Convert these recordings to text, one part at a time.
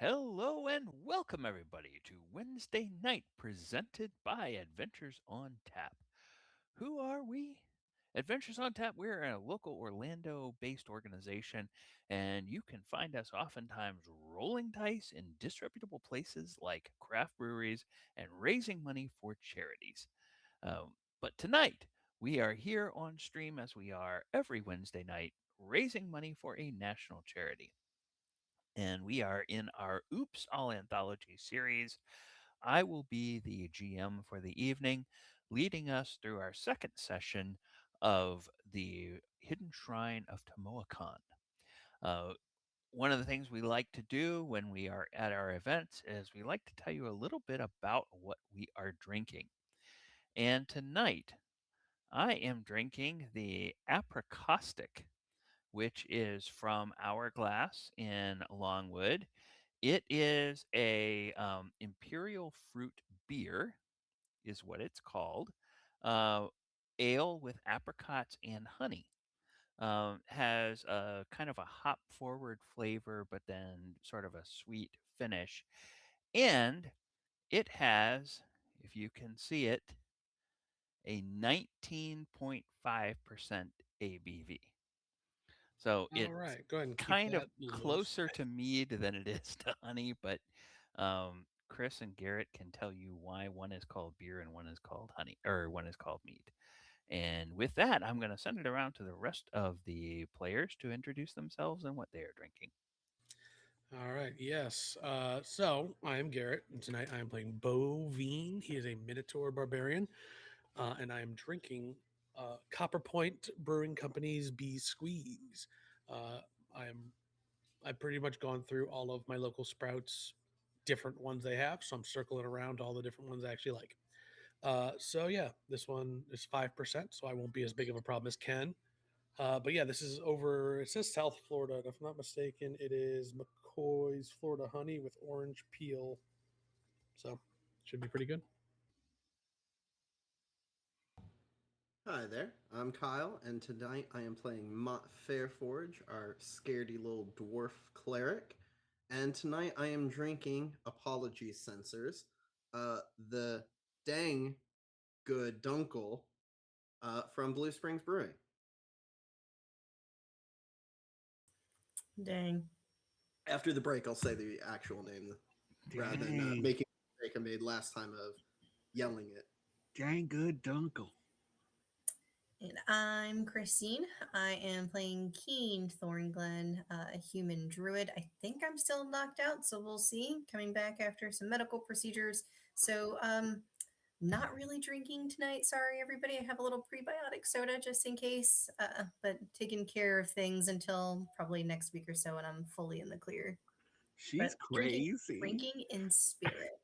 Hello and welcome, everybody, to Wednesday Night, presented by Adventures on Tap. Who are we? Adventures on Tap, we're a local Orlando based organization, and you can find us oftentimes rolling dice in disreputable places like craft breweries and raising money for charities. But tonight, we are here on stream as we are every Wednesday night, raising money for a national charity. And we are in our Oops All Anthology series. I will be the GM for the evening, leading us through our second session of the Hidden Shrine of Tamoachan. Uh, One of the things we like to do when we are at our events is we like to tell you a little bit about what we are drinking. And tonight, I am drinking the Apricostic, which is from Hourglass in Longwood. It is a imperial fruit beer, is what it's called. Uh, Ale with apricots and honey. Has a kind of a hop forward flavor, but then sort of a sweet finish. And it has, if you can see it, a 19.5% ABV. So All it's right, go ahead and keep kind of that list. closer to mead than it is to honey, but Chris and Garrett can tell you why one is called beer and one is called honey, or one is called mead. And with that, I'm going to send it around to the rest of the players to introduce themselves and what they are drinking. All right, yes. So I am Garrett, and tonight I am playing Bovine. He is a Minotaur barbarian, and I am drinking Copper Point Brewing Company's Bee Squeeze. Uh, I am I've pretty much gone through all of my local Sprouts, different ones they have, so I'm circling around all the different ones I actually like. So yeah, this one is 5%, so I won't be as big of a problem as Ken. But yeah, this is over. It says South Florida, and if I'm not mistaken, it is McCoy's Florida Honey with orange peel. So should be pretty good. Hi there, I'm Kyle, and tonight I am playing Mott Fairforge, our scaredy little dwarf cleric. And tonight I am drinking Apologies Sensors, the dang good Dunkel from Blue Springs Brewing. Dang. After the break, I'll say the actual name rather than Dang, making the mistake I made last time of yelling it. dang good Dunkel. And I'm Christine. I am playing Keen Thornglen, a human druid. I think I'm still knocked out, so we'll see. Coming back after some medical procedures. So, not really drinking tonight. Sorry, everybody. I have a little prebiotic soda just in case, but taking care of things until probably next week or so, and I'm fully in the clear. She's But crazy. drinking in spirit.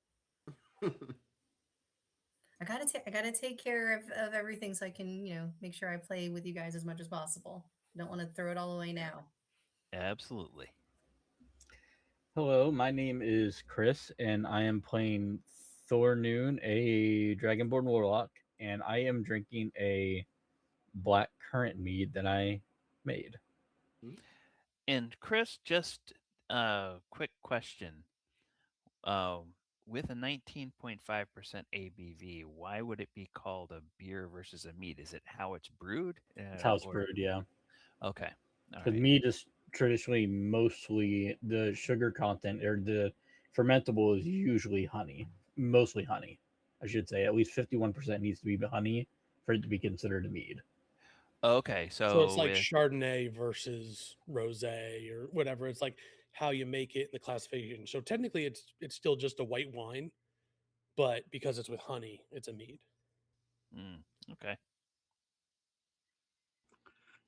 I gotta take care of everything so I can, make sure I play with you guys as much as possible. I don't want to throw it all away now. Absolutely. Hello, my name is Chris, and I am playing Thornoon, a Dragonborn Warlock, and I am drinking a black currant mead that I made. And Chris, just a quick question. With a 19.5% ABV, why would it be called a beer versus a mead? Is it how it's brewed? It's house Or brewed, yeah. okay, all Because right. mead is traditionally mostly the sugar content, or the fermentable is usually honey, mostly honey. I should say at least 51% needs to be honey for it to be considered a mead. Okay, So it's so like with Chardonnay versus rosé or whatever. It's like how you make it, the classification. So technically, it's still just a white wine, but because it's with honey, it's a mead. okay.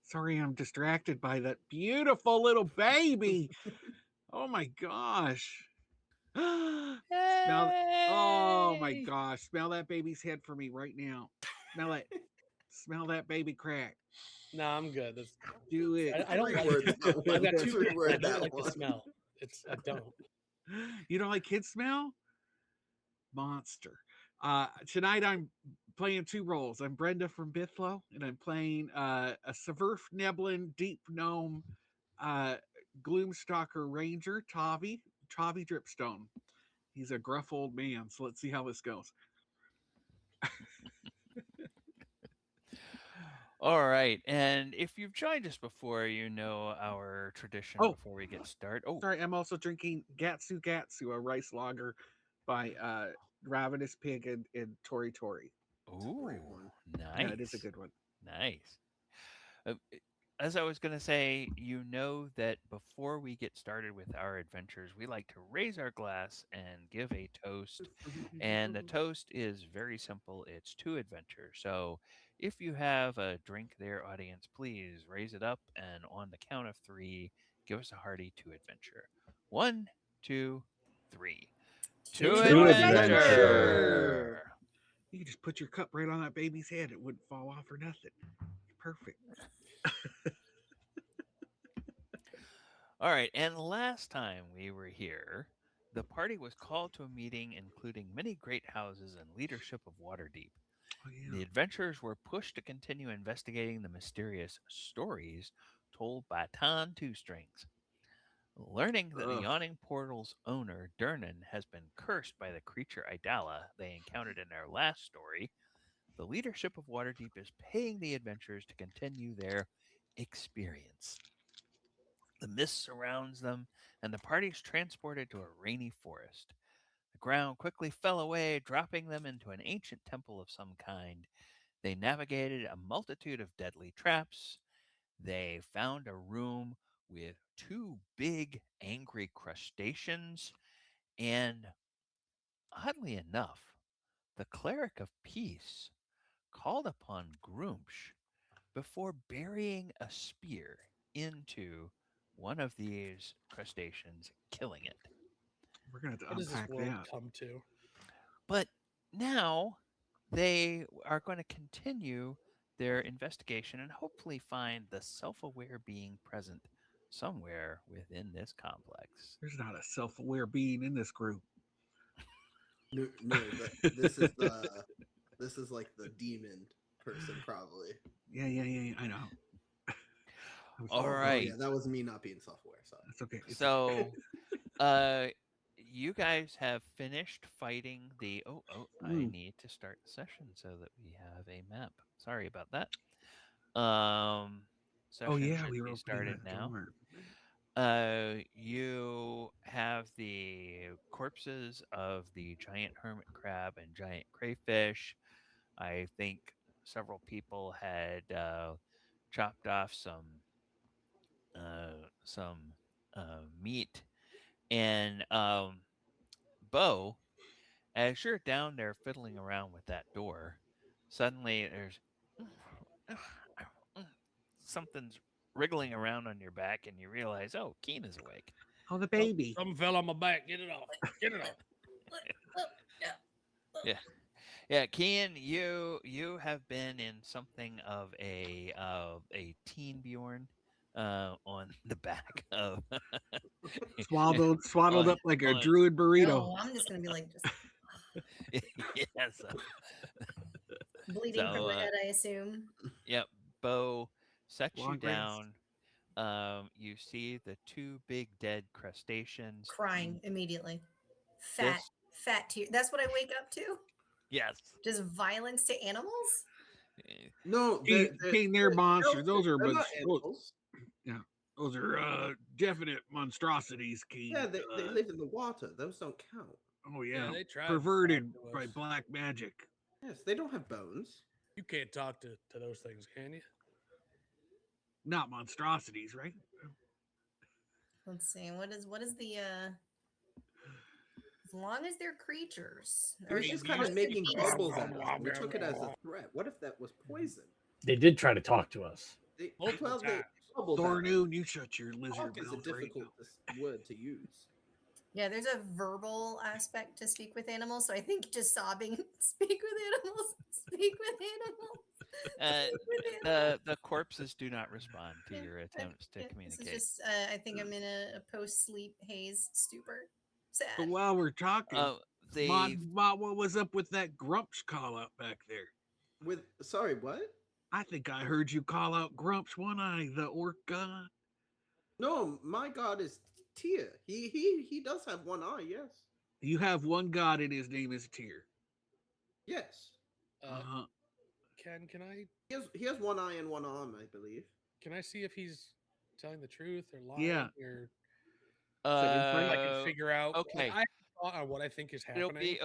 Sorry, I'm distracted by that beautiful little baby. Oh my gosh. Smell. Oh my Hey! gosh. Smell that baby's head for me right now. Smell it. Smell that baby crack. No, I'm good. That's, Do it. I don't like. Reword that I've one. got two cats. I Reword don't that like the one. smell. I don't. You don't like kid smell? Monster. Tonight I'm playing two roles. I'm Brenda from Bithlow, and I'm playing a Severf Neblin Deep Gnome uh, Gloomstalker Ranger, Tavi, Chavi Dripstone. He's a gruff old man, so let's see how this goes. All right. And if you've joined us before, you know our tradition Oh, before we get started. Oh, sorry, I'm also drinking Gatsu Gatsu, a rice lager by Ravenous Pig and Tori Tori. ooh, Great one. Yeah, it is a nice. good one. Nice. Uh, as I was going to say, you know that before we get started with our adventures, we like to raise our glass and give a toast. And the toast is very simple, it's to adventure. So if you have a drink there, audience, please raise it up. And on the count of three, give us a hearty to adventure. One, two, three. To To To adventure. adventure. adventure. You can just put your cup right on that baby's head; it wouldn't fall off or nothing. Perfect. All right, and last time we were here, the party was called to a meeting including many great houses and leadership of Waterdeep. Oh yeah. The adventurers were pushed to continue investigating the mysterious stories told by Tan Two Strings. Learning that the Ugh. Yawning Portal's owner, Durnan, has been cursed by the creature Idala they encountered in their last story, the leadership of Waterdeep is paying the adventurers to continue their experience. The mist surrounds them, and the party is transported to a rainy forest. The ground quickly fell away, dropping them into an ancient temple of some kind. They navigated a multitude of deadly traps. They found a room with two big, angry crustaceans, and oddly enough, the cleric of peace called upon Groomsh before burying a spear into one of these crustaceans, killing it. We're gonna have to What does this unpack world that. come to? But now they are going to continue their investigation and hopefully find the self aware being present somewhere within this complex. There's not a self-aware being in this group. No, no, this is like the demon person probably. Yeah. I know. All Oh yeah, right. that was me not being self-aware. Sorry. It's okay. It's okay. So, uh, you guys have finished fighting the. I Mm. need to start the session so that we have a map. Sorry about that. Oh Session yeah, should we were be opening started that now. door. You have the corpses of the giant hermit crab and giant crayfish. I think several people had chopped off some meat, and Bo, as you're down there fiddling around with that door, suddenly there's something's wriggling around on your back, and you realize, oh, Keen is awake. Oh, the Oh, baby. something fell on my back. Get it off. Get it off. Yeah, yeah, Keen, you have been in something of a teen Bjorn, on the back of Swaddled on up like a on druid burrito. No, I'm just gonna be like just yeah, bleeding from so the head, I assume. yep, Bo sets you Long rest. down. You see the two big dead crustaceans. Crying immediately. This Fat tear. That's what I wake up to? yes. Just violence to animals? Eh, No, King, they're monsters. Those are they're not animals. yeah. Those are definite monstrosities, King. Yeah, they live in the water. Those don't count. Oh yeah, Yeah, they tried to perverted talk to by us. black magic. Yes, they don't have bones. You can't talk to those things, can you? Not monstrosities, right? Let's see. What is the as long as they're creatures. He was mean, just you kind of said making beast. bubbles at us. We took it as a threat. What if that was poison? They did try to talk to us. They, Multiple well, they times. bubbled at us. Thornoon, you shut your lizard Talk is a mouth right difficult now. word to use. Yeah, there's a verbal aspect to speak with animals, so I think just sobbing, speak with animals, speak with animals. Uh, Speak with animals. the corpses do not respond to Yeah, your attempts to This is communicate. just, I think I'm in a post-sleep haze stupor. But Sad. while we're talking, Uh, Mod, the what was up with that Grumps call out back there? With sorry, what? I think I heard you call out Grumps One Eye, the orc god. No, my god is Tyr. He does have one eye. Yes. You have one god, and his name is Tyr. Yes. Uh-huh. Can I He has one eye and one arm, I believe. see if he's telling the truth or lying? Yeah. Or So insight? if I can figure out. okay. I have thought on what I think is It'll happening. be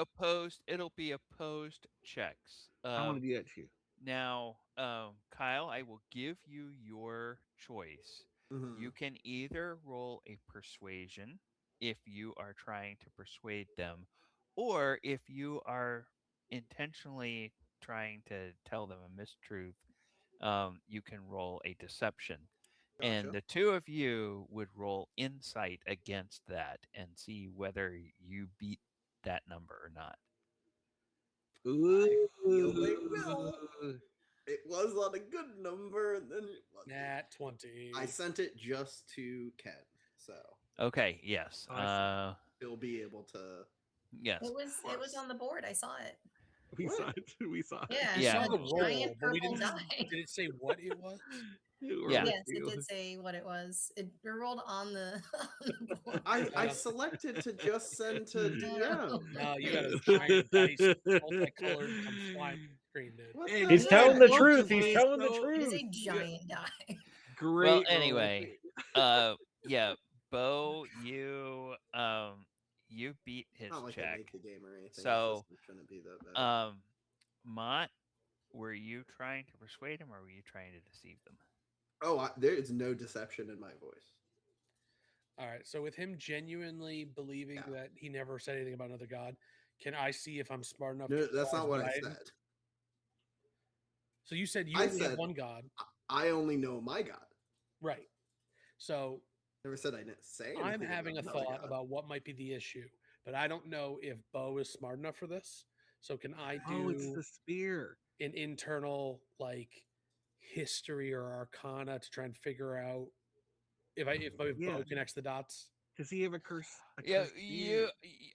opposed checks. I want to do that too. Now, Kyle, I will give you your choice. Mhm. You can either roll a persuasion if you are trying to persuade them, or if you are intentionally trying to tell them a mistruth, you can roll a deception. And Gotcha. the two of you would roll insight against that and see whether you beat that number or not. feel they will. It was on a good number, and then it wasn't. Nat 20. I sent it just to Ken, so Okay, yes. I he'll be able to. Yes. It was parse. on the board. I saw it. We What? saw it. We saw it. Yeah, Yeah. I a saw the roll, giant but we purple didn't. die. Did it say what it was? Yeah. Yes, it did say what it was. It rolled on the, on the board. I selected to just send to DM. No, you got a giant dice, multicolored, come flying screen, dude. What Hey, the He's heck? telling the Yeah. truth. He's Please telling the don't. It is truth. a giant die. Great. Well, roll. anyway, Bo, you beat his Not like I check. check. Make the game or anything. So, it shouldn't be that bad. Mott, were you trying to persuade him or were you trying to deceive them? There is no deception in my voice. All right, so with him genuinely believing Yeah. that he never said anything about another god, can I see if I'm smart enough? No, to that's not what I realize said. So you said you I only have said- one god, I only know my God. right? So Never said I didn't say anything. I'm having a about another thought God. about what might be the issue, but I don't know if Bo is smart enough for this. So can I Oh, it's do the spear. an internal like history or arcana to try and figure out if Yeah. Bo connects the dots? Does he have a curse? Yeah, cursed spear?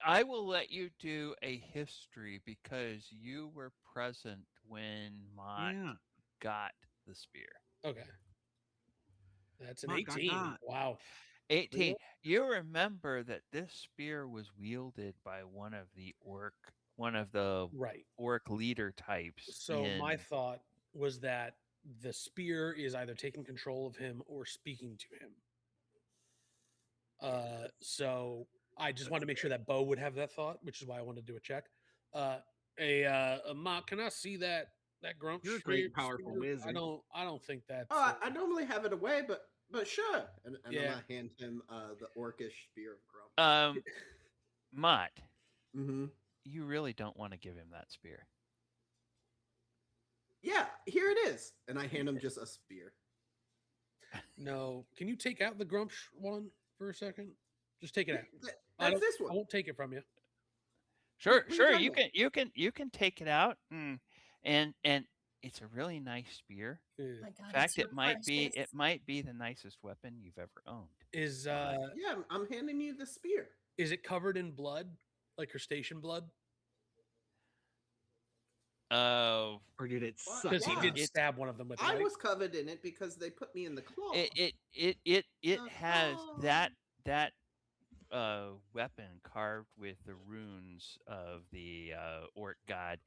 I will let you do a history because you were present when Mott Yeah. got the spear. Okay, that's an Mott got 18. got. Wow. 18. You remember that this spear was wielded by one of the Right. orc leader types. So my thought was that the spear is either taking control of him or speaking to him. So I just wanted to make sure that Bo would have that thought, which is why I wanted to do a check. Mock, can I see that grump? You're a great, spear? powerful wizard. I don't think that's. I normally have it away, but sure. And then Yeah. I hand him the orcish spear of Grump. Mott, Mm-hmm. you really don't want to give him that spear. Yeah, here it is. And I hand him just a spear. No, can you take out the grump one for a second? Just take it out. That's this I one. won't take it from you. Sure, what are you sure. talking You can take it out, and it's a really nice spear. Yeah. My God, In fact, it's so it precious. might be the nicest weapon you've ever owned. Is Yeah, I'm handing you the spear. it covered in blood, like crustacean blood? Oh, Or did it Why- suck? Because he Wow. did It's- stab one of them with it. I right? was covered in it because they put me in the claw. it has Oh. that weapon carved with the runes of the orc god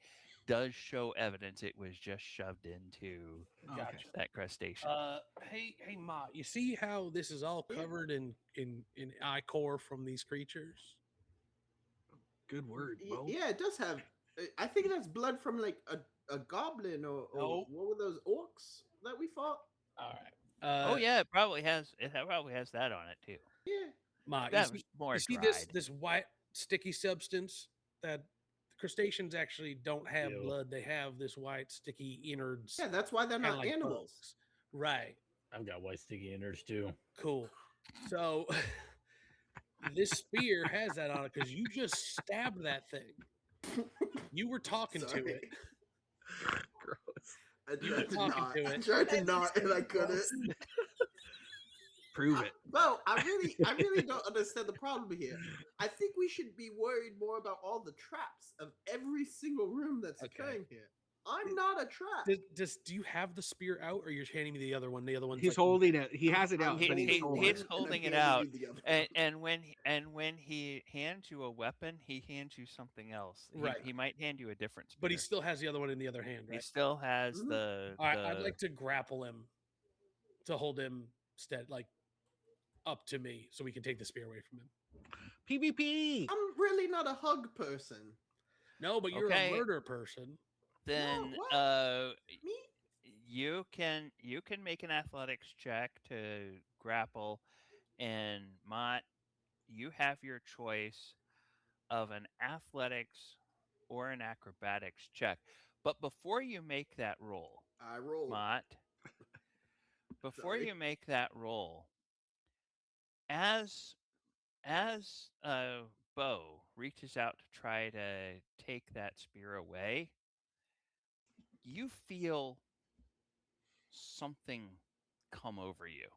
does show evidence it was just shoved into Oh, okay. Gotcha. that crustacean. Hey, Ma, you see how this is all Yeah. covered in ichor from these creatures? Good word, Bo. Yeah, it does have. I think that's blood from like a goblin or Nope. what were those orcs that we fought? All right. Oh yeah, it probably has that on it too. Yeah. Ma, That was more you see dried. this white sticky substance that crustaceans actually don't have Ew. blood. They have this white sticky innards. Yeah, that's why they're kinda not like animals. bugs. Right. I've got white sticky innards too. Cool. So this spear has that on it because you just stabbed that thing. You were talking to Sorry. it. Gross. I You were tried to talking not. to I it. tried to That not, makes and I me couldn't. gross. Prove it. Well, I really don't understand the problem here. I think we should be worried more about all the traps of every single room that's Okay. occurring here. I'm not a trap. Do you have the spear out, or you're handing me the other one? The other one's He's like holding it. He has it I'm out, but he's holding holding one, he's it. and I'm holding it handing out, you the other and when he hands you a weapon, he hands you something else. Right. He might hand you a different spear. but he still has the other one in the other hand, He right? still has Mhm. the All right, I'd like to grapple him to hold him like up to me, so we can take the spear away from him. PvP. I'm really not a hug person. No, but you're Okay. a murder person. then what? Me? you can make an athletics check to grapple, and Mott, you have your choice of an athletics or an acrobatics check. But before you make that roll, I rolled. Mott, before Sorry. you make that roll, as Bo reaches out to try to take that spear away, you feel something come over you.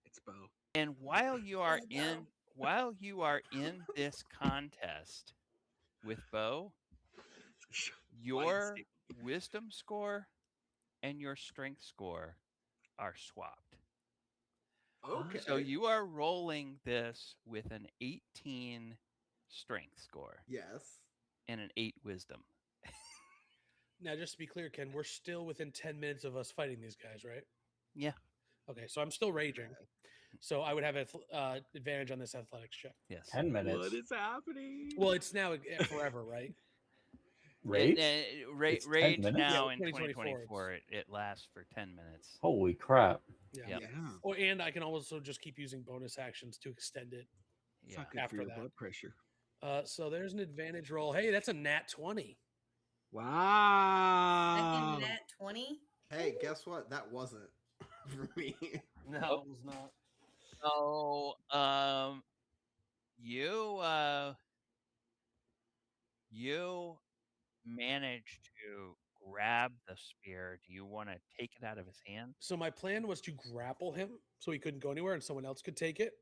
It's Bo. And while you are in this contest with Bo, your wisdom score and your strength score are swapped. Okay. So you are rolling this with an 18 strength score Yes. and an 8 wisdom. Now, just to be clear, Ken, we're still within 10 minutes of us fighting these guys, right? Yeah. Okay, so I'm still raging. So I would have advantage on this athletics check. Yes. 10 minutes. What is happening? Well, it's now forever, right? Rage? Rage It's 10 minutes? now Yeah, in 2024, 2024, it lasts for 10 minutes. Holy crap. Yeah. Yep. Yeah. Oh, and I can also just keep using bonus actions to extend it. It's Yeah. not good After for your that. blood pressure. So there's an advantage roll. Hey, that's a nat 20. Wow. Second nat 20. Hey, guess what? That wasn't for me. No, it's not. So, you you manage to grab the spear. Do you want to take it out of his hand? So my plan was to grapple him so he couldn't go anywhere and someone else could take it.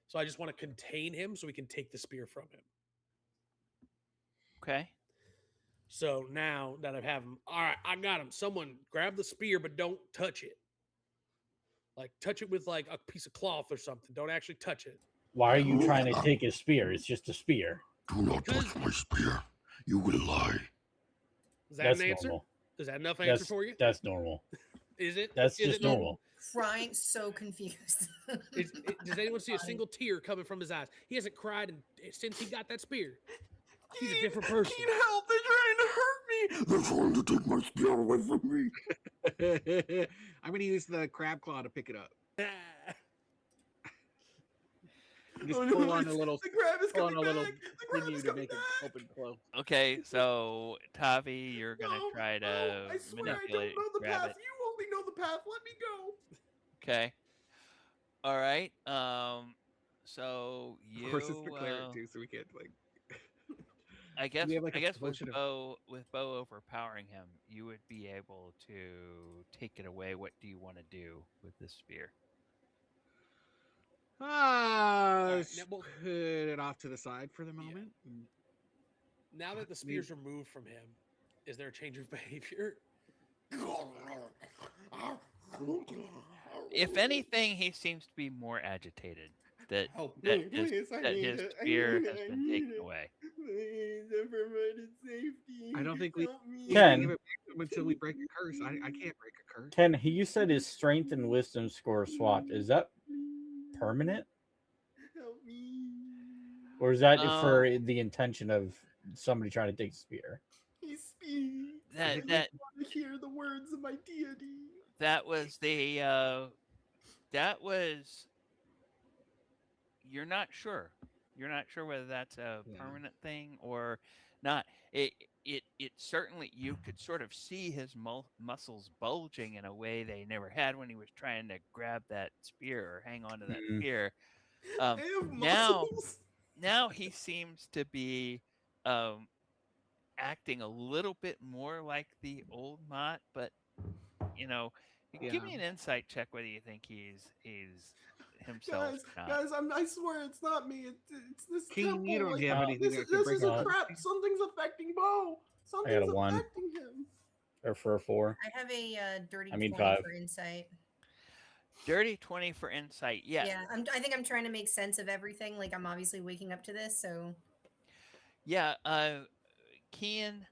So I just want to contain him so we can take the spear from him. Okay. So now that I have him, all right, I got him. Someone grab the spear, but don't touch it. Like touch it with like a piece of cloth or something. Don't actually touch it. Why are you trying to take his spear? It's just a spear. Do not touch my spear. You will lie. Is that That's an answer? normal. Is that enough answer for you? That's normal. Is it? That's Is just it normal? normal. Crying, so confused. Does anyone see a single tear coming from his eyes? He hasn't cried since he got that spear. He's a different person. Need help! They're trying to hurt me. They're trying to take my spear away from me. I'm going to use the crab claw to pick it up. Just Oh, no, pull on a it's- little, The grab is pull on coming a little back. The grab sinew is to coming make it back. open close. Okay, so Tavi, you're gonna No, try to no, I swear I manipulate, don't know the grab path. it. You only know the path. Let me go. Okay. All right. So you. Of course, it's the cleric too, so we can't like. I guess. we have, like, I a guess with potion of- Bo overpowering him, you would be able to take it away. What do you want to do with this spear? right, now, well- Put it off to the side for the moment. Now that the spear's removed from him, is there a change of behavior? If anything, he seems to be more agitated. That Help that me, his, please. I that need his it. I spear need has it. I been need taken it. away. Please, everybody, safety. I don't think we- Help me. We Ken. can't give it back to him until we break a curse. I can't break a curse. Ken, you said his strength and wisdom score swapped. Is that Please, permanent? help me. Or is that Um, for the intention of somebody trying to take the spear? He speaks. That- I that- want to hear the words of my deity. That was the. That was. You're not sure. You're not sure whether that's a Yeah. permanent thing or not. It certainly, you could sort of see his muscles bulging in a way they never had when he was trying to grab that spear or hang on to that Mhm. spear. I have now- muscles. Now he seems to be acting a little bit more like the old Mott, but give me Yeah. an insight check whether you think he's himself Guys, or not. guys, I swear it's not me. It's this Keen, temple. you don't like, have anything this that is can this break is a up. trap. Something's affecting Bo. I got a Something's 1 affecting him. or for a 4. I have a dirty I mean 20 5. for insight. Dirty 20 for insight. Yeah. Yeah, I think I'm trying to make sense of everything. Like I'm obviously waking up to this, so Yeah. Kian,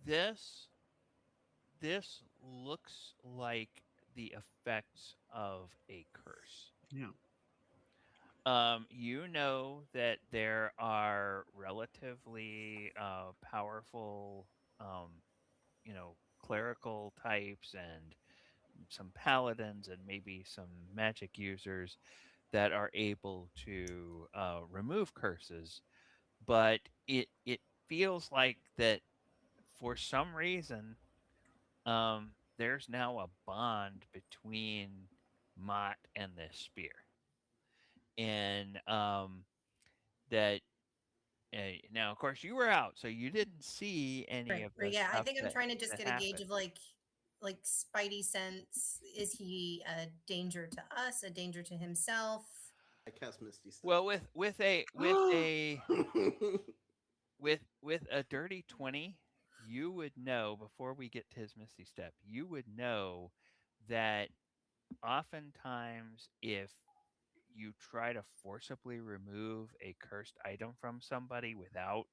this looks like the effects of a curse. Yeah. You know that there are relatively powerful, clerical types and some paladins and maybe some magic users that are able to remove curses, but it feels like that for some reason there's now a bond between Mott and this spear, and that now of course you were out, so you didn't see any right. of Right. the Yeah, I stuff think I'm trying to just that get a gauge happened. of like spidey sense. Is he a danger to us? A danger to himself? I cast Misty Step. Well, with a dirty 20, you would know before we get to his Misty Step, you would know that oftentimes if you try to forcibly remove a cursed item from somebody without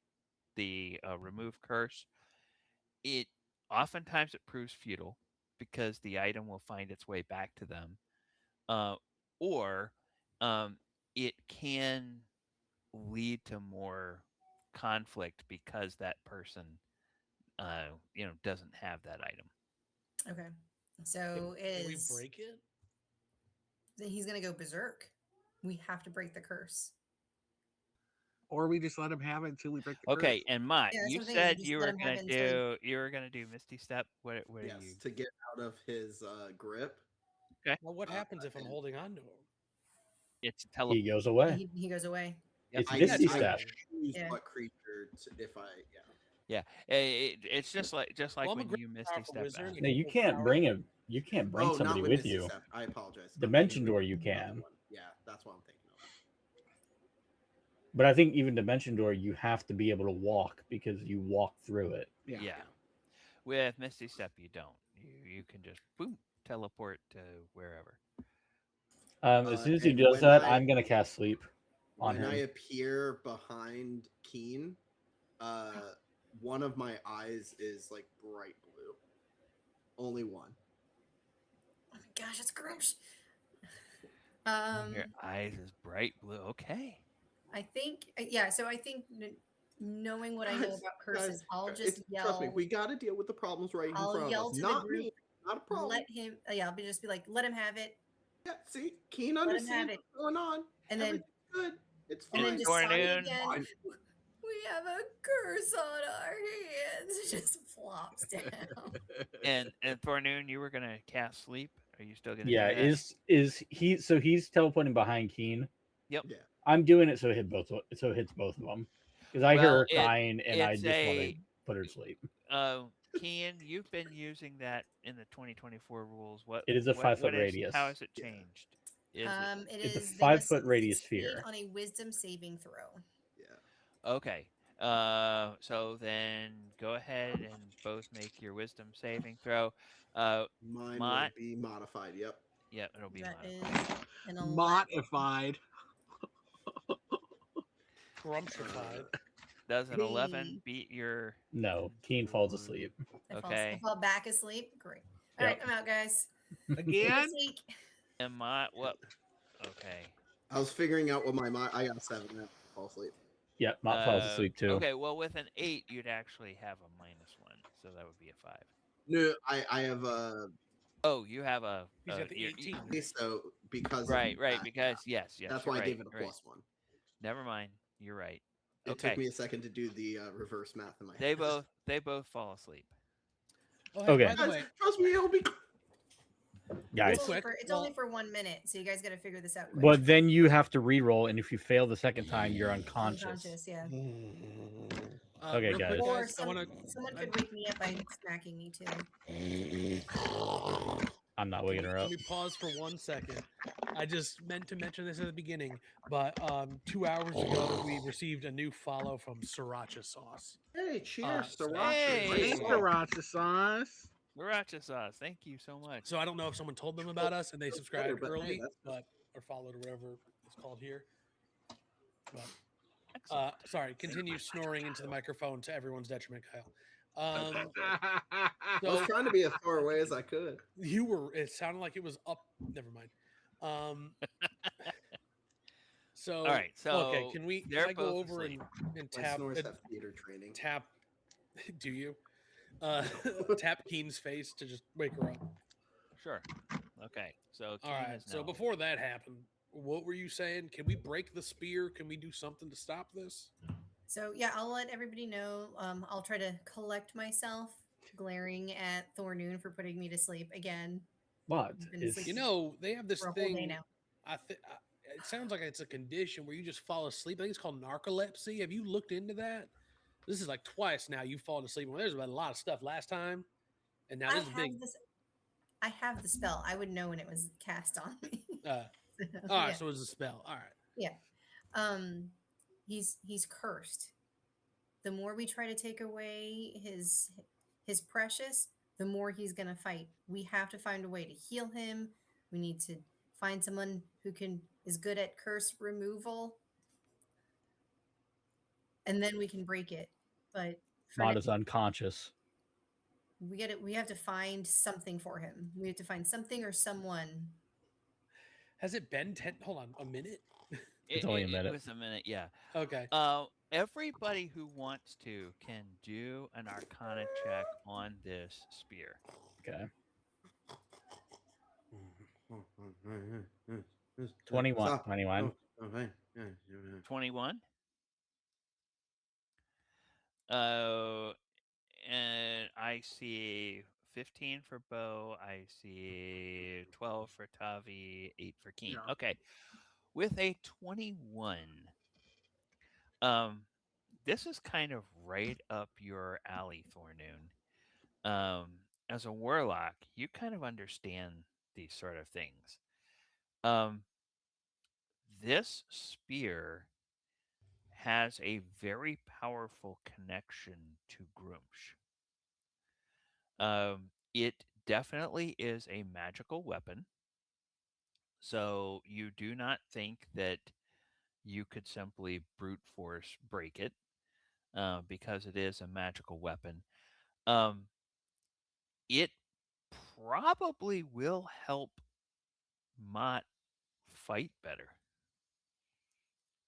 the remove curse, it oftentimes it proves futile because the item will find its way back to them, uh, or um, it can lead to more conflict because that person doesn't have that item. Okay. So Can we is break it? he's gonna go berserk? We have to break the curse. Or we just let him have it until we break the Okay, curse. and Mott, Yeah, that's you what I'm thinking. said Just let him have it until you were gonna do Misty Step. What are Yes, you? to get out of his grip. Okay, Well, what happens if I'm and holding on to him? it's He teleport. goes away. he goes away. Yep. It's I, Misty That's I Step. fine. choose Yeah. what creature if I Yeah, it's just like Well, I'm a when great you Misty powerful Step wizard. back. No, you can't bring him. You can't bring Oh, somebody not with with Misty you. Step. I apologize. I'm Dimension thinking Door of you the other can. one. Yeah, that's what I'm thinking of. But I think even Dimension Door, you have to be able to walk because you walk through it. Yeah. Yeah. With Misty Step, you don't. You can just boom teleport to wherever. As soon as he And does that, I'm gonna cast Sleep on when I him. appear behind Keen, one of my eyes is like bright blue. Only one. Oh my gosh, that's gross. Your eyes is bright blue. Okay. I think yeah. So I think knowing what I know Guys, about curses, I'll just trust me, yell. we got to deal with the problems right in I'll front of yell us. to the Not group. me. Not a problem. Let him. Yeah, I'll just be like, let him have it, Yeah, see, Keen let him have understands it, what's going on. and then Everything's good. It's and fine. then Or Dasani noon. again. Fine. We have a curse on our hands. It just flops down. And for noon, you were gonna cast Sleep. Are you still gonna Yeah, do that? is he? So he's teleporting behind Keen. Yep. Yeah. I'm doing it so it hits both of them because I hear Well, her crying and I it's just want to a put her to sleep. Kian, you've been using that in the 2024 rules. It is a 5-foot How radius. has it Yeah. changed? Is It It's a is they must 5-foot radius succeed sphere. on a Wisdom saving throw. Yeah. okay? So then go ahead and both make your Wisdom saving throw. Mine Mott, will be modified. Yep. yeah, it'll be That modified. is an 11. Modified. Scrumptified. Does an 11 Hey. beat your? No, Keen falls asleep. Okay. I fall back asleep. Great. All right, I'm out, guys. Again? This week. And Mott, what? Okay. I was figuring out what I got 7. I fall asleep. Yeah, Mott falls asleep too. Okay, well, with an 8, you'd actually have a -1, so that would be a 5. No, I have a. Oh, you have a. He's got the you're- 18. So because Right, of right. that, Because yes, that's you're why I right, gave it a right. +1. Never mind. You're right. It Okay. took me a second to do the reverse math in my They head. both fall asleep. Oh, hey, Okay. by the Guys, way, trust me, it'll be. Guys, It's only for 1 minute, so you guys got to figure this out quick. but then you have to re-roll, and if you fail the second time, you're unconscious. Unconscious, yeah. Okay, real guys. quick, Or I want to. someone could wake me up by smacking me too. I'm not waking her up. Let me pause for 1 second. I just meant to mention this at the beginning, but 2 hours ago we received a new follow from Sriracha Sauce. Hey, cheers, so- Sriracha. Hey! Great Thanks, sauce. Sriracha sauce. Sriracha sauce. Thank you so much. So I don't know if someone told them about us and they Better, subscribed but hey, early, that's but or followed or whatever it's called here. But Excellent. sorry, continue snoring into the microphone to everyone's detriment, Kyle. I was So trying to be as far away as I could. you were. It sounded like it was up. Never mind. So All right. So okay, can they're I go both over asleep. and My tap snores have theater training. tap? Do you tap Keen's face to just wake her up? Sure. Okay. So All Keen right. is So now. before that happened, what were you saying? Can we break the spear? Can we do something to stop this? So yeah, I'll let everybody know. I'll try to collect myself, glaring at Thornoon for putting me to sleep again. What? He's been Is sleeping You know, they have this for a whole day thing. now. It sounds like it's a condition where you just fall asleep. I think it's called narcolepsy. Have you looked into that? This is like twice now you've fallen asleep. Well, there's been a lot of stuff last time, and now I this is have big. this. I have the spell. I would know when it was cast on me. All So, right, yeah. so it's a spell. All right. Yeah. He's cursed. The more we try to take away his precious, the more he's gonna fight. We have to find a way to heal him. We need to find someone who is good at curse removal, and then we can break it. But for Mod now, is unconscious. we have to find something for him. We have to find something or someone. Has it been 10? Hold on, a minute? It's only a It minute. was a minute. Yeah. Okay. Everybody who wants to can do an Arcana check on this spear. Okay. Stop. 21. 21. Oh, fine. 21. And I see 15 for Bo. I see 12 for Tavi, 8 for Keen. Yeah. Okay. With a 21, this is kind of right up your alley, Thornoon. As a warlock, you kind of understand these sort of things. This spear has a very powerful connection to Groomsh. It definitely is a magical weapon. So you do not think that you could simply brute force break it because it is a magical weapon. It probably will help Mott fight better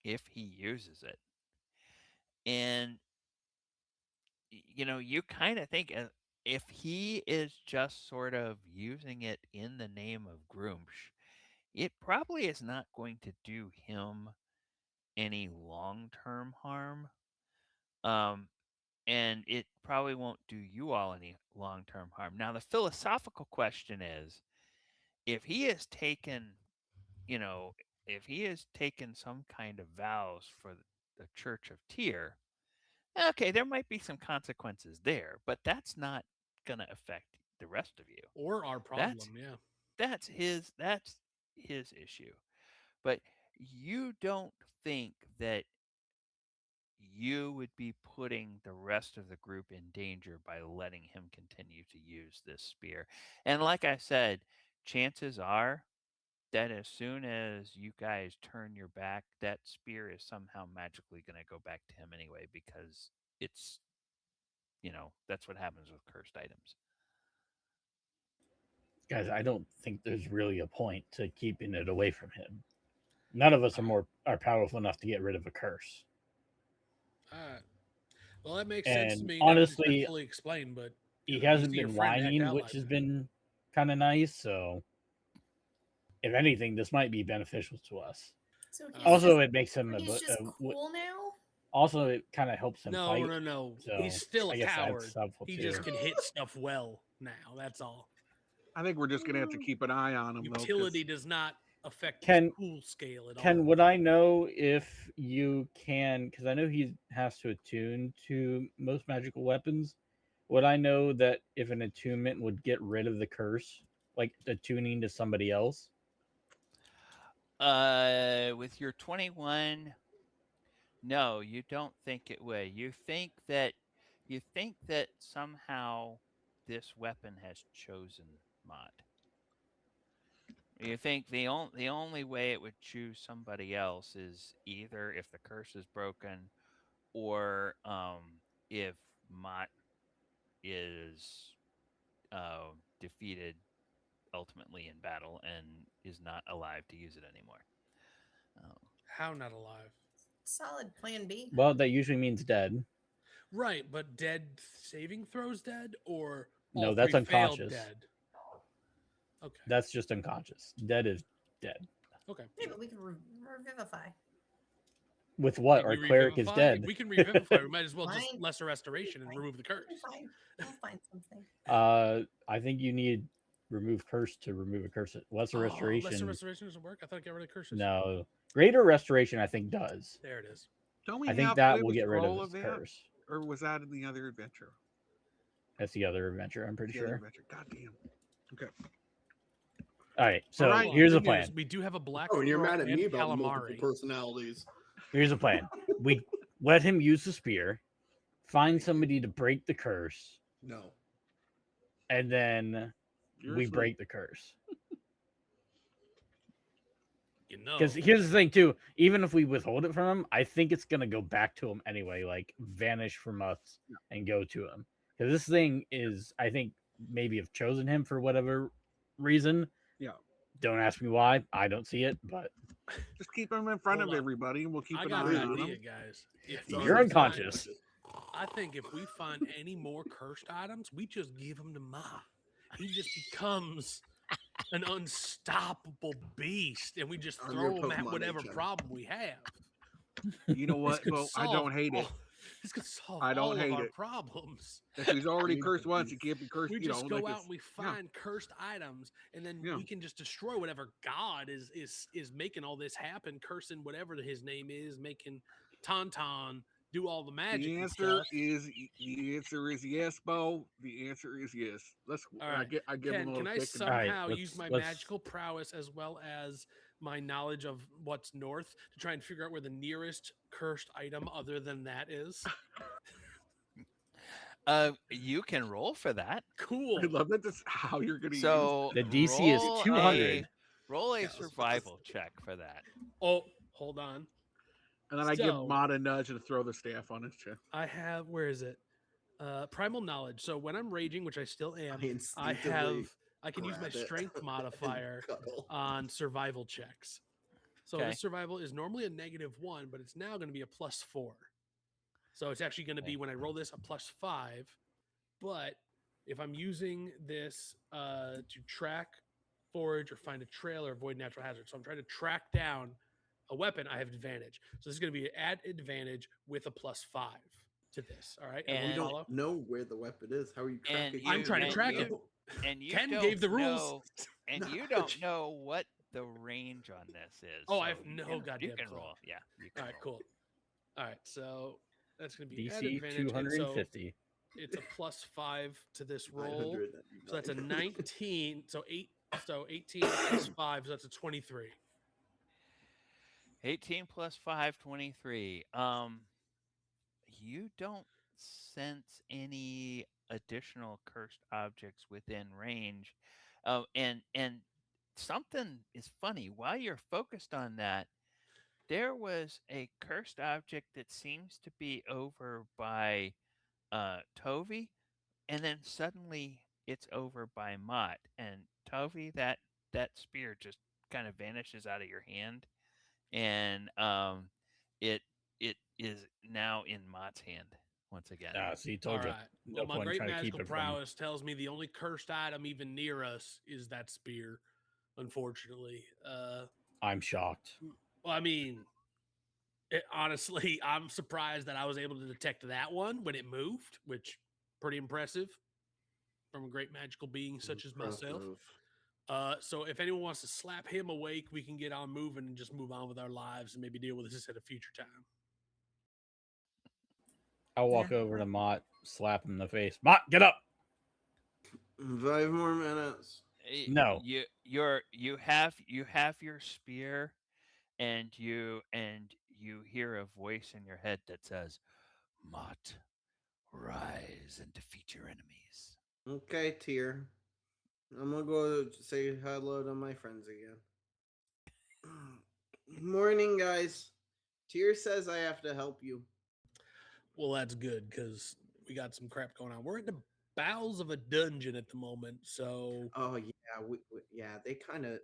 if he uses it. And, you kind of think if he is just sort of using it in the name of Groomsh, it probably is not going to do him any long-term harm. And it probably won't do you all any long-term harm. Now, the philosophical question is, if he has taken, if he has taken some kind of vows for the Church of Tyr, okay, there might be some consequences there, but that's not going to affect the rest of you. Or our problem, yeah. That's his issue. But you don't think that you would be putting the rest of the group in danger by letting him continue to use this spear. And like I said, chances are that as soon as you guys turn your back, that spear is somehow magically going to go back to him anyway, because it's, that's what happens with cursed items. Guys, I don't think there's really a point to keeping it away from him. None of us are powerful enough to get rid of a curse. All right. Well, that makes sense to And me. honestly, Never been fully explained, but He you hasn't see your been friend act whining, out which like has that. been kind of nice. So, if anything, this might be beneficial to us. So Also, it makes him he's just cool now. Also, it kind of helps him No, fight. no. So He's still I a guess coward. that's helpful He too. just can hit stuff well now. That's all. I think we're just gonna have to keep an eye on him. Utility does not affect Can- the cool scale at all. Ken, would I know if you can? Because I know he has to attune to most magical weapons. Would I know that if an attunement would get rid of the curse, like attuning to somebody else? With your 21, no, you don't think it would. You think that somehow this weapon has chosen Mod. You think the only way it would choose somebody else is either if the curse is broken or if Mott is defeated ultimately in battle and is not alive to use it anymore. Um, How not alive? Solid plan B. Well, that usually means dead. Right, but dead saving throws dead, or No, all that's three failed unconscious. dead. Okay. That's just unconscious. Dead is dead. Okay. Yeah, but we can revivify. With what? Can Our we cleric is revivify? dead. If we can revivify, we might as well just Fine. lesser restoration and Fine. remove the curse. We'll find something. I think you need remove curse to remove a curse. Lesser restoration. Lesser restoration doesn't work. I thought I got rid of curses. No. Greater restoration, I think, does. There it is. Don't we I think have that play will with get rid of scroll this that? curse. Or was that in the other adventure? That's the other adventure, I'm pretty The other sure. adventure. God damn. Okay. All right, so All right. here's the Good plan. news, we do have a black Oh, and you're squirrel mad at and me about multiple calamari. personalities. Here's the plan. We let him use the spear, find somebody to break the curse, No. and then You're we asleep. break the curse. You know. Because here's the thing, too. Even if we withhold it from him, I think it's going to go back to him anyway, like vanish from us and go to him. Because this thing is, I think, maybe have chosen him for whatever reason. Yeah. Don't ask me why. I don't see it, but Just keep him in front Hold of on. everybody, and we'll keep I an got eye an on idea, him. guys. If Sorry, we You're find- unconscious. I think if we find any more cursed items, we just give them to Ma. He just becomes an unstoppable beast, and we just I'm your throw him at Pokemon whatever agent. problem we have. You know This what? could Well, I solve don't hate it. all- This could solve I don't all of hate our it. problems. If he's already Need cursed the once, he beef. can't be cursed. We You just know, go like out it's- and we find cursed items, and then Yeah. we can just destroy whatever god is making all this happen, cursing whatever his name is, making Tauntaun do all the magic. The and answer stuff. is yes, Bo. The answer is yes. Let's. All right. I give him a Can little I kick. All right, somehow use my let's- magical prowess as well as my knowledge of what's north to try and figure out where the nearest cursed item other than that is? you can roll for that. Cool. I love that. That's how you're going to use. So The DC is roll 200. roll a Yeah, I was about to survival say. check for that. Oh, hold on. And then I give So- Mod a nudge and throw the staff on his chest. I have, where is it? Primal knowledge. So when I'm raging, which I still am, I instinctively can use my grab it strength and modifier cuddle. on survival checks. So Okay. this survival is normally a -1, but it's now going to be a +4. So it's actually going to be, Okay. when I roll this, a +5. But if I'm using this to track, forage, or find a trail or avoid natural hazards, so I'm trying to track down a weapon, I have advantage. So this is going to be at advantage with a +5 to this. All right, We And- everyone don't follow? know where the weapon is. How are you And tracking? I'm trying to and track you- it. And you Ken don't gave the rules. know, and you No. don't know what the range on this is. Oh, I so have no you goddamn can clue. roll. Yeah, you can All right, roll. cool. All right, so that's going to be at DC advantage. And so 250. it's a +5 to this roll. 999. So that's a 19. So 18 plus 5, so that's a 23. 18 plus 5, 23. You don't sense any additional cursed objects within range. And something is funny. While you're focused on that, there was a cursed object that seems to be over by Tovi, and then suddenly it's over by Mott. And Tovi, that spear just kind of vanishes out of your hand, and it is now in Mott's hand once again. See, All told you. right. No My point in great trying to keep magical it from. prowess tells me the only cursed item even near us is that spear, unfortunately. I'm shocked. Well, I mean, honestly, I'm surprised that I was able to detect that one when it moved, which pretty impressive from a great magical being such as myself. Impressive. So if anyone wants to slap him awake, we can get on moving and just move on with our lives and maybe deal with this at a future time. I'll walk Yeah. over to Mott, slap him in the face. Mott, get up! 5 more minutes. No, You have your spear, and you hear a voice in your head that says, "Mott, rise and defeat your enemies." Okay, Tier. I'm gonna go say hello to my friends again. Morning, guys. Tier says I have to help you. Well, that's good because we got some crap going on. We're in the bowels of a dungeon at the moment, so Oh yeah, yeah. They kind of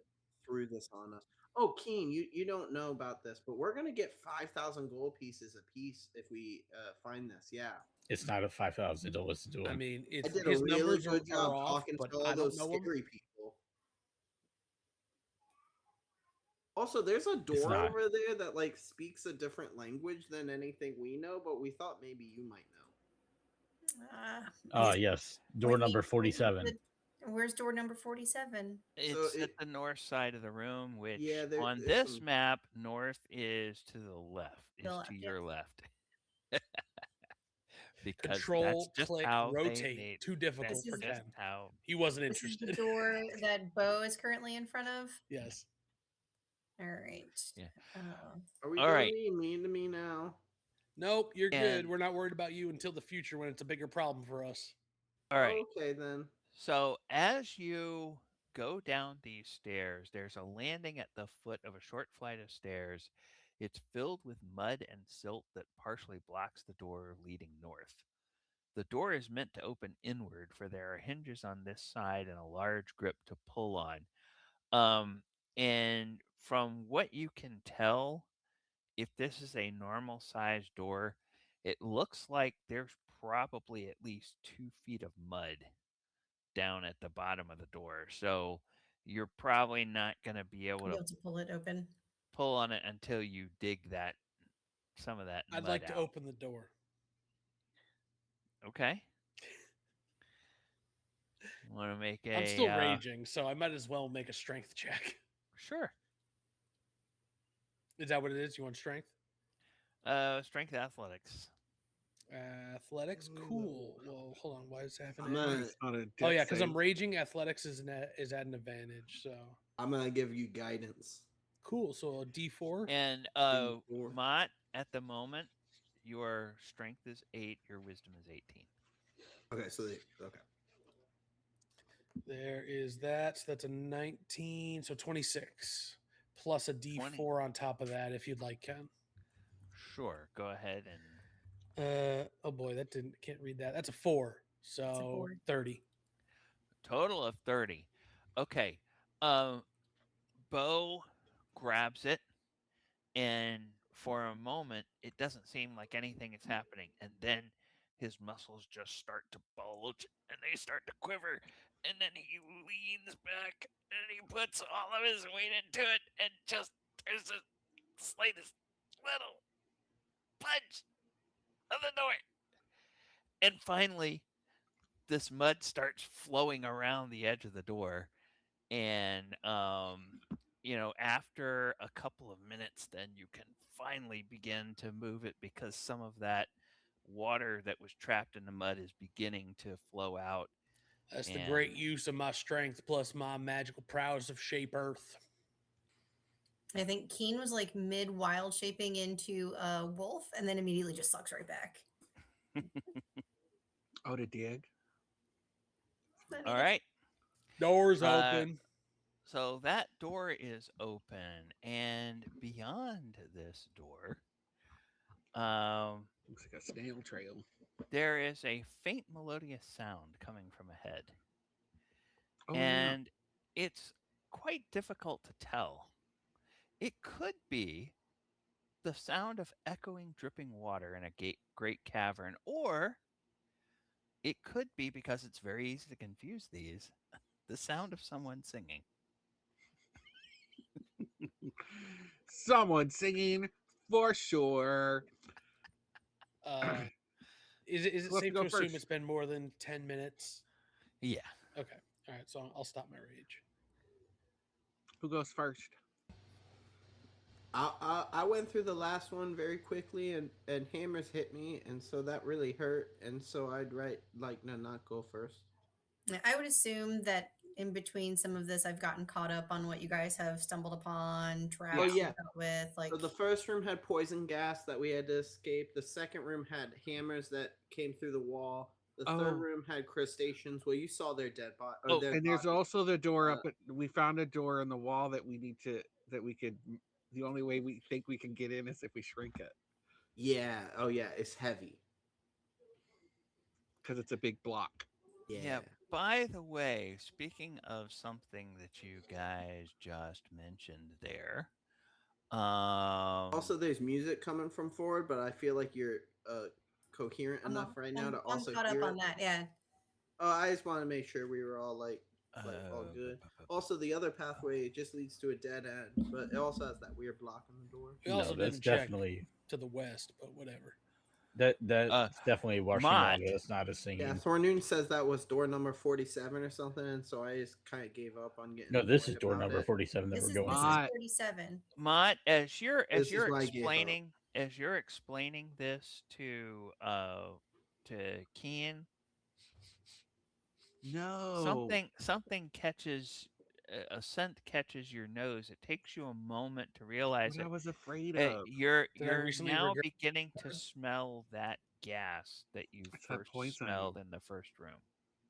threw this on us. Oh, Keen, you don't know about this, but we're gonna get 5,000 gold pieces a piece if we find this. Yeah, it's not a 5,000 to listen to I him. mean, I it's did a his really numbers good are job off, talking but to all I don't those know him. scary people. Also, there's a It's door not. over there that like speaks a different language than anything we know, but we thought maybe you might know. Yes. Door Point me number towards 47. where's door number 47? So It's at the north side of the room, yeah, which on there's this some. map, north is to the left, The is left, to yeah. your left, because that's Control, just click, how they rotate. made. Too That's difficult This for is just Ken. how. He wasn't This is the interested. door that Bo is currently in front of. Yes. All right. Yeah. Are we All gonna right, be mean to me now? Nope, you're good. and We're not worried about you until the future when it's a bigger problem for us. all right. Okay then. So as you go down these stairs, there's a landing at the foot of a short flight of stairs. It's filled with mud and silt that partially blocks the door leading north. The door is meant to open inward, for there are hinges on this side and a large grip to pull on. Um, and from what you can tell, if this is a normal sized door, it looks like there's probably at least 2 feet of mud down at the bottom of the door. So you're probably not going to be able Be to able to pull it open. pull on it until you dig that some of that I'd mud like to out. open the door. Okay. You want to make I'm a still raging, so I might as well make a strength check. sure. Is that what it is? You want strength? Strength athletics. Athletics? Cool. Well, hold on. Why is it I'm happening? gonna It's not a Oh, yeah, dex because save. I'm raging. Athletics is at an advantage. So I'm gonna give you guidance. cool. So a D4. And D4. Mott, at the moment, your strength is 8, your wisdom is 18. Okay, so okay. There is that. So that's a 19. So 26. Plus a D4 20. on top of that, if you'd like, Ken. Sure, go ahead and Oh boy, that didn't can't read that. That's a 4. So 4. 30. total of 30. Okay. Um Bo grabs it, and for a moment it doesn't seem like anything is happening, and then his muscles just start to bulge and they start to quiver, and then he leans back and he puts all of his weight into it, and just there's the slightest little punch of the door. And finally, this mud starts flowing around the edge of the door. And, after a couple of minutes, then you can finally begin to move it, because some of that water that was trapped in the mud is beginning to flow out. That's the And great use of my strength plus my magical prowess of shape earth. I think Keen was like mid wild shaping into a wolf and then immediately just sucks right back. Oh, to dig. all right. Doors Uh, open. So that door is open, and beyond this door, Looks like a snail trail. there is a faint melodious sound coming from ahead. Oh, And it's quite difficult to tell. It could be the sound of echoing, dripping water in a great cavern, or it could be, because it's very easy to confuse these, the sound of someone singing. yeah. Someone singing for sure. Is it Who wants to safe go to assume first? it's been more than 10 minutes? Yeah. Okay. All right. So I'll stop my rage. Who goes first? I went through the last one very quickly, and hammers hit me, and so that really hurt, and so I'd like to not go first. I would assume that in between some of this, I've gotten caught up on what you guys have stumbled upon, traps Oh, you've yeah. dealt with. Like, So the first room had poison gas that we had to escape. The second room had hammers that came through the wall. The third Oh. room had crustaceans. Well, you saw their dead body. Oh, Their And there's bodies. also the door up. We found a door in the wall that we need to. That we could. The only way we think we can get in is if we shrink it Yeah. Oh, yeah. It's heavy. because it's a big block. Yeah. By the way, speaking of something that you guys just mentioned there, Also, there's music coming from forward, but I feel like you're coherent enough right now to also I'm caught hear up it. on that. Yeah. Oh, I just want to make sure we were all like all good. Also, the other pathway just leads to a dead end, but it also has that weird block on the door. We also No, that's didn't check definitely to the west, but whatever. that's definitely washing Mott. water. That's not a singing. Yeah, Thornoon says that was door number 47 or something, and so I just kind of gave up on getting. No, this is annoyed door about number it. 47 that This we're is going this to. is Mott. 47. Mott, as you're This is why I gave up. explaining this to Keen, No. something catches a scent catches your nose. It takes you a moment to realize What I it. was afraid of. You're Did I recently now regret- beginning to smell that gas that you It's that first poison. smelled in the first room.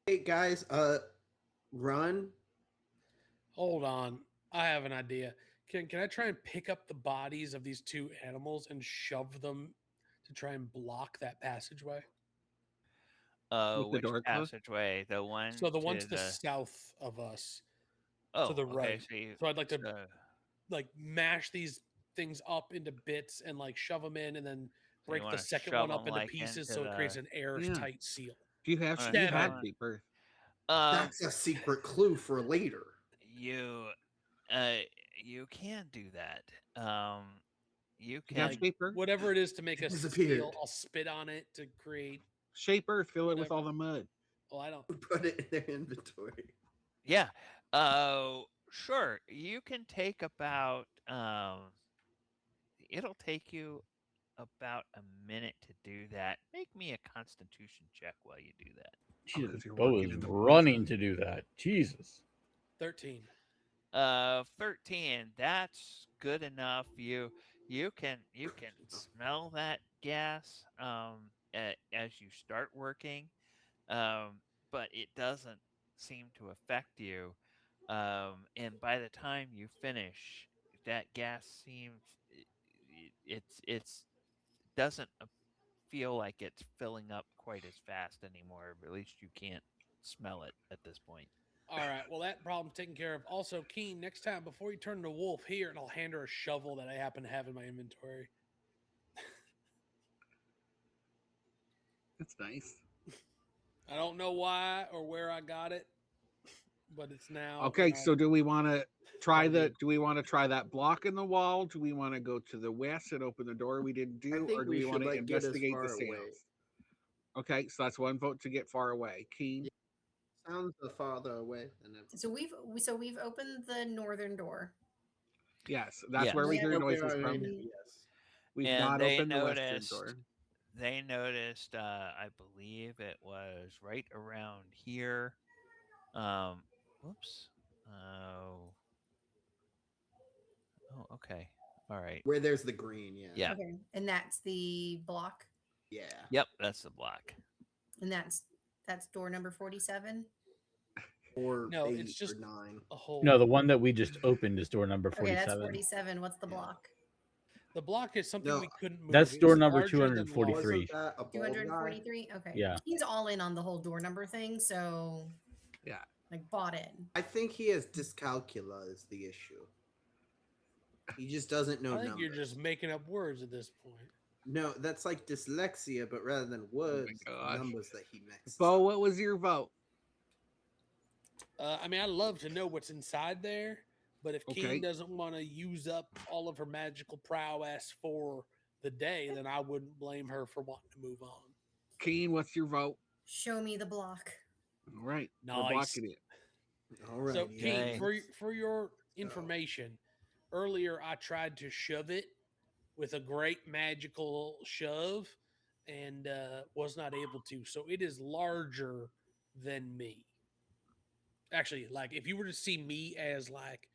Hey guys, run. Hold on. I have an idea. Can I try and pick up the bodies of these two animals and shove them to try and block that passageway? With the Which door closed? passageway? The one So the one to to the south of us, oh, to the okay, right. so So I'd like to so- like mash these things up into bits and like shove them in, and then you break the wanna second shove one up 'em, into like, pieces into so it creates the- an airtight seal. Do you have? Wanna You Stab had it. paper. That's a secret clue for later. you you can do that. You You have can paper. Whatever it is to make It us disappeared. seal, I'll spit on it to create. Shape earth. Fill it with Whatever. all the mud. Oh, I don't. Put it in their inventory. yeah. Sure. You can take about it'll take you about a minute to do that. Make me a constitution check while you do that. Jesus, 'cause you're Bo walking is in the running to do that. Jesus. 13. 13. That's good enough. You can smell that gas as you start working, but it doesn't seem to affect you. And by the time you finish, that gas seems it's doesn't feel like it's filling up quite as fast anymore. At least you can't smell it at this point. All right. Well, that problem's taken care of. Also, Keen, next time before you turn to wolf here, and I'll hand her a shovel that I happen to have in my inventory. That's nice. I don't know why or where I got it, but it's now. Okay, and so do we want to try Oh, the? good. Do we want to try that block in the wall? Do we want to go to the west and open the door we didn't do, think or do we we want should, to like, get as investigate the far south? away. Okay, so that's one vote to get far away. Keen. Sounds farther away than ever. So we've opened the northern door. Yes, that's Yes. where we Yeah, hear Where noises we are from. in it, yes. We've And not they opened the western noticed door. they noticed I believe it was right around here. Whoops. Oh, okay. All right. Where there's the green, yeah. Yeah. Okay. And that's the block. Yeah. Yep, that's the block. And that's door number 47. Or No, 8 it's just or 9. a hole. No, the one that we just opened is door number Okay, 47. that's 47. What's the Yeah. block? The block is something No, we couldn't move. That's It door was number larger than 243. Wasn't that a bald guy? 243. Okay. Yeah. He's all in on the whole door number thing, so Yeah. like bought in. I think he has dyscalculia is the issue. He just doesn't know I think numbers. you're just making up words at this point. No, that's like dyslexia, but rather than words, the gosh. numbers that he mixes. Bo, what was your vote? I mean, I love to know what's inside there, but if Okay. Keen doesn't want to use up all of her magical prowess for the day, then I wouldn't blame her for wanting to move on. Keen, what's your vote? Show me the block. All right, we're Nice. blocking it. All right. So, yeah. Keen, for your information, earlier I tried to shove it with a great magical shove and was not able to. So it is larger than me. actually, like if you were to see me as like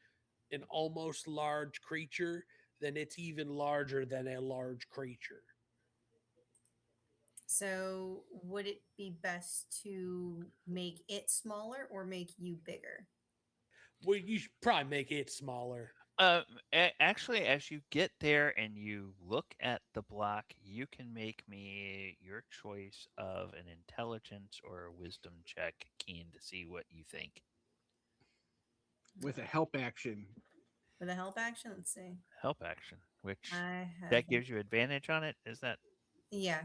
an almost large creature, then it's even larger than a large creature. So, would it be best to make it smaller or make you bigger? Well, you should probably make it smaller. Actually, as you get there and you look at the block, you can make me your choice of an intelligence or a wisdom check, keen to see what you think. With a help action. With a help action, let's see. Help action, which I have, that gives you advantage on it. Is that yeah.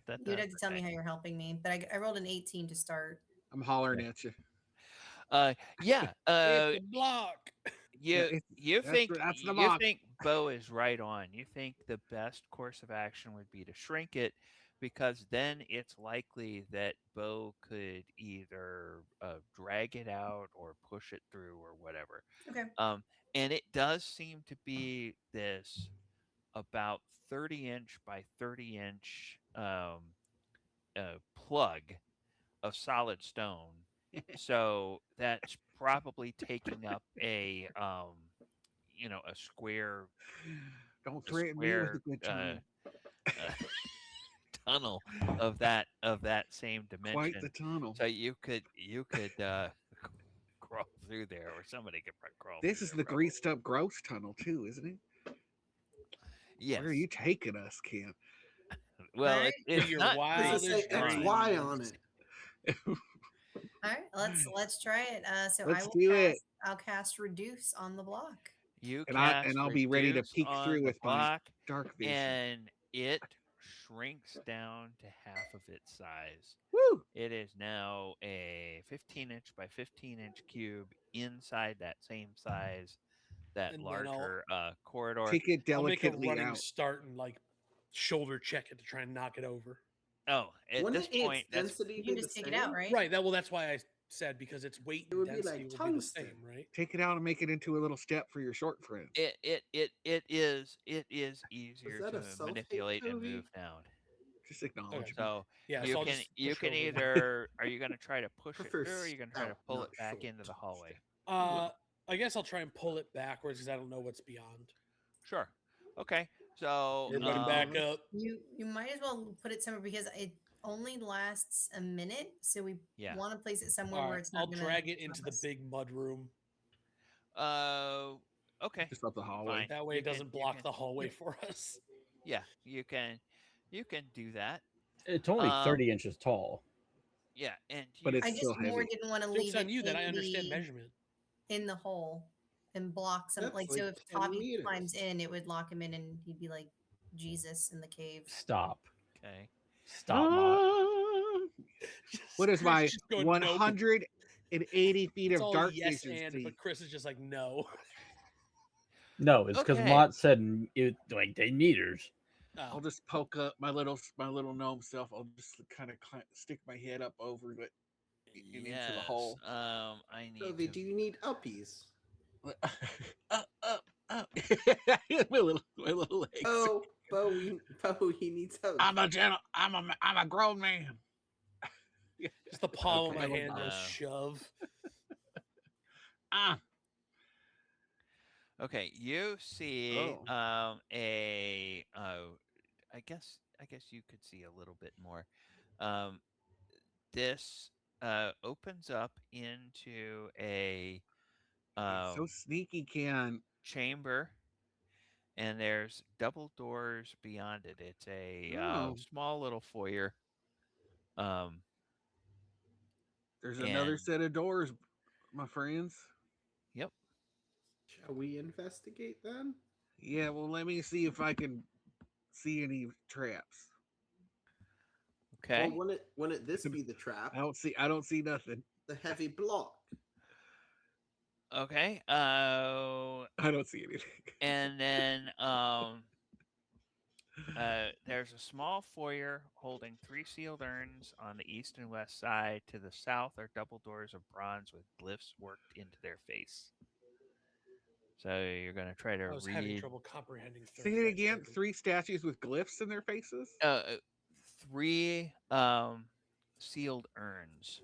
that You'd does? have to tell me Okay. how you're helping me, but I rolled an 18 to start. I'm hollering at you. Yeah. It's a block. Yeah, You that's the you mock. think Bo is right on. You think the best course of action would be to shrink it, because then it's likely that Bo could either drag it out or push it through or whatever. Okay. And it does seem to be this about 30-inch by 30-inch plug of solid stone. So that's probably taking up a square Don't a threaten me with a square good time. uh, tunnel of that same Quite the dimension. tunnel. So you could crawl through there, or somebody could crawl This through is there the probably. greased up gross tunnel too, isn't it? Yes. Where are you taking us, Cam? Well, All right. To it's your not Does it greased say wildest fine. XY on dreams. it? All right. Let's try it. So I Let's will do it. cast. I'll cast reduce on the block. You And cast I'll be ready to reduce peek on through the with my block, dark vision. and it shrinks down to half of its size. Woo! It is now a 15-inch by 15-inch cube inside that same size, that And then larger corridor. Take it I'll make a delicately running out. start and like shoulder check it to try and knock it over. Oh, at this Wouldn't its point, that's density You be can the just take it same? out, right? Right. That's why I said because its weight It and would be density like will be the tungsten. same, right? Take it out and make it into a little step for your short friends. it is easier that to a self-hate manipulate and movie? move down. Just acknowledge me. So Yeah. you So I'll can just you push can over. either are you going to try to push it Prefer through, or are you going to try to stout, pull not it back short. into the hallway? I guess I'll try and pull it backwards because I don't know what's beyond. Sure. Okay. So Everybody back up. You might as well put it somewhere because it only lasts a minute. So we yeah. want to place it somewhere All where right. it's I'll not going to drag it into the big mud room. Okay. Just up the hallway. Fine. That way You it doesn't you block the hallway you- for us. Yeah, you can do that. It's only Um 30 inches tall. yeah, and But you it's I still just more heavy. didn't want to Joke's leave it on you that I understand the measurement. in the hole and block some That's like like so if 10 Tavi meters. climbs in, it would lock him in and he'd be like Jesus in the cave. Stop. okay. Stop, Mott. What is Chris my just going, nope. 180 feet It's of all dark yes vision and, see? but Chris is just like no. No, it's because Okay. Mott said it like 10 meters. Oh, I'll just poke up my little gnome self. I'll just kind of stick my head up over it and into the hole. I need Toby, to do you need uppies? Up. my little legs. Oh, Bo, he needs help. I'm a grown man. just the palm Okay, of my hand goes uh, shove. Ah, Okay, you see Oh. I guess you could see a little bit more. Um this opens up into a he's so um sneaky, Ken. chamber, and there's double doors beyond it. It's a Oh, small little foyer. Um there's another and set of doors, my friends. yep. Shall we investigate then? Yeah, well, let me see if I can see any traps. Okay. Well, wouldn't this be the trap? I don't see nothing. The heavy block. Okay. I don't see anything. And then there's a small foyer holding 3 sealed urns on the east and west side. To the south are double doors of bronze with glyphs worked into their face. So you're going to try to I was having read trouble comprehending. Say it again. 3 statues with glyphs in their faces. 3 sealed urns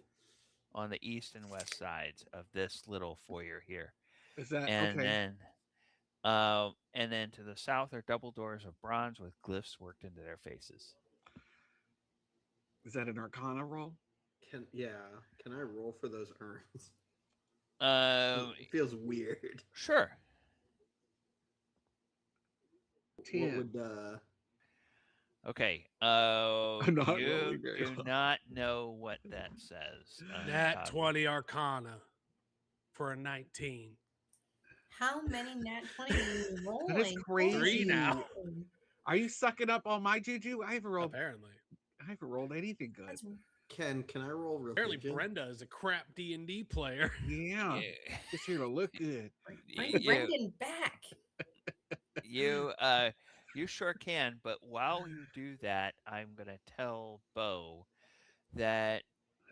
on the east and west sides of this little foyer here. Is that And okay? then to the south are double doors of bronze with glyphs worked into their faces. Is that an Arcana roll? Can I roll for those urns? Um, It feels weird. sure. What 10. would Okay. I'm not You rolling very do well. not know what that says. Nat Cosmo. 20 Arcana for a 19. How many nat 20 are you rolling? That is crazy. 3 now. Are you sucking up all my juju? I haven't rolled anything good. That's can I roll Apparently, religion? Brenda is a crap D&D player. Yeah. Just here to look good. bring Brendan back. You sure can, but while you do that, I'm gonna tell Bo that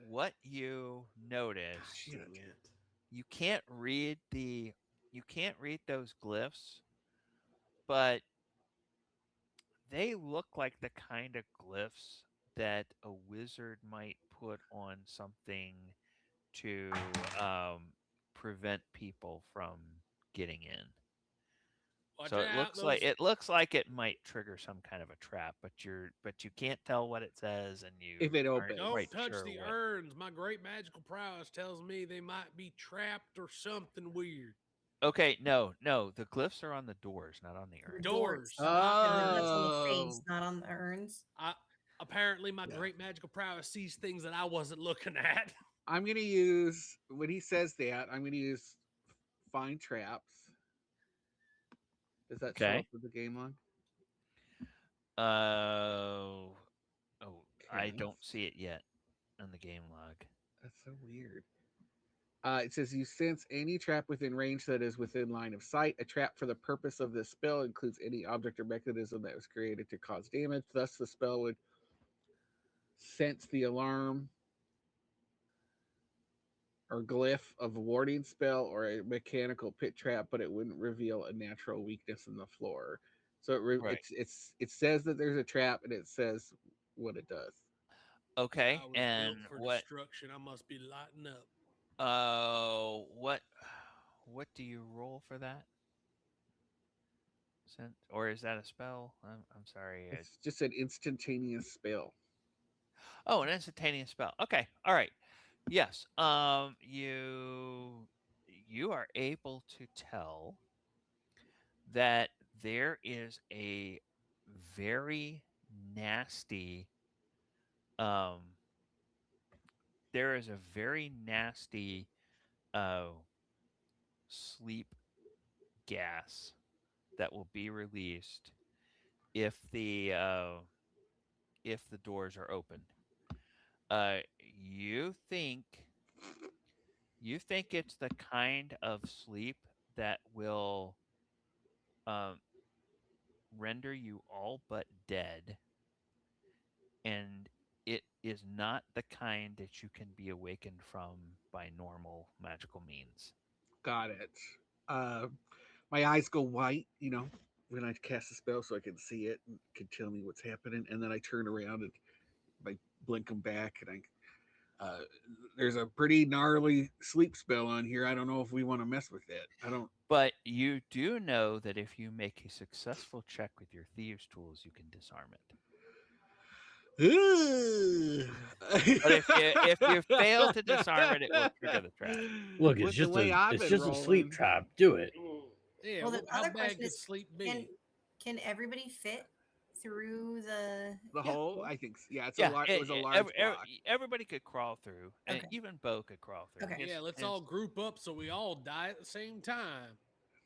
what you notice, Dang it. you can't read those glyphs, but they look like the kind of glyphs that a wizard might put on something to prevent people from getting in. Watch So out, it looks like it might trigger some kind of a trap, but you can't tell what it says, and you If it aren't opens. Don't quite touch sure the what. urns. My great magical prowess tells me they might be trapped or something weird. Okay, no, the glyphs are on the doors, not on the The urns. Doors. And then that's on the face, Oh. not on the urns. Apparently, my Yeah. great magical prowess sees things that I wasn't looking at. I'm going to use, when he says that, I'm going to use find traps. Does that show Okay. up with the game log? Oh, I Okay. don't see it yet on the game log. That's so weird. It says you sense any trap within range that is within line of sight. A trap for the purpose of this spell includes any object or mechanism that was created to cause damage. Thus, the spell would sense the alarm or glyph of a warding spell or a mechanical pit trap, but it wouldn't reveal a natural weakness in the floor. So Right. it says that there's a trap and it says what it does. Okay, I was and built for what? destruction. I must be lighting up. What do you roll for that? Or is that a spell? I'm sorry. It's just an instantaneous spell. Oh, an instantaneous spell. Okay, all right. Yes. You are able to tell that there is a very nasty um there is a very nasty uh sleep gas that will be released if the doors are opened. Uh you think you think it's the kind of sleep that will um render you all but dead, and it is not the kind that you can be awakened from by normal magical means. Got it. My eyes go white, when I cast a spell so I can see it and can tell me what's happening. And then I turn around and I blink them back and there's a pretty gnarly sleep spell on here. I don't know if we want to mess with that. I don't. But you do know that if you make a successful check with your thieves' tools, you can disarm it. But if you fail to disarm it, it will trigger the trap. Look, With it's the just way I've it's been just a sleep rolling. trap. Do it. Yeah, Well, the how other bad question could is, sleep be? Can everybody fit through the The Yeah. hole, I think. Yeah, it's Yeah, it was a large block. everybody could crawl through, and Okay. even Bo could crawl through. Okay. Yeah, let's all group up so we all die at the same time.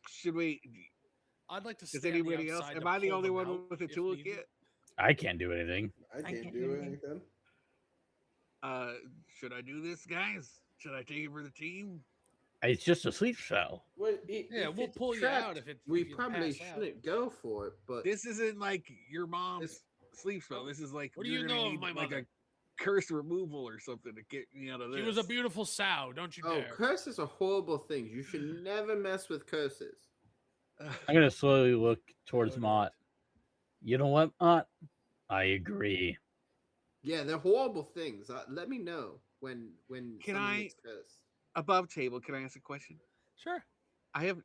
Should we? I'd like to Does stay on the anybody else? outside Am to I the pull only them one out with a if toolkit? needed. I can't do anything. I can't can't do do anything. anything. Should I do this, guys? Should I take it for the team? It's just a sleep spell. Well, Yeah, if we'll it's pull you trapped, out if we you probably pass out. shouldn't go for it. But This isn't like your mom's It's- sleep spell. This is like What do you're you gonna know of need my like mother? a curse removal or something to get me out of this. She was a beautiful sow. Don't you oh, dare. curses are horrible things. You should never mess with curses. I'm gonna slowly look towards No, Mott. You know what, Mott? I agree. Yeah, they're horrible things. Let me know. when Can someone I gets cursed. above table? Can I ask a question? Sure.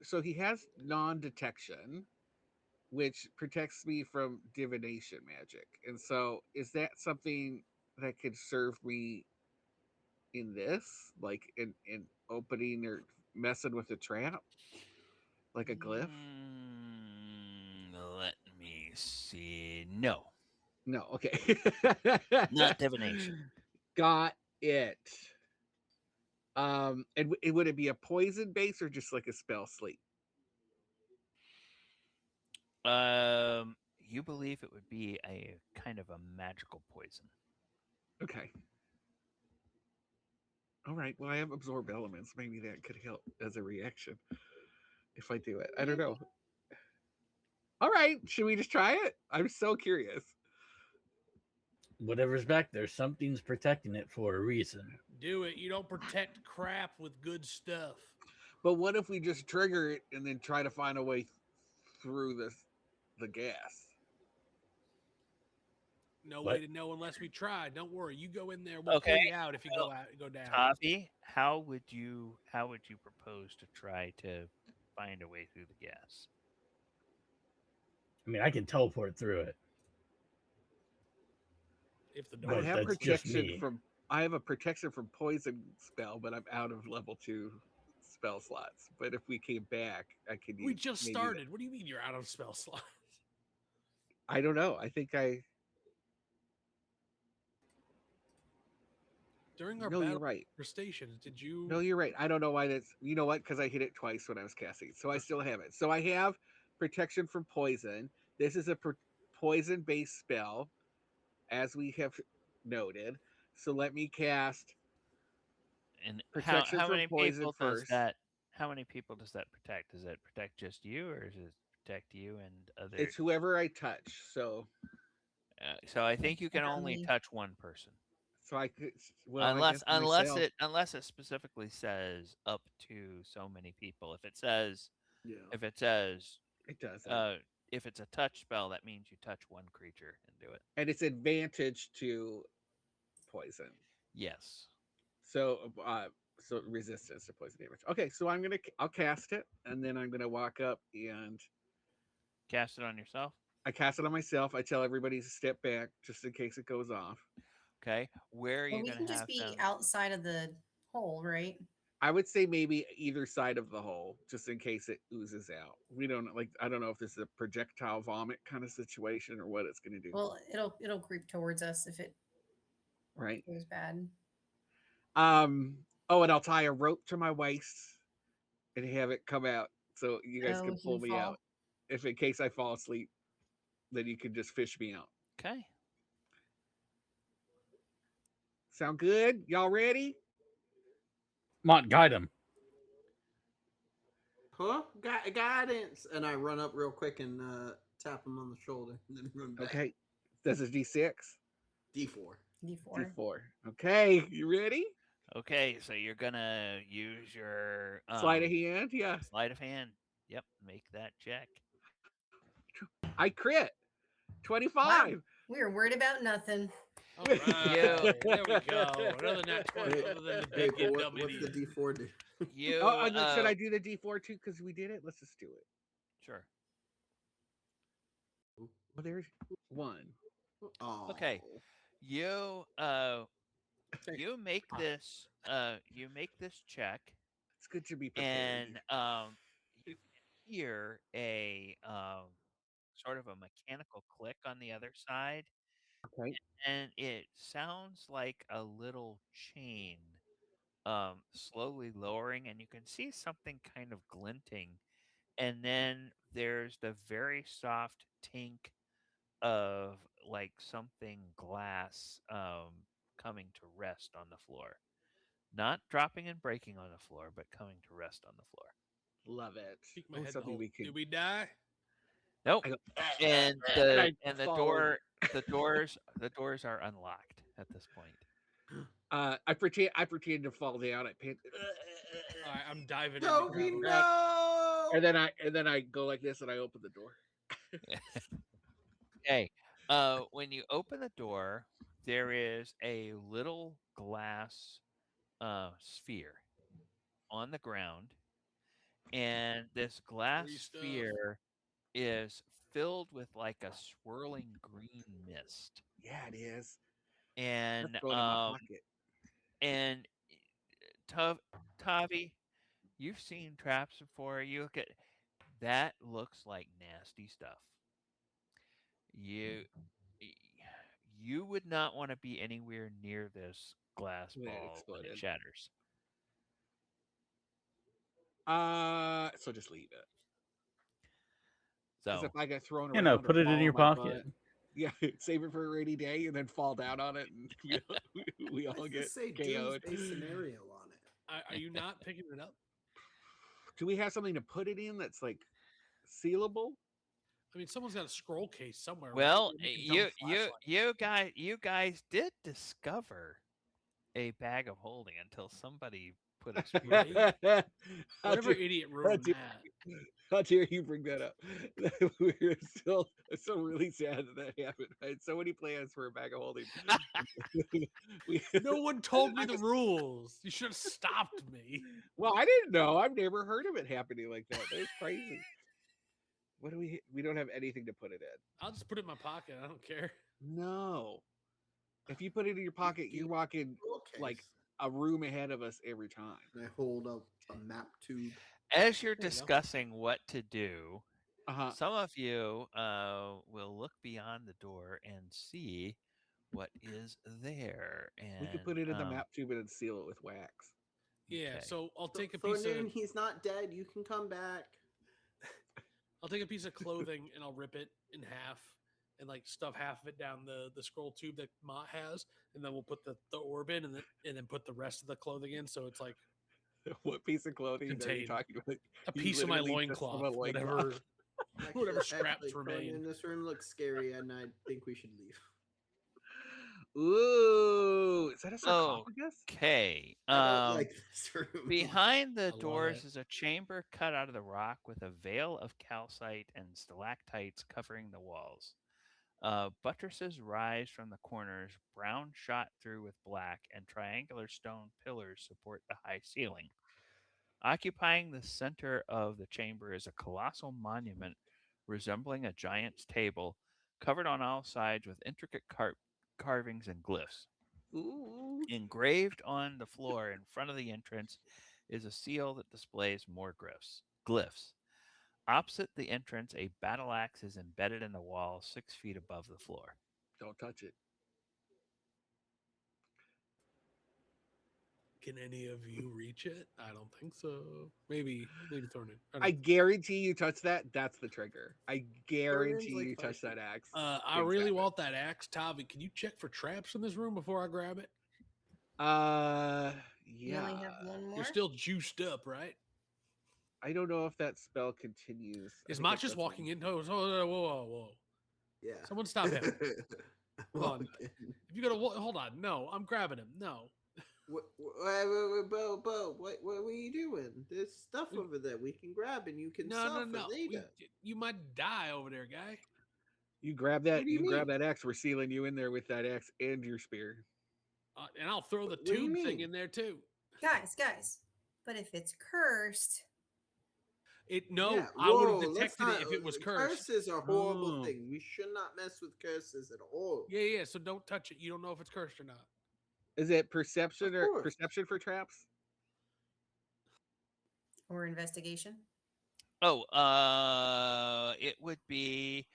So he has non-detection, which protects me from divination magic. And so is that something that could serve me in this? Like in opening or messing with a trap? Like a glyph? Let me see. No, No, okay. not divination. Got it. And would it be a poison base or just like a spell sleep? You believe it would be a kind of a magical poison. Okay. All right. Well, I have absorb elements. Maybe that could help as a reaction if I do it. I don't know. All right. Should we just try it? I'm so curious. Whatever's back there, something's protecting it for a reason. Do it. You don't protect crap with good stuff. But what if we just trigger it and then try to find a way through the gas? No What? way to know unless we try. Don't worry. You go in there. We'll Okay, pull you out if you go down. Tavi, how would you propose to try to find a way through the gas? I mean, I can teleport through it. If the But door I have that's just protection me. from I have a protection from poison spell, but I'm out of level 2 spell slots. But if we came back, I could use we just maybe started. What do you mean you're out of spell slots? I don't know. I think During our No, you're battle right. for stations, did you? No, you're right. I don't know why that's. You know what? Because I hit it twice when I was casting, so I still have it. So I have protection from poison. This is a poison-based spell, as we have noted. So let me cast And protection how from many poison people does first. that? How many people does that protect? Does it protect just you, or does it protect you and other? It's whoever I touch. So I think you can Not only me. touch one person, So I could. Well, I guess myself. unless it specifically says up to so many people. If it says Yeah. if it says It doesn't, uh if it's a touch spell, that means you touch one creature and do it. and it's advantage to poison. Yes. So resistance to poison damage. Okay, so I'll cast it, and then I'm gonna walk up and Cast it on yourself. I cast it on myself. I tell everybody to step back just in case it goes off. Okay. Where are Well, you we going can to just have be them? outside of the hole, right? I would say maybe either side of the hole, just in case it oozes out. We don't like. I don't know if this is a projectile vomit kind of situation or what it's going to do. Well, it'll creep towards us if it Right. goes bad. Oh, and I'll tie a rope to my waist and have it come out so you guys Oh, can if pull you me out. fall. If in case I fall asleep, then you can just fish me out. Okay. Sound good? Y'all ready? Mont, guide him. Huh? Guidance. And I run up real quick and tap him on the shoulder, and then run back. Okay. This is D6. D4. D4. D4. Okay, you ready? Okay. So you're gonna use your Sleight of hand, yeah. sleight of hand. Yep. Make that check. I crit. 25. Wow. We were worried about nothing. All right. Yeah. There we go. Another nat 20 other than the Hey, big get but dumb what's the idiot. D4 do? You Should I do the D4 too? Because we did it. Let's just do it. sure. Well, there's one. Oh. Okay. You you make this check, It's good to be prepared. and you can hear a sort of a mechanical click on the other side, Okay. and it sounds like a little chain slowly lowering, and you can see something kind of glinting, and then there's the very soft tink of like something glass coming to rest on the floor, not dropping and breaking on the floor, but coming to rest on the floor. Love it. Peek my Oh, head in the something hole. we can. Did we die? Nope. I go, And I the fall in. the doors are unlocked at this point. I pretend to fall down. I pant. All right, I'm diving Toby, in. no! And then I go like this and I open the door. Okay. When you open the door, there is a little glass sphere on the ground, and this glass Free stuff. sphere is filled with like a swirling green mist. Yeah, it is. That's And going in my pocket. and Tavi, you've seen traps before. You look at that, looks like nasty stuff. You you would not want to be anywhere near this glass When it ball when it exploded. shatters. So just leave it. Because So if I get thrown You around know, or put it in fall your on my pocket. butt, yeah, save it for a rainy day and then fall down on it, and we all Let's get just say KO'd. doomsday scenario on it. Are you not picking it up? Do we have something to put it in that's like sealable? I mean, someone's got a scroll case somewhere, right? well, Where we can dump flashlight. you guys did discover a bag of holding until somebody put a spear. Right? through it. How Whatever dare- idiot how ruined dare- that. How dare you bring that up? We're still so really sad that happened. I had so many plans for a bag of holding. we, No one told me the rules. You should have stopped me. well, I didn't know. I've never heard of it happening like that. That was crazy. What do we don't have anything to put it in. I'll just put it in my pocket. I don't care. No. If you put it in your pocket, you're walking Okay. like a room ahead of us every time. And I hold up a map tube. As you're There you go. discussing what to do, Uh-huh. some of you will look beyond the door and see what is there. And We could put it in the map tube and then seal it with wax. Yeah, Okay. so I'll take a piece Thornoon, of he's not dead. You can come back. clothing and I'll rip it in half and like stuff half of it down the scroll tube that Mott has, and then we'll put the orb in and then put the rest of the clothing in. So it's like What piece of clothing are you Contained. talking about? a You piece of my literally just have loincloth, a loincloth. whatever whatever scraps Actually, remain. Thornoon, this room looks scary, and I think we should leave. Ooh, is that a sarcophagus? Okay. I don't like this room. Behind the love doors it. is a chamber cut out of the rock with a veil of calcite and stalactites covering the walls. Buttresses rise from the corners, brown shot through with black, and triangular stone pillars support the high ceiling. Occupying the center of the chamber is a colossal monument resembling a giant's table, covered on all sides with intricate carvings and glyphs. Ooh. Engraved on the floor in front of the entrance is a seal that displays more glyphs. Opposite the entrance, a battle axe is embedded in the wall 6 feet above the floor. Don't touch it. Can any of you reach it? I don't think so. Maybe Thornton. I guarantee you touch that. That's the trigger. I guarantee like you 5 touch feet. that axe. I things really happen. want that axe. Tavi, can you check for traps in this room before I grab it? You Yeah. only have one more. You're still juiced up, right? I don't know if that spell continues. I Is think Mott that's just one. walking in? Oh, whoa. Yeah. Someone stop him. Hold on. Walk in. If you gotta hold on. No, I'm grabbing him. No. Bo, what are you doing? There's stuff over there we can grab and you can sell for later. You might die over there, guy. You grab that. What do you grab mean? that axe. We're sealing you in there with that axe and your spear. And I'll throw the What do you tube thing mean? in there too. Guys. But if it's cursed, Yeah, I would have whoa, let's detected not- it if it was cursed. Curses are a horrible Oh. thing. We should not mess with curses at all. Yeah. So don't touch it. You don't know if it's cursed or not. Is it perception Of or course. perception for traps? or investigation. Oh, it would be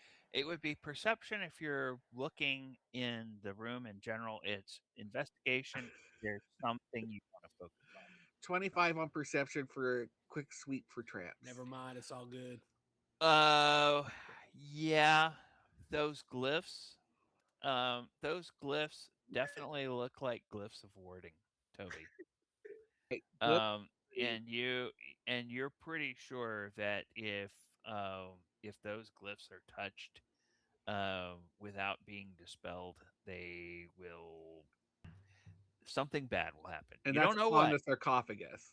perception if you're looking in the room in general. It's investigation if there's something you want to focus on. 25 on perception for a quick sweep for traps. Never mind. It's all good. Yeah, those glyphs definitely look like glyphs of warding, Toby. Okay, flip. And you're pretty sure that if those glyphs are touched without being dispelled, they will something bad will happen. And you that's don't know on what. the sarcophagus.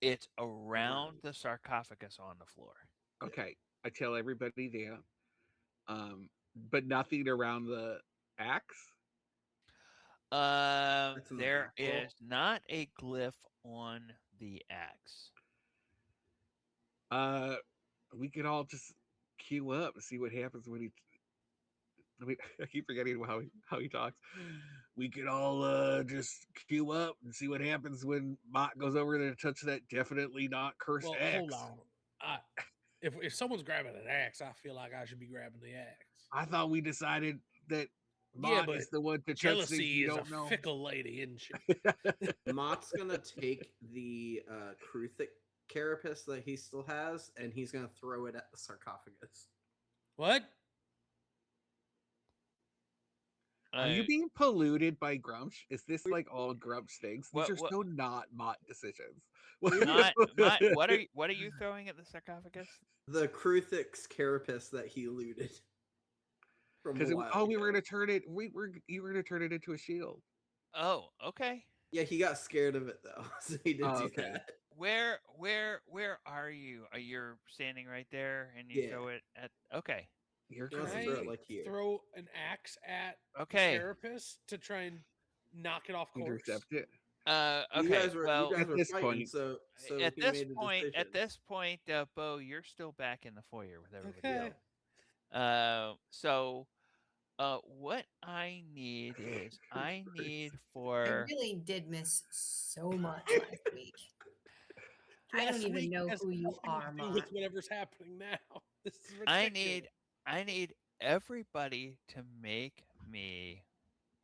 It's around the sarcophagus on the floor. Okay, I tell everybody there, but nothing around the axe. That's in the There back wall. is not a glyph on the axe. Uh, we could all just queue up and see what happens when he. I mean, I keep forgetting how he talks. We could all just queue up and see what happens when Mott goes over there to touch that definitely not cursed Well, axe. hold on. If someone's grabbing an axe, I feel like I should be grabbing the axe. I thought we decided that Yeah, Mott but is the one to touch things jealousy you is a don't know. fickle lady, isn't she? Mott's gonna take the Kruthic carapace that he still has, and he's gonna throw it at the sarcophagus. What? Are you Uh, being polluted by Grumsh? Is this like all Grumsh things? These What- are what- so not Mott decisions. Not, what are you throwing at the sarcophagus? The Kruthic's carapace that he looted from a Because while we were ago. gonna turn it. You were gonna turn it into a shield. Oh, okay. Yeah, he got scared of it though, so he did Oh, do okay. that. Where are you? Are you standing right there and you Yeah. throw it at? Okay, You're He wants Can to crazy. throw it I like here. throw an axe at okay. carapace to try and knock it off course? Intercept it. Okay. You guys were well, At this fighting, point- so at he this made a point, decision. Bo, you're still back in the foyer with everybody Okay. else. So, what I need is I need I for really did miss so much last week. I don't Last even week know has who you nothing to are, do Mott. with whatever's happening now. This is I ridiculous. need everybody to make me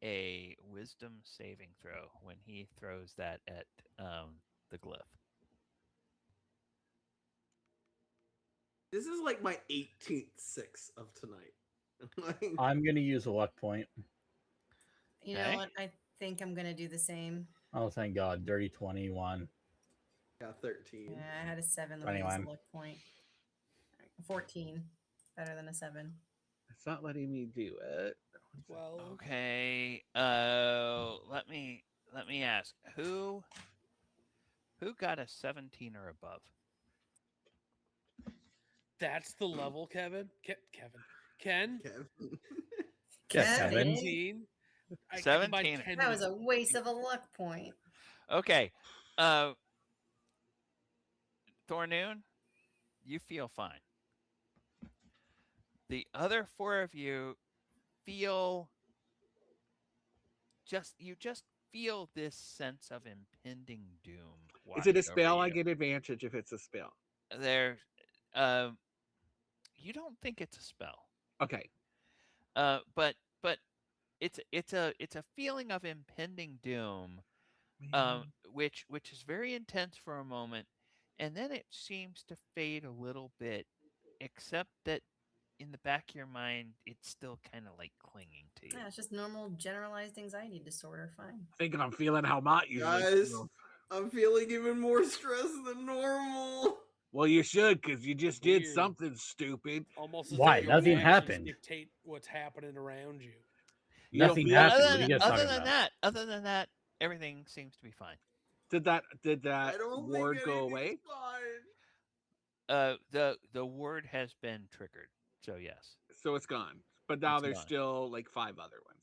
a wisdom saving throw when he throws that at the glyph. This is like my 18th six of tonight. Like, I'm gonna use a luck point. You Okay. know what? I think I'm gonna do the same. Oh, thank God. Dirty 21. got 13. Yeah, I had a 7. Let me use a 21. luck point. 14. Better than a 7. It's not letting me do it. 12. Okay. Let me ask who got a 17 or above. That's the level, Kevin. Ken. Kevin. Yeah, Kevin. 17. I 17. 10 That was now. a waste of a luck point. Okay. Thornoon, you feel fine. The other 4 of you feel you just feel this sense of impending doom. Is it a wash over spell? I you. get advantage if it's a spell. There, you don't think it's a spell. Okay. But it's a feeling of impending doom, which is very intense for a moment, and then it seems to fade a little bit, except that in the back of your mind, it's still kind of like clinging to you. Yeah, it's just normal generalized anxiety disorder. Fine. Thinking I'm feeling how Mott usually Guys, feels. I'm feeling even more stress than normal. Well, you should, because you just did Weird. something stupid. Almost as Why? if your Nothing actions happened. Dictate what's happening around you. You don't Nothing feel- happened. What are you guys Other talking than about? that, everything seems to be fine. Did that I don't ward think go anything's away? fine. The word has been triggered, so yes. So it's gone. But now It's there's gone. still like 5 other ones.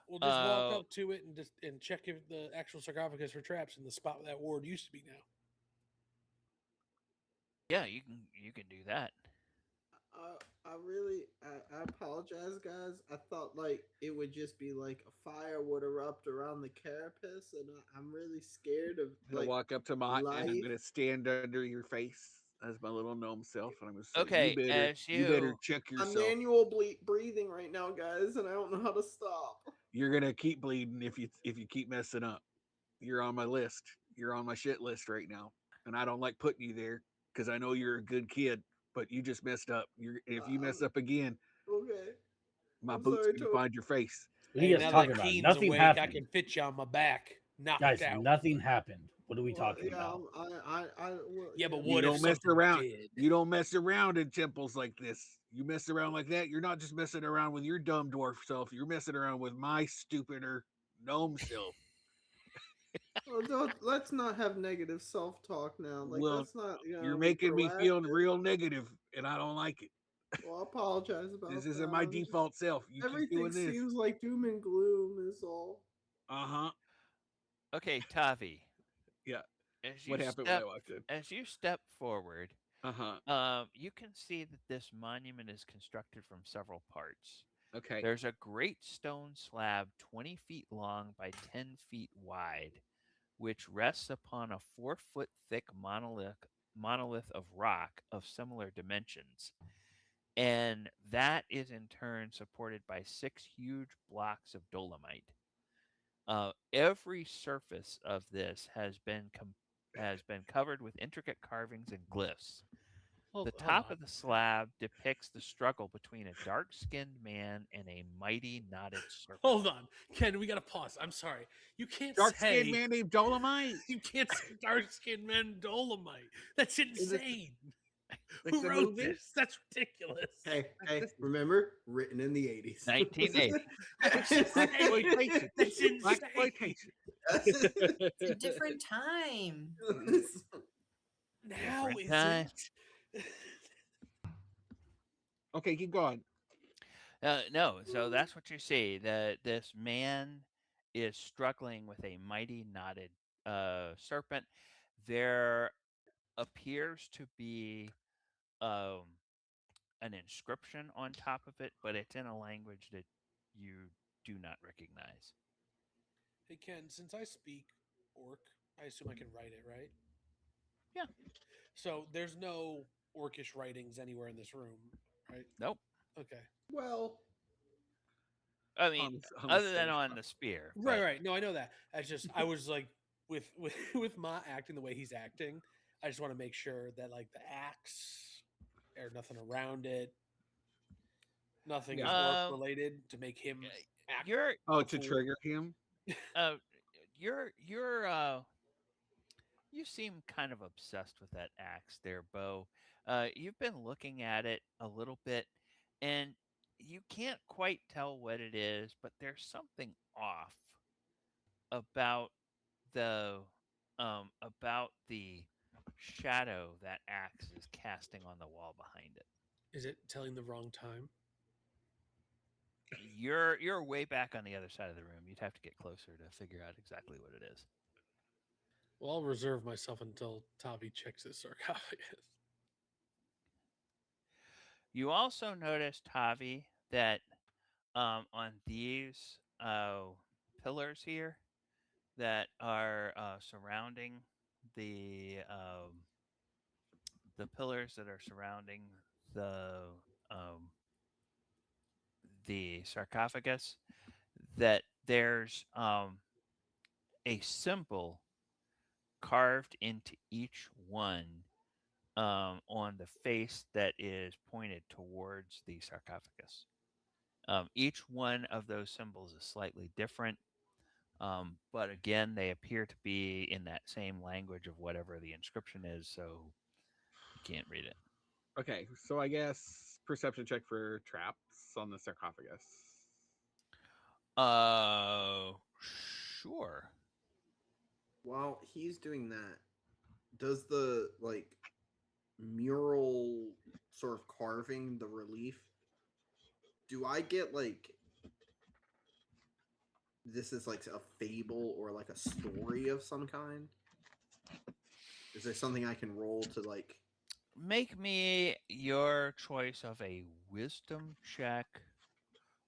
We'll just walk Uh, up to it and check if the actual sarcophagus for traps in the spot where that ward used to be now. Yeah, you can do that. I apologize, guys. I thought like it would just be like a fire would erupt around the carapace, and I'm really scared of I'm gonna like. walk up to Mott and I'm life? gonna stand under your face as my little gnome self, and I'm gonna say, Okay, you better as check I'm yourself. manual breathing right now, guys, and I don't know how to stop. You're gonna keep bleeding if you keep messing up. You're on my list. You're on my shit list right now, and I don't like putting you there because I know you're a good kid, but you just messed up. If you mess up again, Okay. my I'm boots sorry, gonna Toad. find your face. What are you Hey, guys now that talking about? Keen's Nothing awake, I happened. can fit you on my back. Knocked Guys, out. nothing happened. What are we Well, talking about? Yeah, but You what if don't mess something around. did? You don't mess around in temples like this. You mess around like that, you're not just messing around with your dumb dwarf self. You're messing around with my stupider gnome self. Well, let's not have negative self-talk now. Like Well, that's not. You're Be making me feel proactive. real negative, and I don't like it. Well, I apologize about This that. isn't my I'm just- default self. You keep Everything doing this. seems like doom and gloom is all. Uh-huh. Okay, Tavi. Yeah. As you What happened when I step walked in? as you step forward, Uh-huh. you can see that this monument is constructed from several parts. Okay. There's a great stone slab 20 feet long by 10 feet wide, which rests upon a 4-foot thick monolith of rock of similar dimensions. And that is in turn supported by 6 huge blocks of dolomite. Every surface of this has been covered with intricate carvings and glyphs. The Hold top on. of the slab depicts the struggle between a dark-skinned man and a mighty knotted serpent. Hold on. Ken, we got to pause. I'm sorry. You can't Dark-skinned say man named Dolomite. you can't say dark-skinned man Dolomite. That's insane. Like Who the wrote movie? this? That's ridiculous. Hey, This is remember, written in the 80s. 1980. That's insane. Blaxploitation. That's insane. Blaxploitation. It's a different time. Now Different is time. it? Okay, keep going. No, so that's what you see. That this man is struggling with a mighty knotted serpent. There appears to be um, an inscription on top of it, but it's in a language that you do not recognize. Hey Ken, since I speak orc, I assume I can write it, right? Yeah. So there's no orcish writings anywhere in this room, right? Nope. Okay. Well, I mean, On the other than stage. on the spear. Right, but- right. No, I know that. I just I was like with Ma acting the way he's acting, I just want to make sure that like the axe or nothing around it, nothing is Yeah. orc related to make him act. You're Oh, a to fool. trigger him? uh, you're you seem kind of obsessed with that axe there, Bo. You've been looking at it a little bit, and you can't quite tell what it is, but there's something off about the about the shadow that axe is casting on the wall behind it. Is it telling the wrong time? You're way back on the other side of the room. You'd have to get closer to figure out exactly what it is. Well, I'll reserve myself until Tavi checks his sarcophagus. You also notice, Tavi, that on these pillars here that are surrounding the pillars that are surrounding the um, the sarcophagus, that there's a symbol carved into each one on the face that is pointed towards the sarcophagus. Each one of those symbols is slightly different, but again, they appear to be in that same language of whatever the inscription is, so you can't read it. Okay, so I guess perception check for traps on the sarcophagus. Uh, sure. while he's doing that, does the like mural sort of carving, the relief, do I get like this is like a fable or like a story of some kind? Is there something I can roll to like Make me your choice of a wisdom check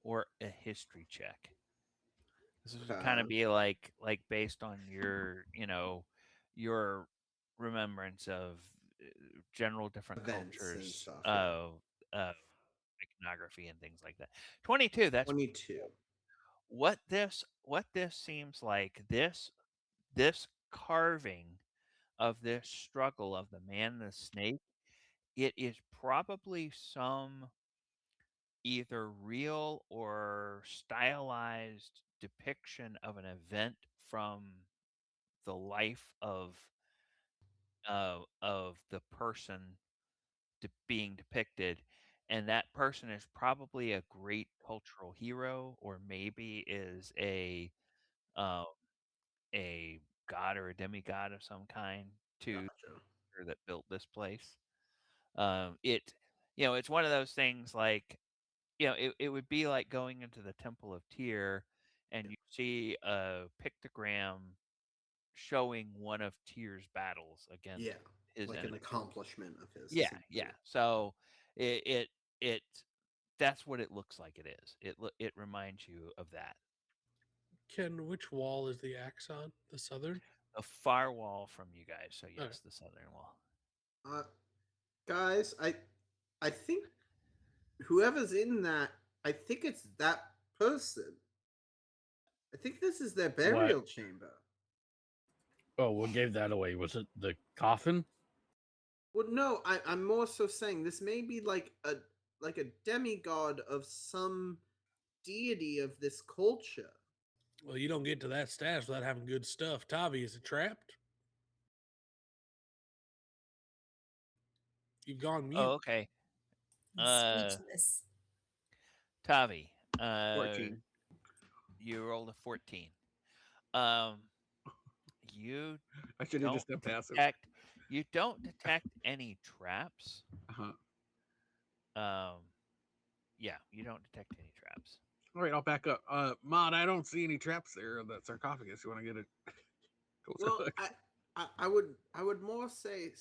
or a history check. This would kind of be like based on your, your remembrance of general different events and cultures stuff? Yeah. of iconography and things like that. 22, that's 22. what this seems like. This carving of this struggle of the man and the snake, it is probably some either real or stylized depiction of an event from the life of the person being depicted, and that person is probably a great cultural hero, or maybe is um, a god or a demigod of some kind to Gotcha. that built this place. It it's one of those things like it would be like going into the Temple of Tyr and you see a pictogram showing one of Tyr's battles against Yeah, his like an enemy. accomplishment of his. Yeah, yeah. essentially. So it that's what it looks like. It is. It reminds you of that. Ken, which wall is the axe on? The southern? A far wall from you guys. So Okay. yes, the southern wall. Uh, guys, I think whoever's in that, I think it's that person. I think this is their burial chamber. Oh, what gave that away? Was it the coffin? Well, no, I'm more so saying this may be like a demigod of some deity of this culture. Well, you don't get to that status without having good stuff. Tavi, is it trapped? You've gone mute. Oh, okay. I'm speechless. Tavi, 14. you rolled a 14. Um, you I should have don't just done passive. you don't detect any traps. Uh-huh. Yeah, you don't detect any traps. All right, I'll back up. Mod, I don't see any traps there on that sarcophagus. You want to get it? Well, I would more say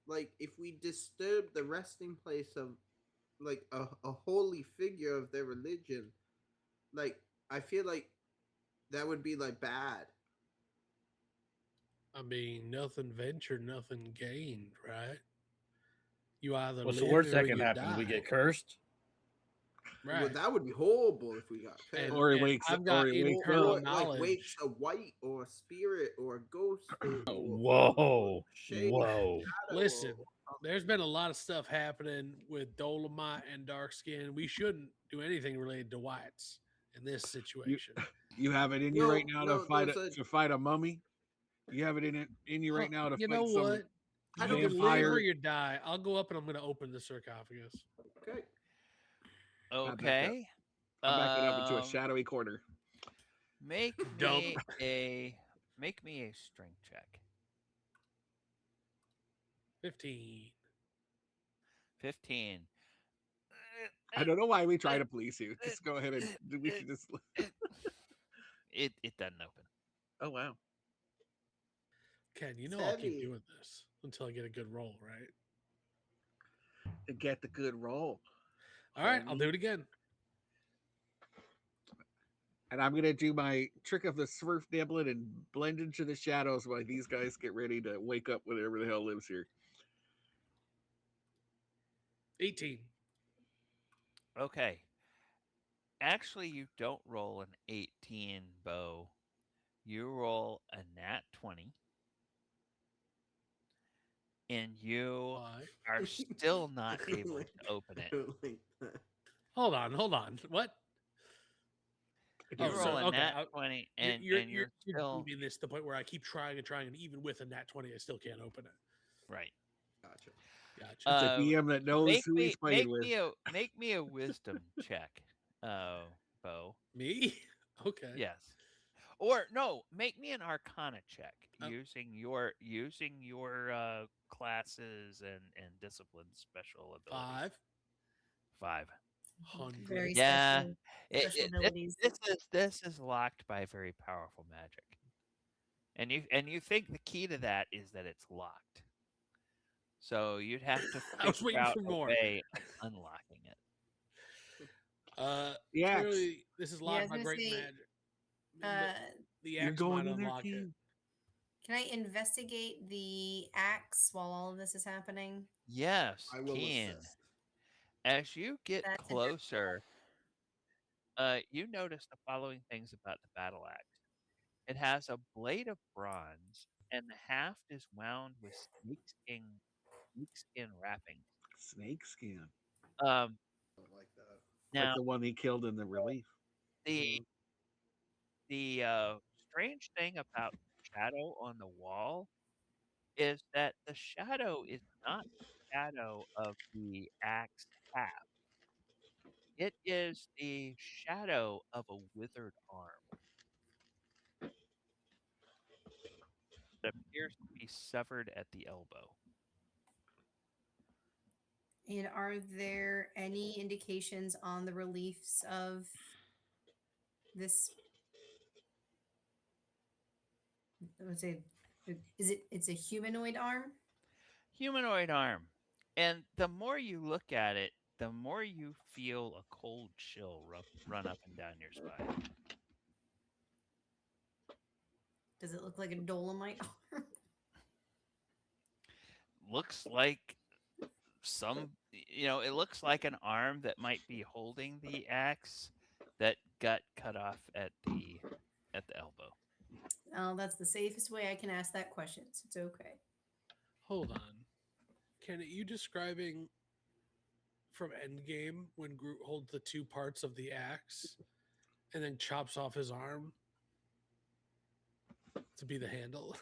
like if we disturb the resting place of like a holy figure of their religion, like I feel like that would be like bad. I mean, nothing ventured, nothing gained, right? You either What's live the worst or that can you happen? die. We get cursed. Well, Right. that would be horrible if we got And, cursed. Or he and wakes I've up- got or he wakes internal up. Like knowledge. wakes a white or a spirit or a ghost or Whoa, shade whoa. shadow Listen, or there's been a lot of stuff happening with Dolomite and dark skin. We shouldn't do anything related to whites in this situation. You have it in you right now to no, fight there's a a mummy. You have it in you right now to You fight know some what? I You don't can live vampire. or you die. I'll go up and I'm going to open the sarcophagus. okay. I back up. Okay. I'm backing up into a Um, shadowy corner. Make Dump. make me a strength check. 15. 15. I don't know why we try to police you. Just go ahead and we should just. It doesn't open. Oh wow! Ken, you It's know I'll keep heavy. doing this until I get a good roll, right? To get the good roll. All right, I'll homie. do it again. And I'm gonna do my trick of the swerf nibbling and blend into the shadows while these guys get ready to wake up whatever the hell lives here. 18. Okay. Actually, you don't roll an 18, Bo. You roll a nat 20. And you Why? are still not I able like- to open I it. don't like that. Hold on. What? You Oh, roll so- a okay, nat I'll- 20 You're, and you're, you're you're still doing this to the point where I keep trying and even with a nat 20, I still can't open it. right. Gotcha. Gotcha. It's a DM that knows who he's playing with. Make me a wisdom check. Bo. Me? Okay. Yes. Or no, make me an arcana check Oh. using your classes and discipline special abilities. 5. 5. 100. Very Yeah. special, special abilities. This is locked by very powerful magic. And you think the key to that is that it's locked. So you'd have to I was figure waiting out for a more. way of unlocking it. Yeah, Clearly, this is Yeah, I locked was by gonna great say, magic. Uh, The you're axe going might in there, unlock it. King. can I investigate the axe while all of this is happening? Yes, I will Keen. assist. As you get That's closer, you notice the following things about the battle axe. It has a blade of bronze, and the haft is wound with snakeskin wrapping. Snake skin. Um, I don't like that. now Like the one he killed in the relief. the strange thing about the shadow on the wall is that the shadow is not the shadow of the axe haft. It is the shadow of a withered arm that appears to be severed at the elbow. And are there any indications on the reliefs of this would say, it's a humanoid arm? Humanoid arm. And the more you look at it, the more you feel a cold chill run up and down your spine. Does it look like a dolomite arm? Looks like it looks like an arm that might be holding the axe that got cut off at the elbow. Oh, that's the safest way I can ask that question. So it's okay. Hold on. Ken, are you describing from Endgame when Groot holds the two parts of the axe and then chops off his arm to be the handle?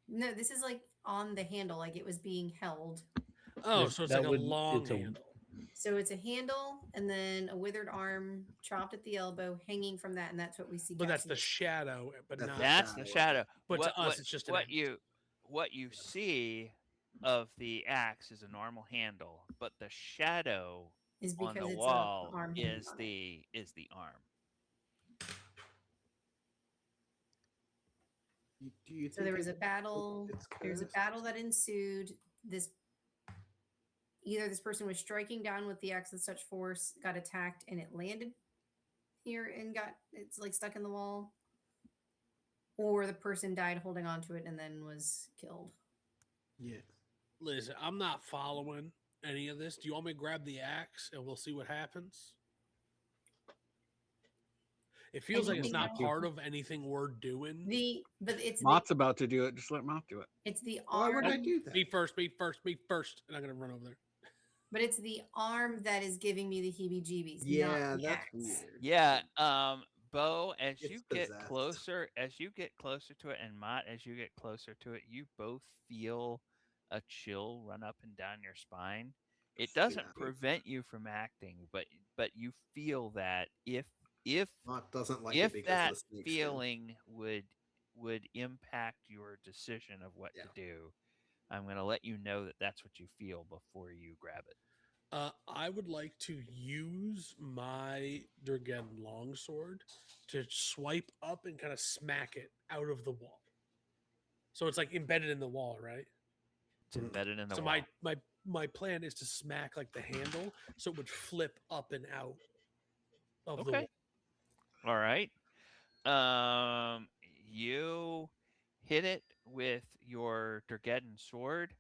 No, this is like on the handle, like it was being held. Oh, so it's That like a would- long it's a- handle. So it's a handle and then a withered arm chopped at the elbow, hanging from that, and that's what we see. But that's the Cassius. shadow, but That's not. the That's the shadow. But to us, it's just an axe. What you see of the axe is a normal handle, but the shadow Is on because the it's a wall arm hanging on it. is the arm. Do you So there think was a battle. it's There was a cursed? battle that ensued. Either this person was striking down with the axe with such force, got attacked, and it landed here and it's like stuck in the wall, or the person died holding on to it and then was killed. Yeah. Listen, I'm not following any of this. Do you want me to grab the axe and we'll see what happens? It feels like it's Anything not else? part of anything we're doing. But Mott's about to do it. Just let Mott do it. it's the Why arm. would I do that? Me first, me first, me first. And I'm going to run over there. But it's the arm that is giving me the heebie-jeebies. Yeah, not the that's axe. weird. Yeah, Bo, as It's you get possessed. closer to it, and Mott, as you get closer to it, you both feel a chill run up and down your spine. It doesn't Scary. prevent you from acting, but you feel that if Mott doesn't like it because that of the snake skin. feeling would impact your decision of what Yeah. to do, I'm going to let you know that that's what you feel before you grab it. I would like to use my Durgan longsword to swipe up and kind of smack it out of the wall. So it's like embedded in the wall, right? It's embedded in the So wall. my plan is to smack like the handle so it would flip up and out of the Okay. wall. All right. You hit it with your Durgeddon sword,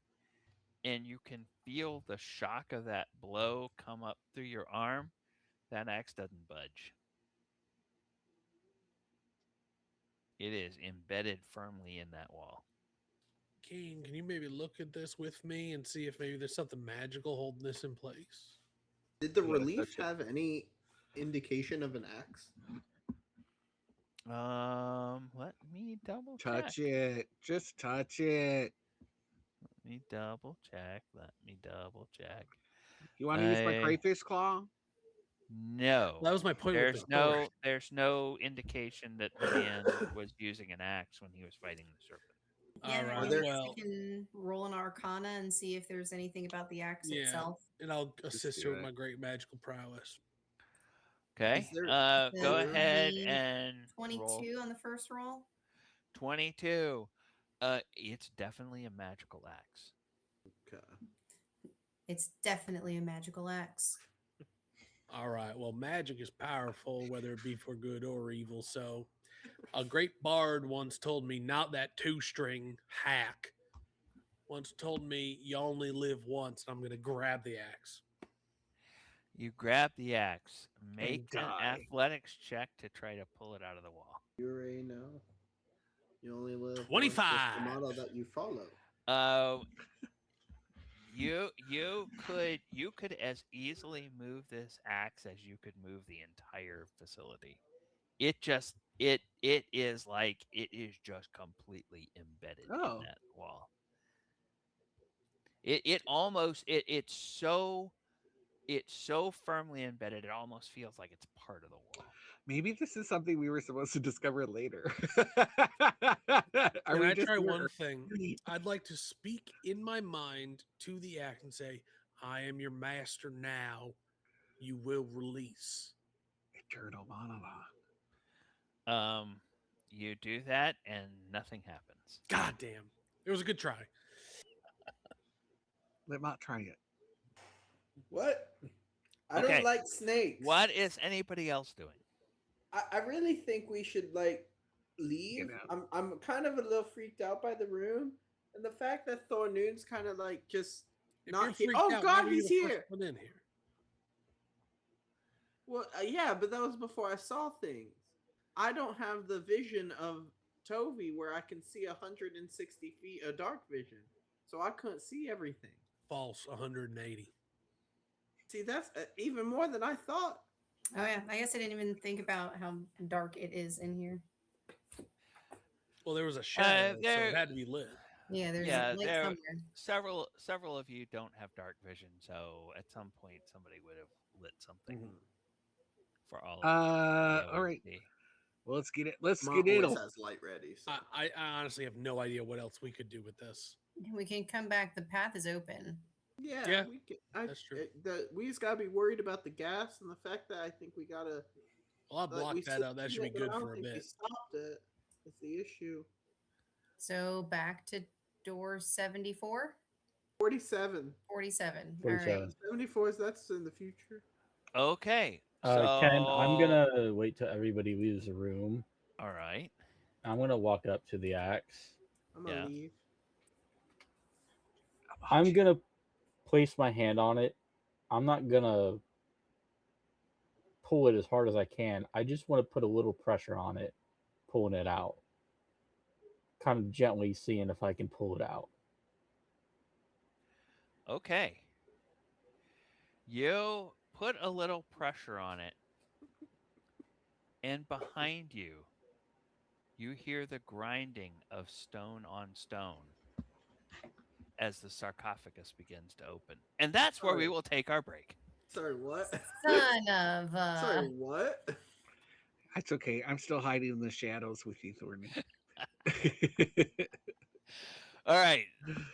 and you can feel the shock of that blow come up through your arm. That axe doesn't budge. It is embedded firmly in that wall. King, can you maybe look at this with me and see if maybe there's something magical holding this in place? Did the Yeah, relief touch it. have any indication of an axe? Let me double Touch check. it. Just touch it. Let me double check. You want to use my crayfish claw? No. That was my point with the sword. There's no indication that the man was using an axe when he was fighting the serpent. Yeah, All right. I guess Well, I can roll an Arcana and see if there's anything about the axe Yeah. itself. and I'll assist do you with it. my great magical prowess. Okay. there- Go That'd ahead be and 22 roll. on the first roll. 22. It's definitely a magical axe. Okay. It's definitely a magical axe. All right. Well, magic is powerful, whether it be for good or evil. So, a great bard once told me, not that 2-string hack, once told me, you only live once, and I'm going to grab the axe. You grab the axe. Make an die. athletics check to try to pull it out of the wall. You already know. You only live once. 25. That's the motto that you follow. You could as easily move this axe as you could move the entire facility. It is just completely embedded in Oh. that wall. It's so firmly embedded, it almost feels like it's part of the wall. Maybe this is something we were supposed to discover later. Can I just try here? one thing? I'd like to speak in my mind to the axe and say, I am your master now. You will release. Eternal monologue. You do that, and nothing happens. God damn. It was a good try. Let Mott try it. What? I Okay. don't like snakes. What is anybody else doing? I really think we should leave. Get out. I'm kind of a little freaked out by the room and the fact that Thornoon's kind of just If not you're here. freaked Oh out, why God, were you he's the first here. one in here? Well, yeah, but that was before I saw things. I don't have the vision of Tovi where I can see 160 feet of dark vision, so I couldn't see everything. False 180. See, that's even more than I thought. Oh yeah, I guess I didn't even think about how dark it is in here. Well, there was a shadow, so there- it had to be lit. Yeah, there's Yeah, light there somewhere. several of you don't have dark vision, so at some point somebody would have lit something Mhm. for all of you to be All able right. to see. Well, let's get it. Let's Ma get it. always has light ready. So. I honestly have no idea what else we could do with this. We can come back. The path is open. Yeah, we can. that's true. We just gotta be worried about the gas and the fact that I think we gotta. Well, I'll block we that out. That should be succeeded, but good I don't for a think we bit. stopped it. It's the issue. So back to door 74, 47. 47. 47. All right. 74 is that's in the future. Okay. So Ken, I'm gonna wait till everybody leaves the room. All right. I'm gonna walk up to the axe. I'm gonna Yeah. leave. I'm gonna place my hand on it. I'm not gonna pull it as hard as I can. I just want to put a little pressure on it, pulling it out. Kind of gently seeing if I can pull it out. Okay. You put a little pressure on it, and behind you, you hear the grinding of stone on stone as the sarcophagus begins to open. And that's where we Sorry. will take our break. Sorry, what? Son of Sorry, what? That's okay. I'm still hiding in the shadows with you, Thorny. All right,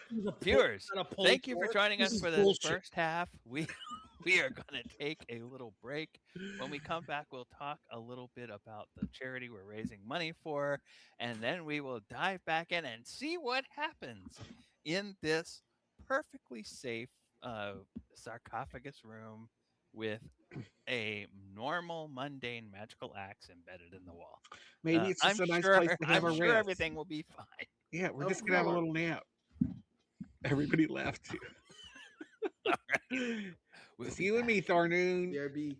He's a pull- viewers, not a pull thank you for cord. joining This us is for the bullshit. first half. We are going to take a little break. When we come back, we'll talk a little bit about the charity we're raising money for, and then we will dive back in and see what happens in this perfectly safe sarcophagus room with a normal, mundane, magical axe embedded in the wall. Maybe it's just I'm a nice sure. place to have I'm a sure rest. everything will be fine. Yeah, we're Of just gonna have a course. little nap. Everybody left too. All right. We'll It's be you and me, back. Thornoon. BRB.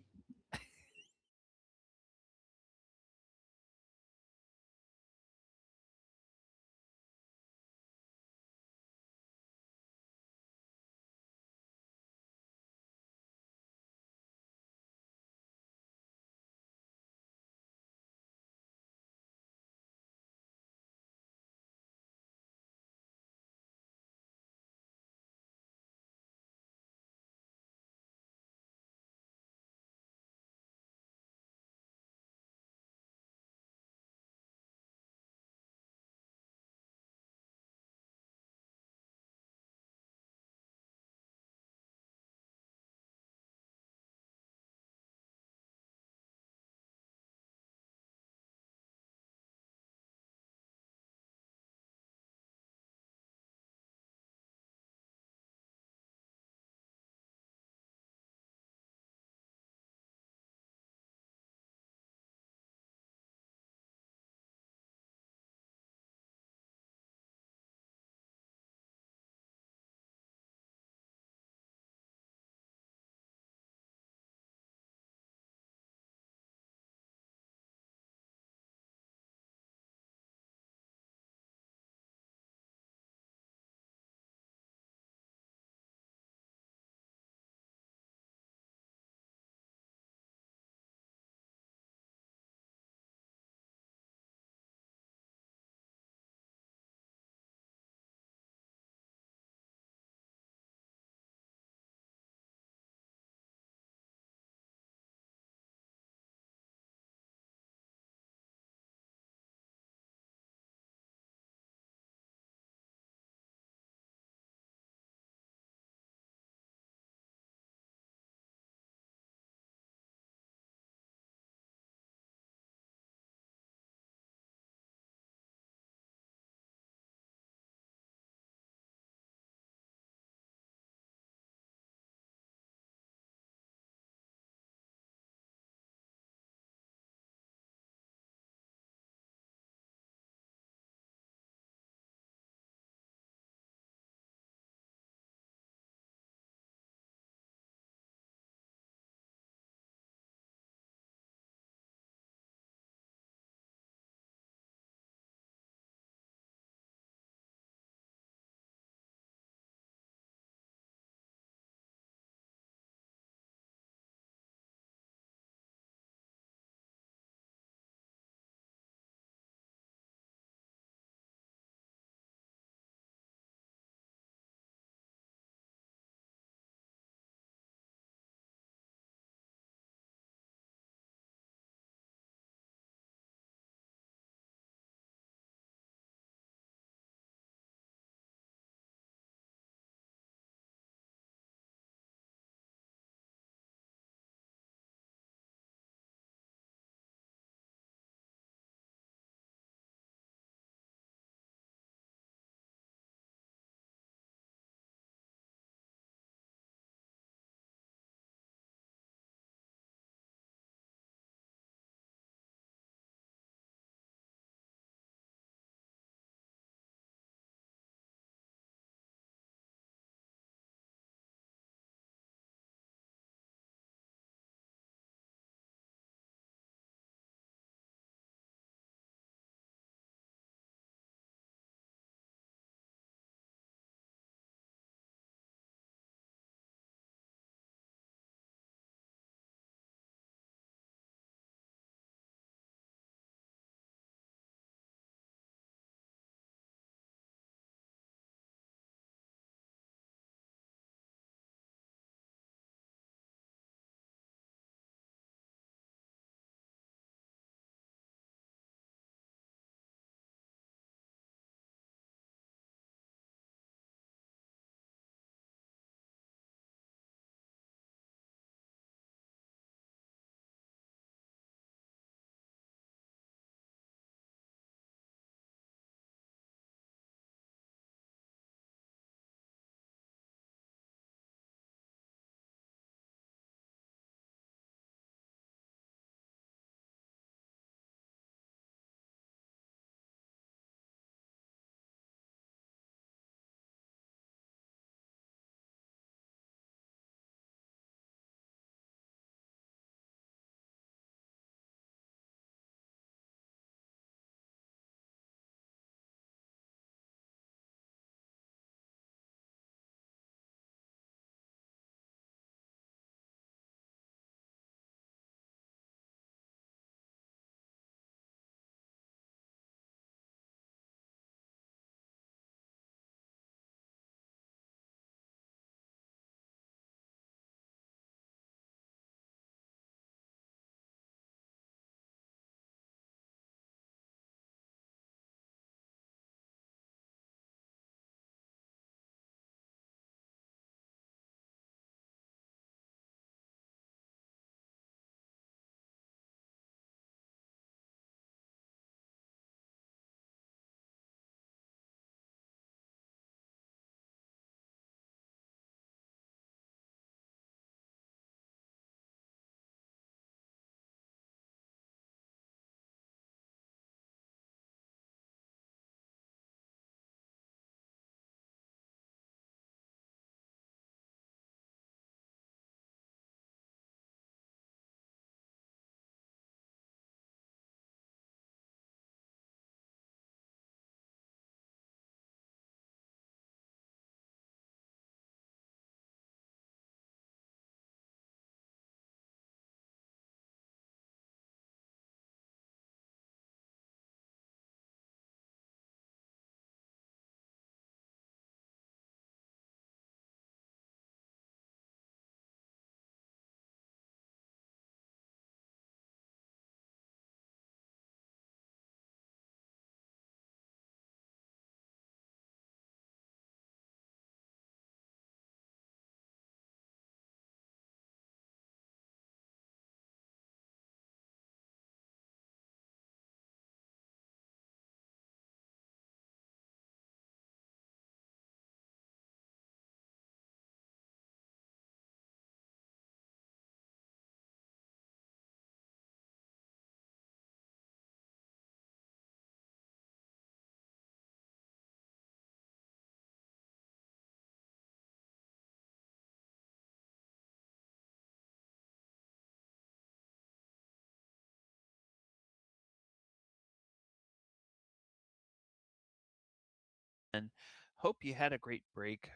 and hope you had a great break.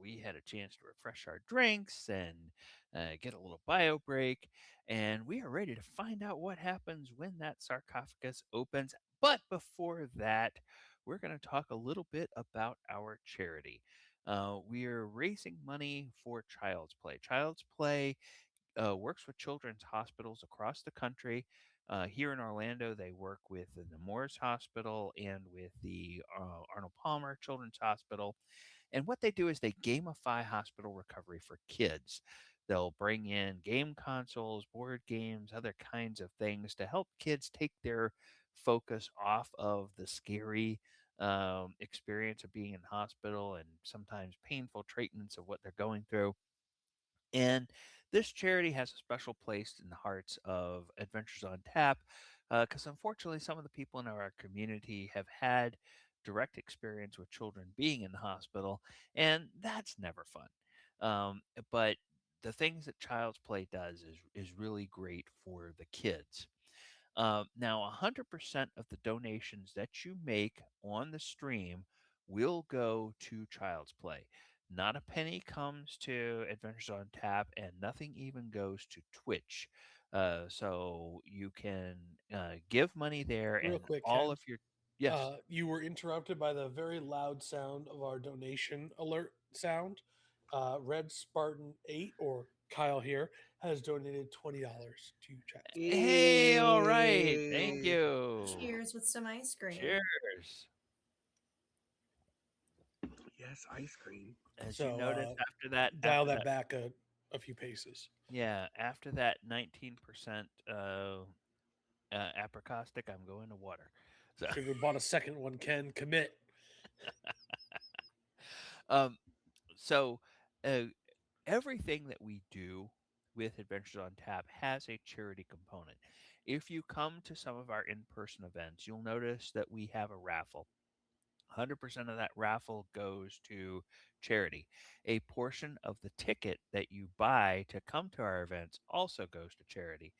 We had a chance to refresh our drinks and get a little bio break, and we are ready to find out what happens when that sarcophagus opens. But before that, we're going to talk a little bit about our charity. We are raising money for Child's Play. Child's Play works with children's hospitals across the country. Here in Orlando, they work with the Nemours Hospital and with the Arnold Palmer Children's Hospital. And what they do is they gamify hospital recovery for kids. They'll bring in game consoles, board games, other kinds of things to help kids take their focus off of the scary experience of being in hospital and sometimes painful treatments of what they're going through. And this charity has a special place in the hearts of Adventures on Tap because unfortunately, some of the people in our community have had direct experience with children being in the hospital, and that's never fun. But the things that Child's Play does is really great for the kids. Now, 100% of the donations that you make on the stream will go to Child's Play. Not a penny comes to Adventures on Tap, and nothing even goes to Twitch. So you can give money there, Real and quick, all Ken. of your yes. You were interrupted by the very loud sound of our donation alert sound. Red Spartan 8, or Kyle here, has donated $20 to chat. Hey, all right, thank Yay. you. Cheers with some ice cream. Cheers. Yes, ice cream. As you So notice, dial after that that, back a few paces. yeah, after that 19% apricostic, I'm going to water. So, Should have bought a second one, Ken. Commit. um, so uh, everything that we do with Adventures on Tap has a charity component. If you come to some of our in-person events, you'll notice that we have a raffle. 100% of that raffle goes to charity. A portion of the ticket that you buy to come to our events also goes to charity.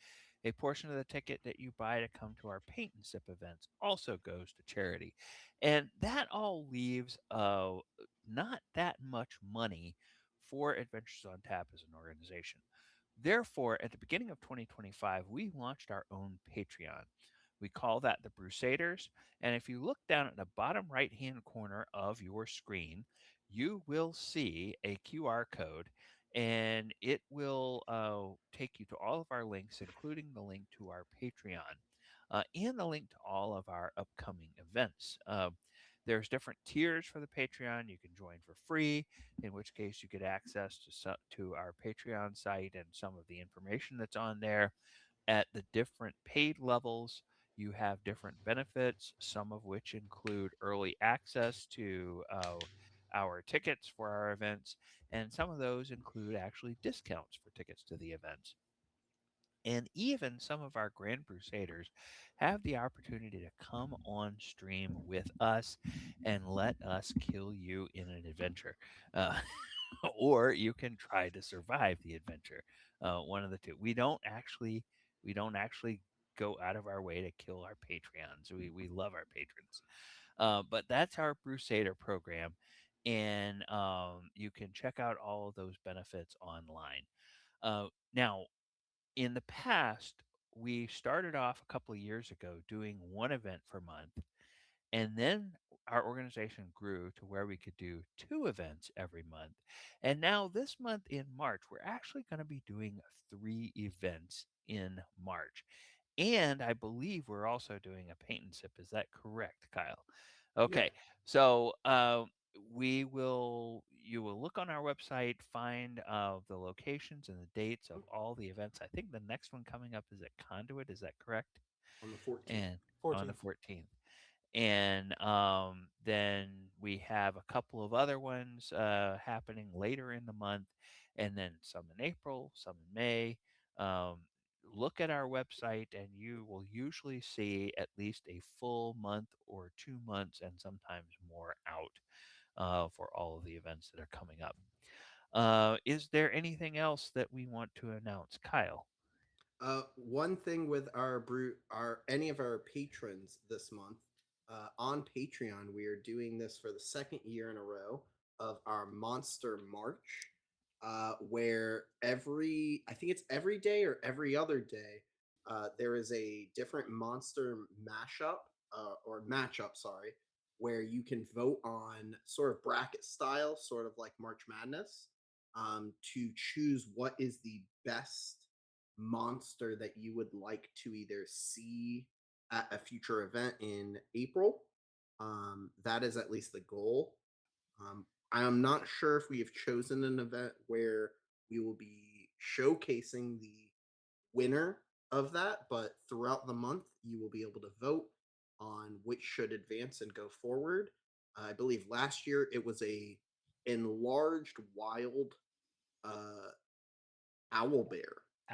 A portion of the ticket that you buy to come to our paint and sip events also goes to charity. And that all leaves not that much money for Adventures on Tap as an organization. Therefore, at the beginning of 2025, we launched our own Patreon. We call that the Brusaders. And if you look down at the bottom right hand corner of your screen, you will see a QR code and it will take you to all of our links, including the link to our Patreon and the link to all of our upcoming events. There's different tiers for the Patreon. You can join for free, in which case you get access to our Patreon site and some of the information that's on there. At the different paid levels, you have different benefits, some of which include early access to our tickets for our events, and some of those include actually discounts for tickets to the events. And even some of our Grand Crusaders have the opportunity to come on stream with us and let us kill you in an adventure. Uh, or you can try to survive the adventure. One of the two. We don't actually go out of our way to kill our Patreons. We love our patrons. But that's our Brusader program. And you can check out all of those benefits online. Now, in the past, we started off a couple of years ago doing one event per month. And then our organization grew to where we could do two events every month. And now, this month in March, we're actually going to be doing three events in March. And I believe we're also doing a paint and sip. Is that correct, Kyle? Yeah. Okay. So you will look on our website, find the locations and the dates of all the events. I think the next one coming up is at Conduit. Is that correct? On the 14th. And on the 14th. 14th. And then we have a couple of other ones happening later in the month, and then some in April, some in May. Um, Look at our website, and you will usually see at least a full month or 2 months, and sometimes more out for all of the events that are coming up. Is there anything else that we want to announce, Kyle? One thing with our any of our patrons this month, on Patreon, we are doing this for the second year in a row of our Monster March, where I think it's every day or every other day, there is a different monster mashup or matchup, sorry, where you can vote on sort of bracket style, sort of like March Madness, to choose what is the best monster that you would like to either see at a future event in April. That is at least the goal. I am not sure if we have chosen an event where we will be showcasing the winner of that, but throughout the month, you will be able to vote on which should advance and go forward. I believe last year it was a enlarged wild uh, owl bear.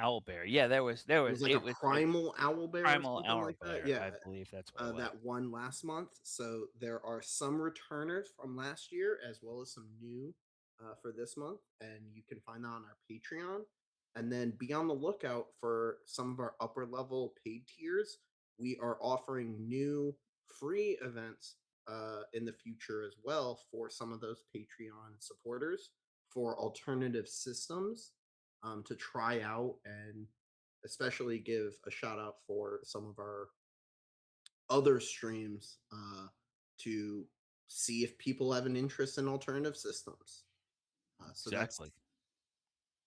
Owlbear. Yeah, It was like a it primal owl bear or primal something like that. owlbear. Yeah, I believe that's what it was. that won last month. So there are some returners from last year as well as some new for this month, and you can find that on our Patreon. And then be on the lookout for some of our upper level paid tiers. We are offering new free events in the future as well for some of those Patreon supporters for alternative systems to try out, and especially give a shout out for some of our other streams to see if people have an interest in alternative systems. So that's Exactly.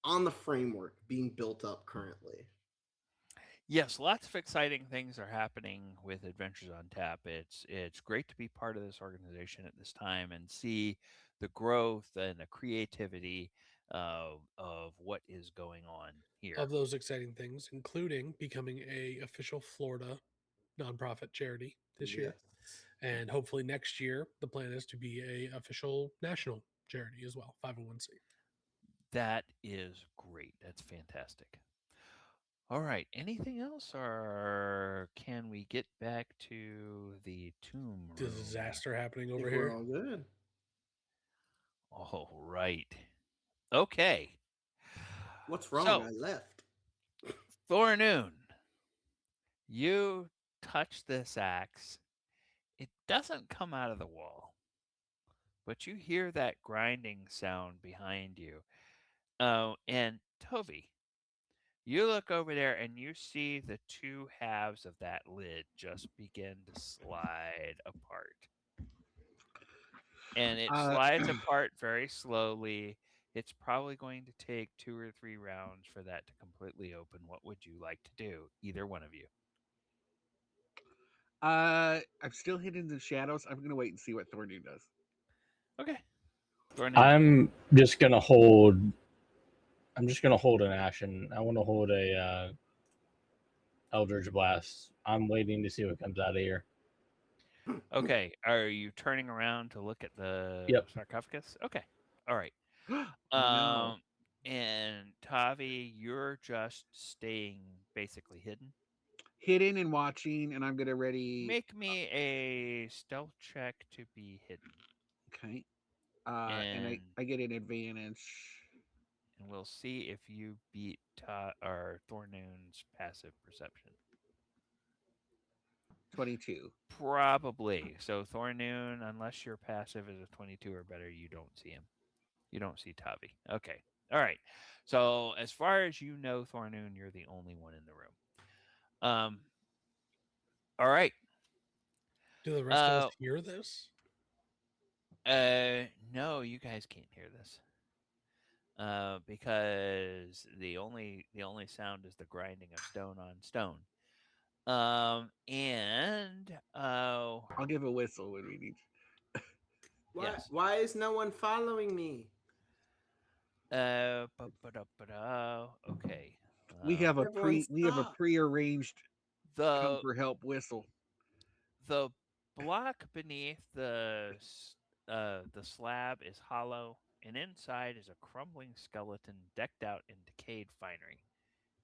on the framework being built up currently. Yes, lots of exciting things are happening with Adventures on Tap. It's great to be part of this organization at this time and see the growth and the creativity of what is going on here. Of those exciting things, including becoming a official Florida nonprofit charity this year, Yes. and hopefully next year the plan is to be a official national charity as well, 501c. That is great. That's fantastic. All right. Anything else, or can we get back to the tomb room? Disaster happening I over think we're here. all good. All right. Okay. What's wrong? So, I left. Thornoon, you touch this axe. It doesn't come out of the wall, but you hear that grinding sound behind you. Oh, and Tovi, you look over there and you see the two halves of that lid just begin to slide apart. And it Uh, slides apart very slowly. It's probably going to take 2 or 3 rounds for that to completely open. What would you like to do? Either one of you. I'm still hidden in the shadows. I'm gonna wait and see what Thornu does. Okay. Thornoon. I'm just gonna hold. I'm just gonna hold an action. I want to hold a Eldritch Blast. I'm waiting to see what comes out of here. Okay. Are you turning around to look at the Yep. sarcophagus? Okay. All right. Oh no. And Tavi, you're just staying basically hidden. Hidden and watching, and I'm gonna ready. Make me a stealth check to be hidden. Okay. And And I get an advantage. and we'll see if you beat or Thornoon's passive perception. 22. Probably. So Thornoon, unless your passive is a 22 or better, you don't see him. You don't see Tavi. Okay. All right. So as far as you know, Thornoon, you're the only one in the room. All right. Do the rest of us Uh, hear this? no, you guys can't hear this. Because the only sound is the grinding of stone on stone. And I'll give a whistle when we need. Why? yes. Why is no one following me? Okay. We have a Everyone we have a stop. prearranged come The for help whistle. the block beneath the slab is hollow, and inside is a crumbling skeleton decked out in decayed finery.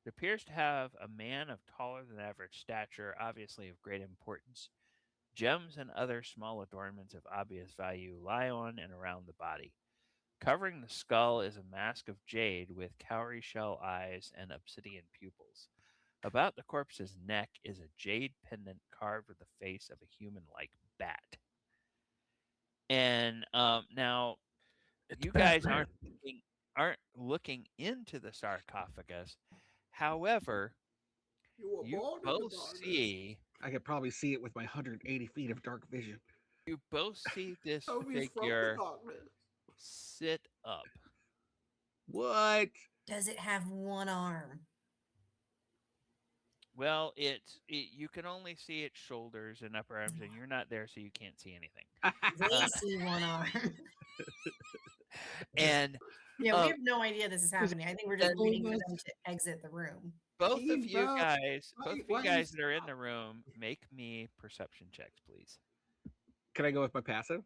It appears to have a man of taller than average stature, obviously of great importance. Gems and other small adornments of obvious value lie on and around the body. Covering the skull is a mask of jade with cowrie shell eyes and obsidian pupils. About the corpse's neck is a jade pendant carved with the face of a human like bat. And now It's you guys Batman. aren't looking into the sarcophagus. However, You were you born in the both darkness. see I could probably see it with my 180 feet of dark vision. this Toby's from the figure darkness. sit up. What? Does it have one arm? Well, you can only see its shoulders and upper arms, and you're not there, so you can't see anything. They see one arm. And Yeah, we um, have no idea this is happening. I think we're just and waiting for them to exit the room. both of Steve, you bro, guys, why- both of you why you guys that are in the room, make me perception checks, please. Can I go with my passive?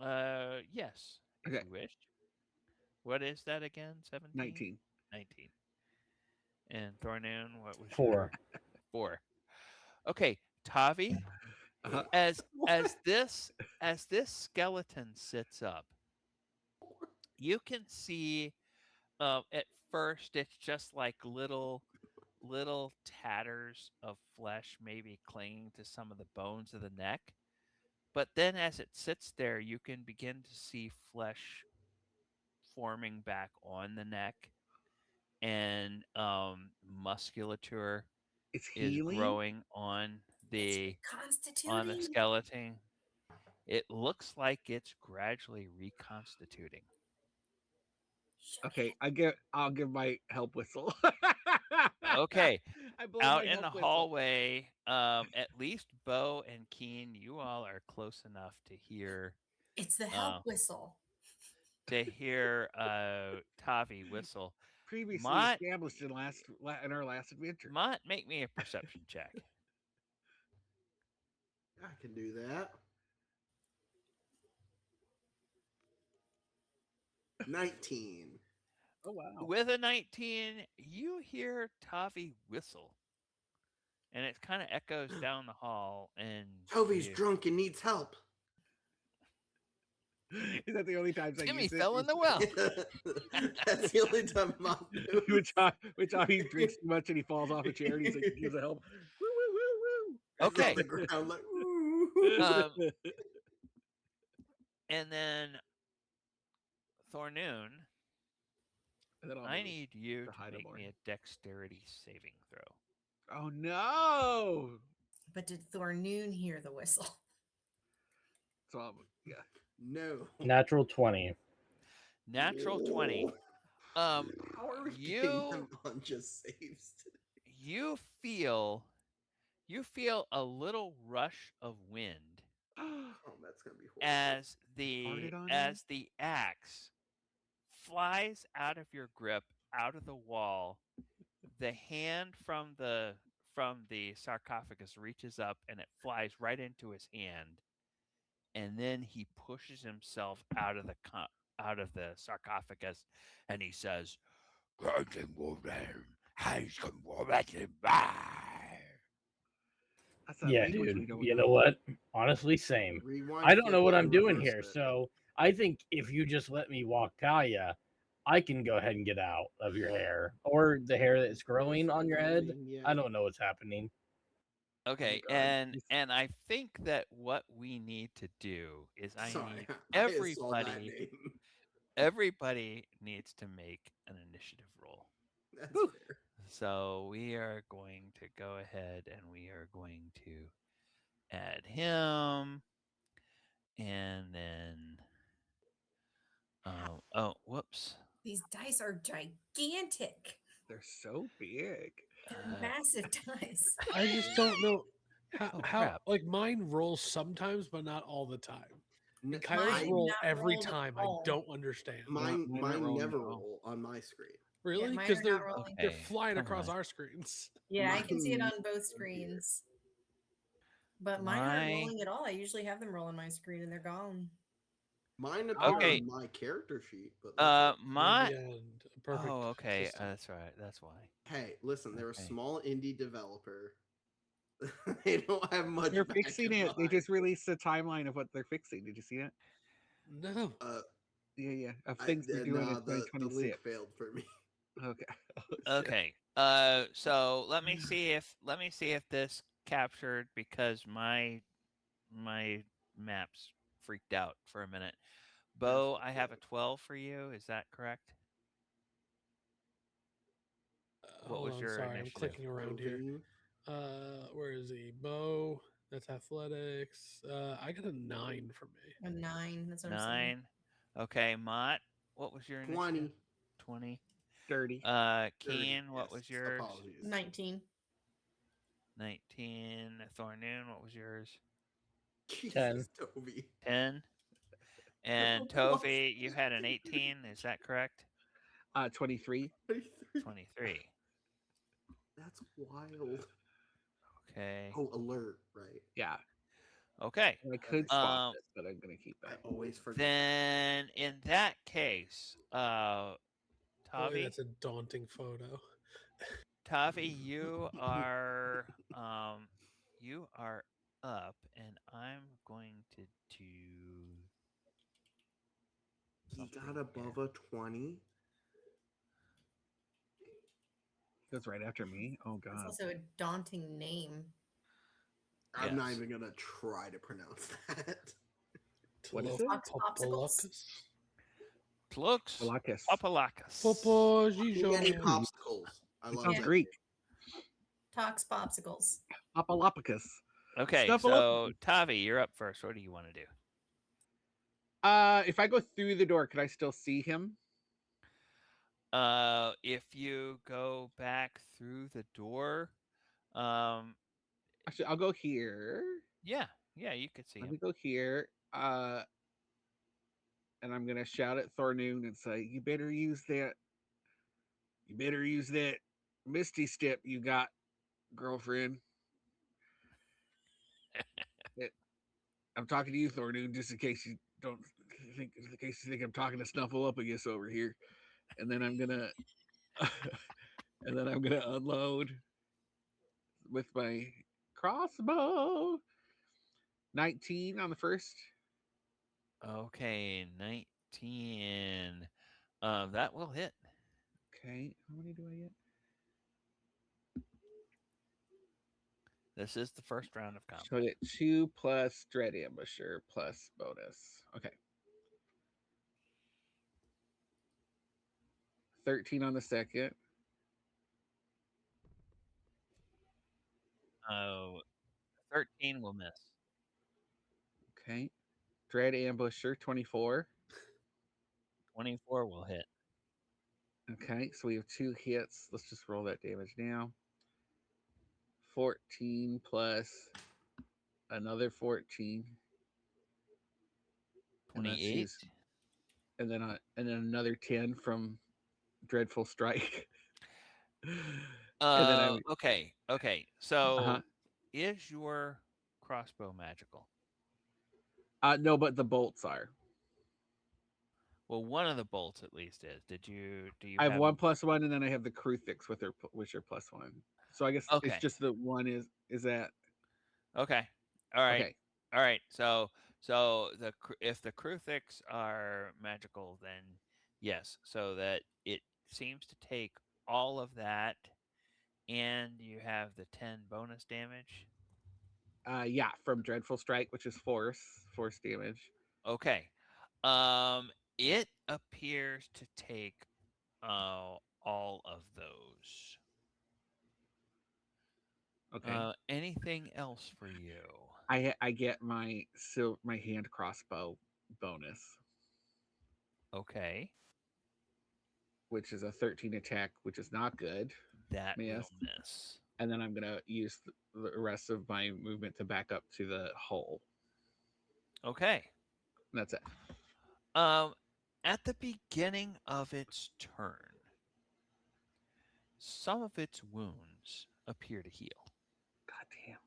Yes, if Okay. you wish. What is that again? 17? 19. 19. And Thornoon, what was 4. your 4? Okay, Tavi, Uh-huh. as What? this skeleton sits up, you can see at first it's just like little tatters of flesh maybe clinging to some of the bones of the neck. But then as it sits there, you can begin to see flesh forming back on the neck, and musculature It's is healing. growing on the Reconstituting. skeleton. It looks like it's gradually reconstituting. Okay, I'll give my help whistle. Okay, I blow out my in the help whistle. hallway, at least Bo and Keen, you all are close enough to hear It's the help whistle. Tavi whistle. Previously Mott, established in our last adventure. Mott, make me a perception check. I can do that. 19. Oh wow. With a 19, you hear Tavi whistle, and it kind of echoes down the hall. And Toby's you- drunk and needs help. Is that the only times I Timmy use it? fell in the well. That's the only time Mom knows. which he drinks too much and he falls off a chair and he's like, gives a help. Woo woo woo woo. He's Okay. on the ground like, "Ooh." And then Thornoon, And then I'll I move need you to to hide make more. me a dexterity saving throw. Oh no. But did Thornoon hear the whistle? So yeah. No. Natural 20. Natural 20. How are we getting you- them on just saves today? You feel a little rush of wind Oh, that's gonna be horrible. Farted on as the axe flies out of your grip, out of the wall. The hand from the sarcophagus reaches up and it flies right into his hand, and then he pushes himself out of the sarcophagus, and he says, That's that Yeah, language we dude. don't You know. know what? Honestly, same. Rewind I don't know what 50 I'm and doing reverse here. 50. So I think if you just let me walk Talia, I can go ahead and get out of your hair or the hair that's growing on your head. Yeah. I don't know what's happening. okay, God. and I think that what we need to do is I Sorry, need I saw that everybody name. everybody needs to make an initiative roll. That's Woo. fair. So we are going to go ahead and we are going to add him, and then whoops. These dice are gigantic. They're so big. They're massive dice. I just don't know how, Oh, how crap. like mine rolls sometimes, but not all the time. N- Kyle's Mine roll not every rolled at time. I all. don't understand. Mine, mine are mine rolling never at all. roll on my screen. Really? mine Because are they're not rolling. they're Okay, flying come across on. our screens. Yeah, I can see it Mine- on both screens. But mine aren't My- rolling at all. I usually have them roll on my screen and they're gone. Mine appear Okay. on my character sheet, but Near My the end. A perfect oh, okay, system. that's right. That's why. hey, listen, they're Okay. a small indie developer. They don't have much. They're fixing backup it. They behind just released a timeline of what they're fixing. Did you see that? No. Yeah. Of things they're doing in the link 2026. failed for me. Okay. Okay. So let me see if this captured, because my my maps freaked out for a minute. That's Bo, what I have a 12 for you. Is that correct? What Hold was on, your sorry, I'm initiative? clicking around here. Bovine. Where is he? Bo. That's athletics. I got a 9 for me. A 9. That's what I'm saying. 9. Okay, Mott, what was your initiative? 20. 20. Dirty. 30. Keen, what Yes. was yours? Apologies. 19. 19. Thornoon, what was yours? Jesus, 10. Toby. 10. And Tovi, you had an 18. Is that correct? 23. 23. 23. That's wild. Okay. Oh, alert, right? Yeah. Okay. And I could swap this, but I'm gonna keep I that. always forget. Then in that case, Boy, Tavi, that's a daunting photo. Tavi, you are up, and I'm going to do He something got above here. a 20. He goes right after me. Oh That's god. also a daunting name. I'm not Yes. even going to try to pronounce that. What is it? Popolocus. Tlux Malakis. Papalakis. Popo Danny Gijoman. Popsicles. I love Sounds Yeah. that. Greek. Talks popsicles. Papalopicus. Okay, Snuffleupagus. so Tavi, you're up first. What do you want to do? If I go through the door, can I still see him? If you go back through the door, um, Actually, I'll go here. yeah, you could see Let him. me go here. And I'm gonna shout at Thornoon and say, "You better use that. You better use that Misty Step you got, girlfriend." I'm talking to you, Thornoon, just in case you don't think, in case you think I'm talking to Snuffleupagus over here. And then I'm gonna, unload with my crossbow. 19 on the first. Okay, 19. That will hit. Okay, how many do I get? This is the first round of combat. So I get 2 plus Dread Ambusher plus bonus. Okay. 13 on the second. Oh, 13 will miss. Okay. Dread Ambusher, 24. 24 will hit. Okay, so we have 2 hits. Let's just roll that damage now. 14 plus another 14. And let's 28. use, and then another 10 from Dreadful Strike. And then I'm Okay. So, uh-huh. is your crossbow magical? No, but the bolts are. Well, one of the bolts at least is. Do you I have have 1 plus 1, and then I have the Kruthix with your plus 1. So I guess it's Okay. just the one is that Okay. All right. okay. All right. So if the Kruthix are magical, then yes. So that it seems to take all of that, and you have the 10 bonus damage. Yeah, from Dreadful Strike, which is force damage. Okay. It appears to take all of those. Okay. Anything else for you? I get my my hand crossbow bonus, Okay. which is a 13 attack, which is not good. That Miss. will miss. And then I'm gonna use the rest of my movement to back up to the hole. Okay. And that's it. At the beginning of its turn, some of its wounds appear to heal. God damn.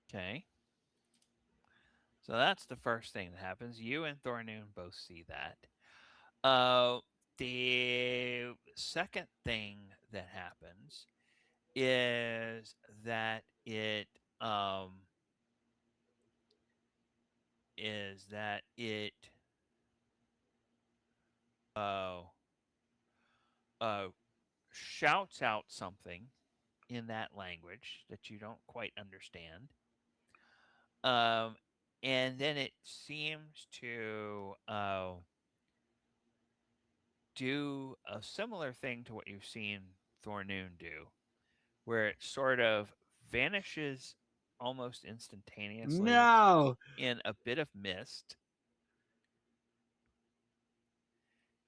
Okay. So that's the first thing that happens. You and Thornoon both see that. The second thing that happens is that it uh, shouts out something in that language that you don't quite understand. Um, and then it seems to do a similar thing to what you've seen Thornoon do, where it sort of vanishes almost instantaneously No. in a bit of mist.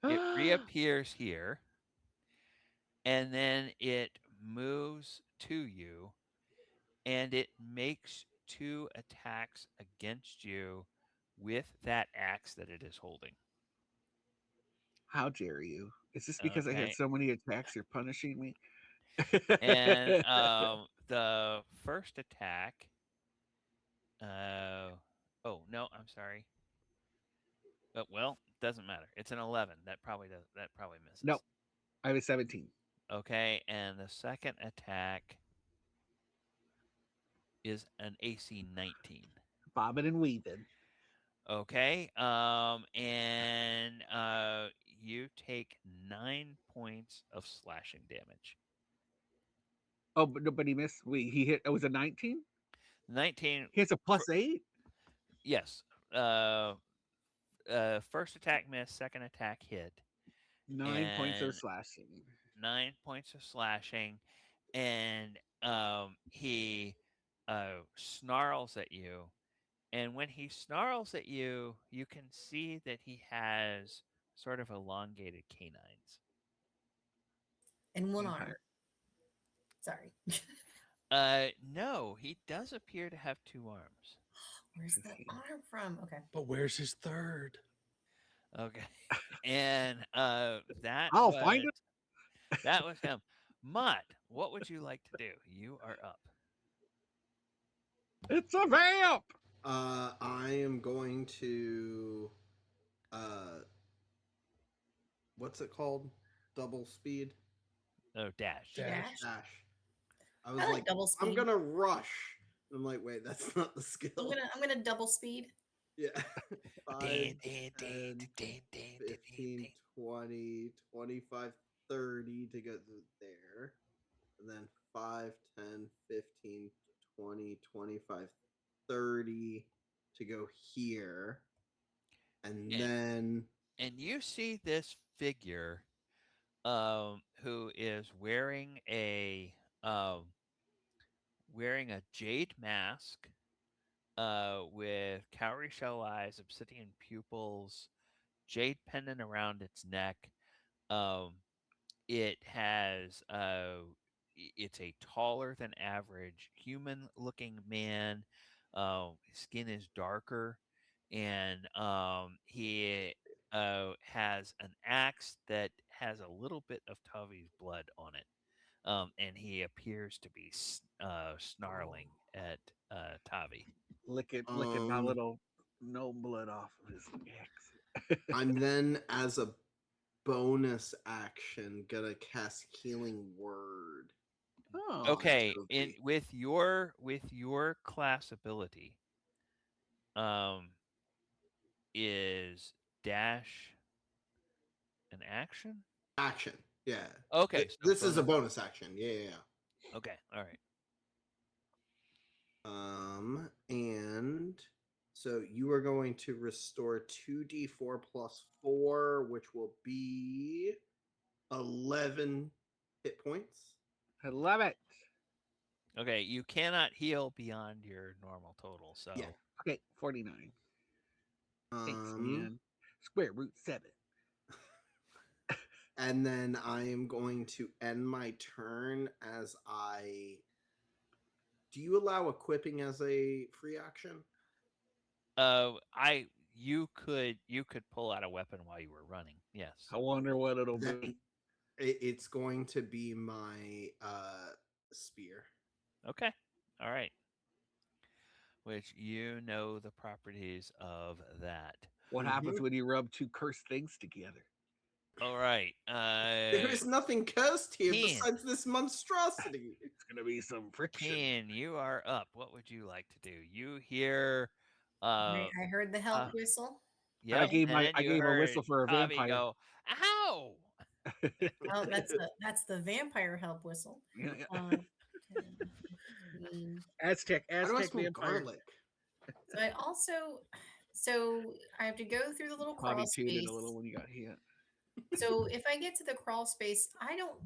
It reappears here, and then it moves to you, and it makes 2 attacks against you with that axe that it is holding. How dare you? Is this because I had Okay. so many attacks you're punishing me? And the first attack. Oh no, I'm sorry. Well, doesn't matter. It's an 11. That probably No, misses. I was 17. Okay, and the second attack is an AC 19. Bobbing and weaving. Okay, and you take 9 points of slashing damage. Oh, but he missed. Wait, he hit. It was a 19. 19. He has a +8. Yes. First attack miss, second attack hit, 9 points of and slashing. 9 points of slashing, and he snarls at you. And when he snarls at you, you can see that he has sort of elongated canines. And one arm. Vampire. Sorry. No, he does appear to have 2 arms. Where's the arm from? Okay. But where's his third? Okay, and that I'll was find it. that was him. Mutt, what would you like to do? You are up. It's a vamp. I am going to uh what's it called? Double speed? Oh, dash. Dash. Dash. I I was like like, double speed. I'm gonna rush. I'm like, wait, that's not the skill. I'm gonna double speed. Yeah. 5, 10, 15, 20, 25, 30 to go there. And then 5, 10, 15, 20, 25, 30 to go here. And then And you see this figure who is wearing a jade mask with cowrie shell eyes, obsidian pupils, jade pendant around its neck. Um, it has it's a taller than average human looking man. His skin is darker, and he has an axe that has a little bit of Tavi's blood on it. And he appears to be snarling at Tavi. Licking my little no blood off of his axe. I'm then, as a bonus action, gonna cast Healing Word. Oh, Okay, Toby. with your class ability, is dash an action? Action. Yeah. Okay, so This is a bonus- bonus action. Yeah. Okay, all right. And so you are going to restore 2d4 plus 4, which will be 11 hit points. I love it. Okay, you cannot heal beyond your normal total. So Yeah. Okay, 49. Thanks, Um, man. Square root 7. and then I am going to end my turn as I. Do you allow equipping as a free action? you could pull out a weapon while you were running. Yes. I wonder what it'll be. Then it's going to be my spear. Okay. All right. Which you know the properties of that. What happens Mhm. when you rub two cursed things together? All right. There is nothing cursed here Ken. besides this monstrosity. It's gonna be some friction. Ken, you are up. What would you like to do? You hear I heard the help uh, whistle. yep, gave and my- then I you gave a heard whistle for a Tavi vampire. go, ow! Oh, that's the vampire help whistle. Yeah, yeah. 10, 15. Aztec How do I smell vampire. garlic? So I also, so I have to go through the little crawl Tommy tooted space. a little when you got hit. So if I get to the crawl space, I don't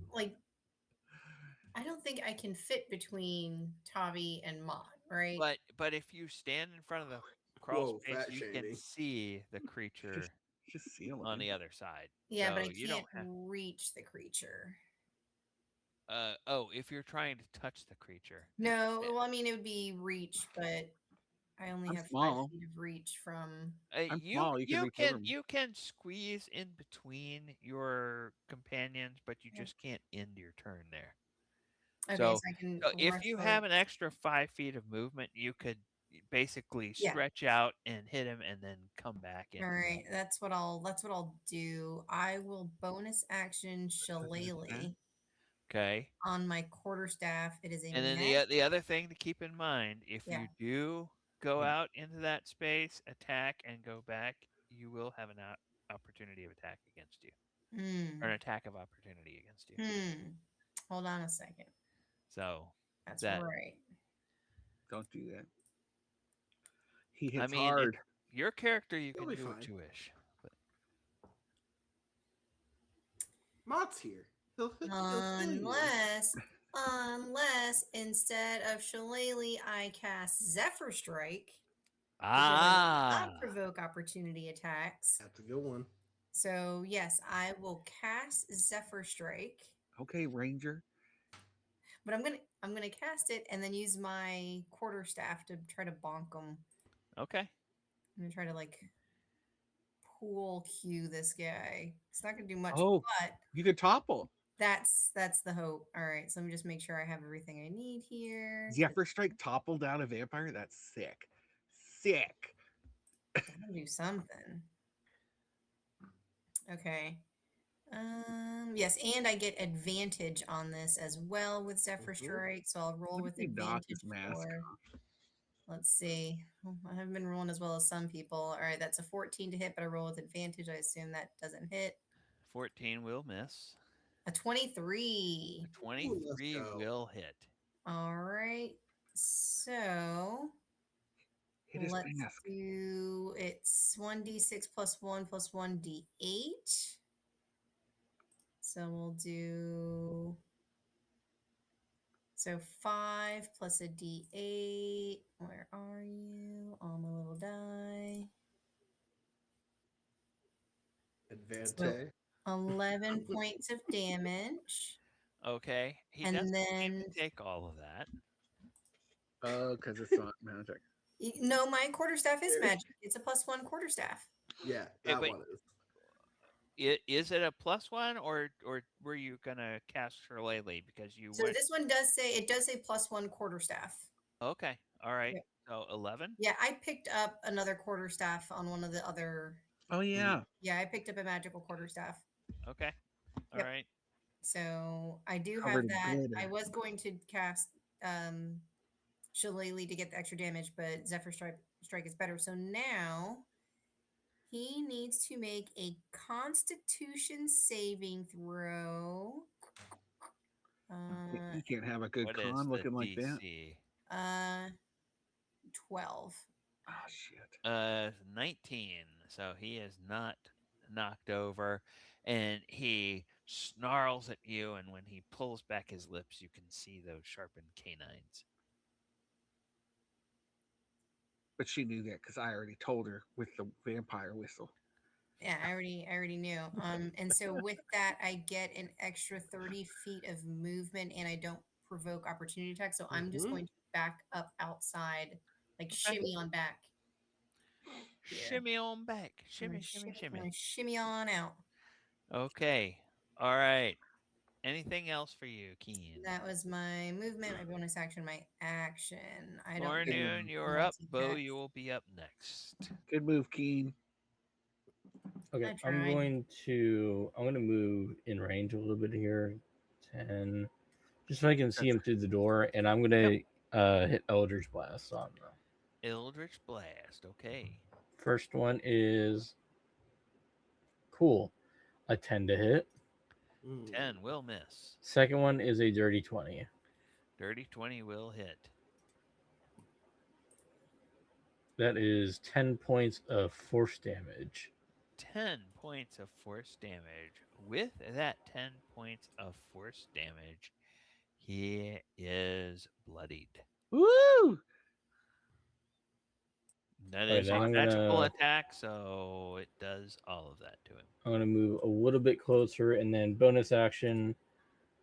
think I can fit between Tavi and Mod, right? But if you stand in front of the crawl Whoa, space, fat you can shaming. see the Just, creature just seal on him. the other side. Yeah, but So I you can't don't have. reach the creature. Oh, if you're trying to touch the creature, No, well, I mean, it would be reach, but I only I'm have 5 small. feet of reach from. I'm you small. You can you reach can over me. you can squeeze in between your companions, but you Yeah. just can't end your turn there. Okay, so So, I can so if rush you forward. have an extra 5 feet of movement, you could basically Yeah. stretch out and hit him, and then come back in. All right, that's what I'll do. I will bonus action Shillelagh Okay. on my quarterstaff. It is a And then magic. the other thing to keep in mind, if Yeah. you do go Yeah. out into that space, attack, and go back, you will have an opportunity of attack against you, or Hmm. an attack of opportunity against you. Hold on a second. So That's that right. Don't do that. He I hits mean, hard. your character, you You'll can be do what fine. you wish. But Mott's here. He'll heal you. Unless instead of Shillelagh, I cast Zephyr Strike because I will not ah, provoke opportunity attacks. That's a good one. So yes, I will cast Zephyr Strike, Okay, Ranger. but I'm gonna cast it and then use my quarterstaff to try to bonk them. okay. I'm gonna try to like pool cue this guy. It's not gonna do much, Oh, but you could topple. that's the hope. All right, so let me just make sure I have everything I need here. Zephyr Strike topple down a vampire. That's sick. Sick. I'll do something. Okay. Yes, and I get advantage on this as well with Zephyr Strike, so I'll roll What if with you knock advantage his mask for. off? Let's see. I haven't been rolling as well as some people. All right, that's a 14 to hit, but I roll with advantage. I assume that doesn't hit. 14 will miss. A 23. A Ooh, let's 23 go. will hit. All right. So Hit his let's mask. do it's 1d6 plus 1d8. So we'll do 5 plus a d8. Where are you? On my little die. So Advantage. 11 points of damage. Okay. He And doesn't seem then, to take all of that. Oh, because it's not magic. no, my quarterstaff is magic. It's a +1 quarterstaff. Yeah, Yeah, that but one is. is it a +1, or were you gonna cast Shillelagh because you So went? this one does say +1 quarterstaff. Okay. All right. Yeah. So 11. Yeah, I picked up another quarterstaff on one of the other. Oh yeah. Yeah, I picked up a magical quarterstaff. Okay. All Yep. right. So I do Covered have in that. glitter. I was going to cast Shillelagh to get the extra damage, but Zephyr Strike is better. So now he needs to make a Constitution saving throw. You can't have a good What is con the looking like that. DC? 12. Oh shit. 19. So he is not knocked over, and he snarls at you. And when he pulls back his lips, you can see those sharpened canines. But she knew that because I already told her with the vampire whistle. Yeah, I already knew. And so with that, I get an extra 30 feet of movement, and I don't provoke opportunity attack. So I'm just going to back up outside, like shimmy on back. Here. Shimmy on back. I'm Shimmy, gonna shimmy, I'm shimmy. gonna shimmy on out. Okay. All right. Anything else for you, Keen? That was my movement, my bonus action, my action. I don't get Forenoon, you're up. Bo, you will be up next. Good move, Keen. Okay, I tried. I'm gonna move in range a little bit here. 10. Just so I can see him through the door, and I'm gonna hit Eldritch Blast on them. Eldritch Blast. Okay. First one is cool. A 10 to hit. 10 will miss. Second one is a dirty 20. Dirty 20 will hit. That is 10 points of force damage. 10 points of force damage. With that 10 points of force damage, he is bloodied. Woo! That Alright, is then a I'm magical gonna attack, so it does all of that to him. I'm gonna move a little bit closer, and then bonus action,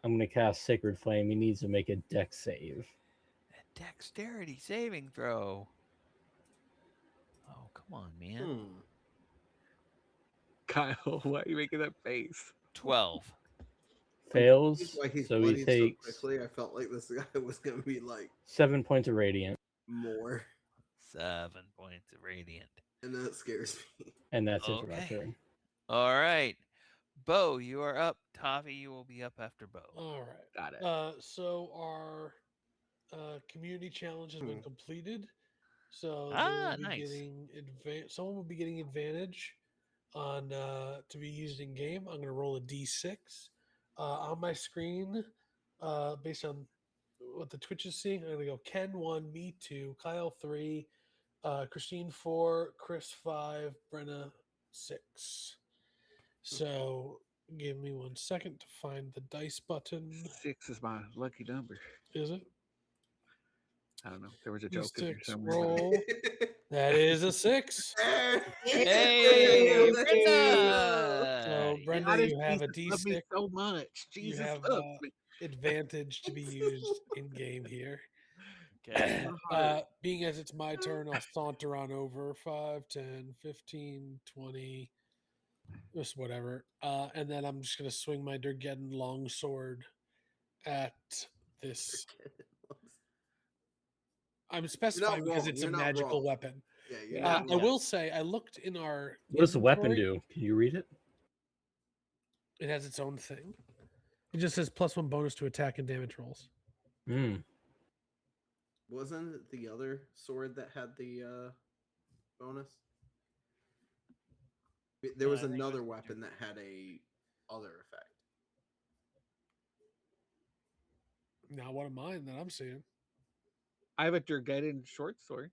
I'm gonna cast Sacred Flame. He needs to make a Dex save. A dexterity saving throw. Oh, come on, man. Kyle, why are you making that face? 12. Confused Fails, why he's so he bloodied so takes quickly. I felt like this guy was gonna be like 7 points of radiant, more, 7 points of radiant. and that scares me. and that's it for my Okay. turn. All right. Bo, you are up. Tavi, you will be up after Bo. All right. Got it. So our community challenge has been Hmm. completed. So they Ah, will be nice. getting someone will be getting advantage on to be used in game. I'm going to roll a d6 on my screen based on what the Twitch is seeing. I'm going to go Ken 1, me 2, Kyle 3, Christine 4, Chris 5, Brenna 6. So give me 1 second to find the dice button. 6 is my lucky number. Is it? I don't know. There was a joke in there D6 somewhere. roll. That is a 6. Hey, Let's Brenda! So, Brenda, Why does you have a Jesus love me D6. so much? You Jesus have loves me. advantage to be used in game here. Okay. Being as it's my turn, I'll saunter on over 5, 10, 15, 20, just whatever. And then I'm just going to swing my Durgeddon longsword at this. I'm specifying because it's a magical weapon. Yeah, you're Yeah. not I wrong. will say, I looked in our. What does the weapon inventory. do? Can you read it? It has its own thing. It just says +1 bonus to attack and damage rolls. Hmm. Wasn't it the other sword that had the bonus? There was I think it another was weapon that had a other effect. Now, what am mine that I'm seeing? I have a Durgeddon short sword.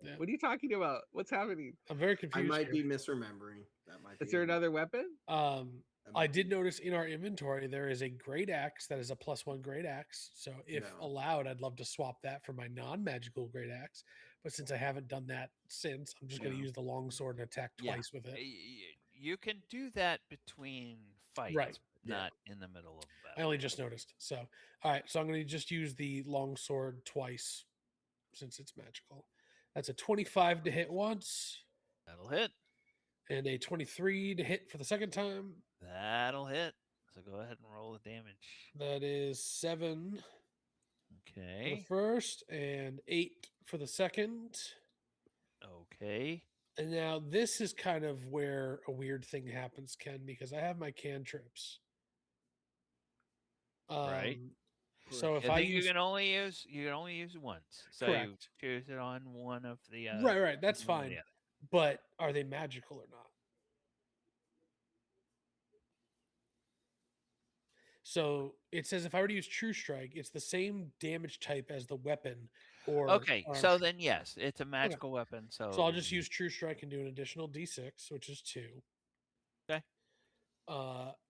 Yeah. What are you talking about? What's happening? I'm very I confused. might here. be misremembering. That might be. Is there another weapon? that I might did be- notice in our inventory there is a great axe that is a +1 great axe. So if No. allowed, I'd love to swap that for my non-magical great axe. But since I haven't done that since, I'm just going to No. use the long sword and attack Yeah. twice with it. You can do that between fights, Right. but not in the middle of I battle. only just noticed. So, all right. So I'm going to just use the long sword twice since it's magical. That's a 25 to hit once That'll hit. and a 23 to hit for the second time. That'll hit. So go ahead and roll the damage. That is 7 for the Okay. first and 8 for the second. Okay. And now this is kind of where a weird thing happens, Ken, because I have my cantrips. Right. So if I I think use you can only use it once. So you correct, choose it on one of the right, that's one or the fine. other. But are they magical or not? So it says if I were to use True Strike, it's the same damage type as the weapon. Or Okay, so then yes, it's a magical weapon. So I'll just use True Strike and do an additional D6, which is 2. Okay.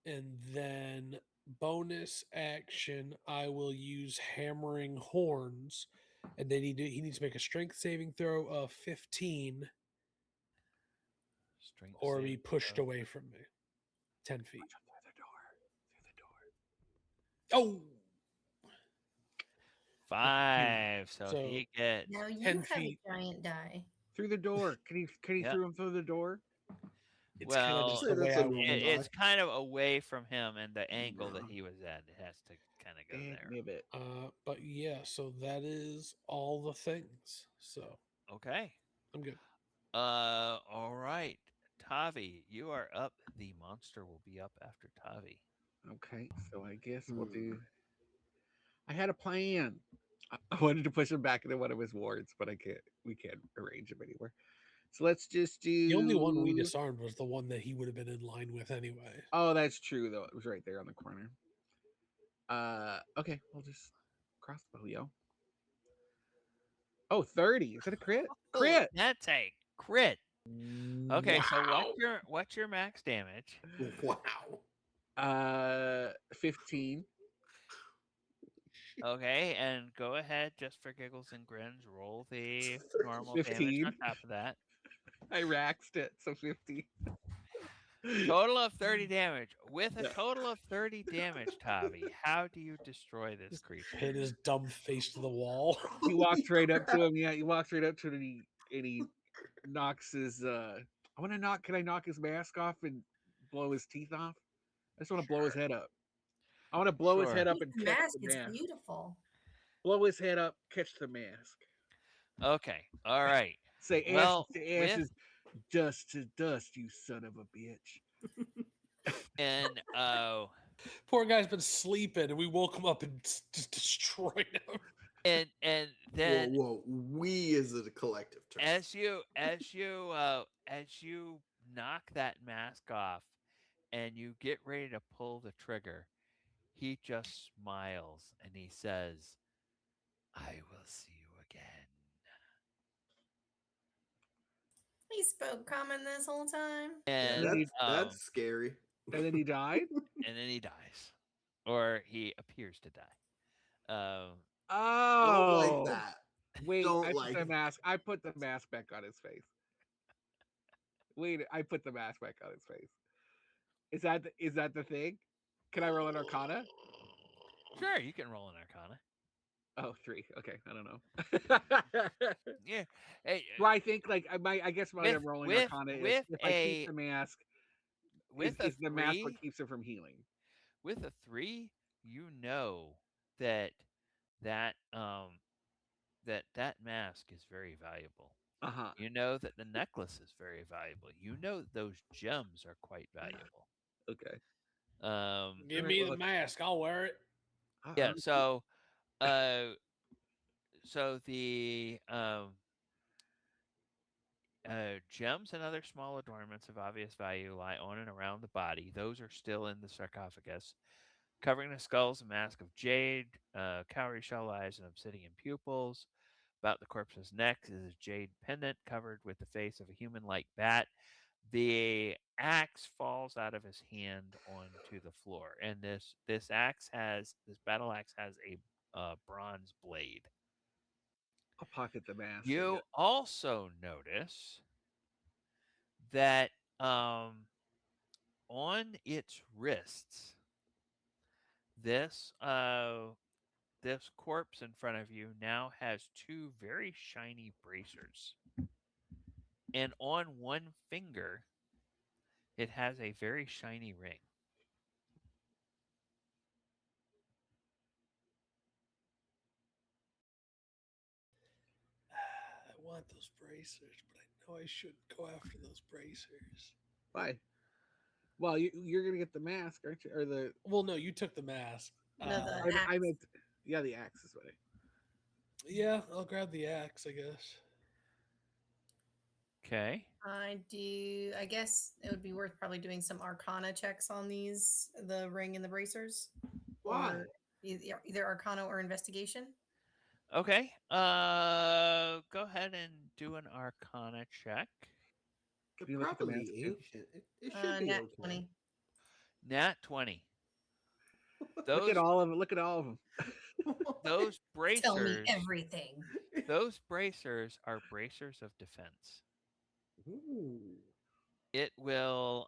And then bonus action, I will use Hammering Horns, and then he needs to make a Strength saving throw of 15, strength or be saving pushed throw. away from me 10 feet. Through the door. Oh, 5. So, So- he gets Now you 10 have feet. a giant die. Through the door. Can he Yeah. throw him through the door? it's kind of well. just the That's way a I normal roll. It's kind of away from him and the angle that No. he was at. It has to kind of go there. Nibbit. But yeah, so that is all the things. So Okay. I'm good. All right. Tavi, you are up. The monster will be up after Tavi. Okay, so I guess we'll Hmm. do. I had a plan. I wanted to push him back into one of his wards, but I can't. We can't arrange him anywhere. So let's just do. The only one we disarmed was the one that he would have been in line with anyway. Oh, that's true though. It was right there on the corner. Okay, we'll just crossbow, yo. Oh, 30. Is it a crit? Oh, Crit. that's a crit. Okay, so Wow. what's your max damage? Wow. 15. Okay, and go ahead, just for giggles and grins, roll the normal damage 15. on top of that. I raxed it, so 50. Total of 30 damage. With a Yeah. total of 30 damage, Tavi, how do you destroy this creature? Pin his dumb face to the wall. He walks right up to him. Yeah, he walks right up to him and he knocks his I want to knock. Can I knock his mask off and blow his teeth off? I just want to blow his head up. I want to blow his Sure. head I up think and the catch mask the is mask. beautiful. Blow his head up, catch the mask. Okay, all right. Say Well, ashes to ashes, dust to dust, you son of a bitch. and Poor guy's been sleeping, and we woke him up and just destroyed him. and then Whoa, we as a collective term. as you knock that mask off and you get ready to pull the trigger, he just smiles and he says, "I will see you again." He spoke common this whole time. And That's scary. And then he died. and then he dies, or he appears to die. Don't like Oh, that. wait! Don't I put like the that. mask. I put the mask back on his face. Wait, I put the mask back on his face. Is that the thing? Can I roll an Arcana? Sure, you can roll an Arcana. Oh, 3. Okay, I don't know. Yeah. Hey, Well, I think like I guess what with I'm rolling with Arcana is with if I keep the mask, with a is the mask what 3, keeps it from healing? with a 3, you know that that that mask is very valuable. Uh huh. You know that the necklace is very valuable. You know that those gems are quite valuable. Okay. Give Alright, me well, the mask. I'll wear it. Yeah, uh so the gems and other small adornments of obvious value lie on and around the body. Those are still in the sarcophagus. Covering the skull is a mask of jade, cowrie shell eyes, and obsidian pupils. About the corpse's neck is a jade pendant covered with the face of a human-like bat. The axe falls out of his hand onto the floor, and this battle axe has a bronze blade. I'll pocket the mask. I You guess. also notice that on its wrists, this this corpse in front of you now has 2 very shiny bracers, and on one finger, it has a very shiny ring. I want those bracers, but I know I shouldn't go after those bracers. Why? Well, you're gonna get the mask, aren't you? Or the Well, no, you took the mask. No, the I axe. meant yeah, the axe is what I. Yeah, I'll grab the axe, I guess. Okay. I guess it would be worth probably doing some Arcana checks on these, the ring and the bracers. Why? Or either Arcana or Investigation. Okay. Go ahead and do an Arcana check. Can They're you look at the probably mask too? ancient. It should be Nat okay. 20. Nat 20. Look at all of them. Look at all of them. Those Tell me bracers. everything. Those bracers are bracers of defense. Ooh. It will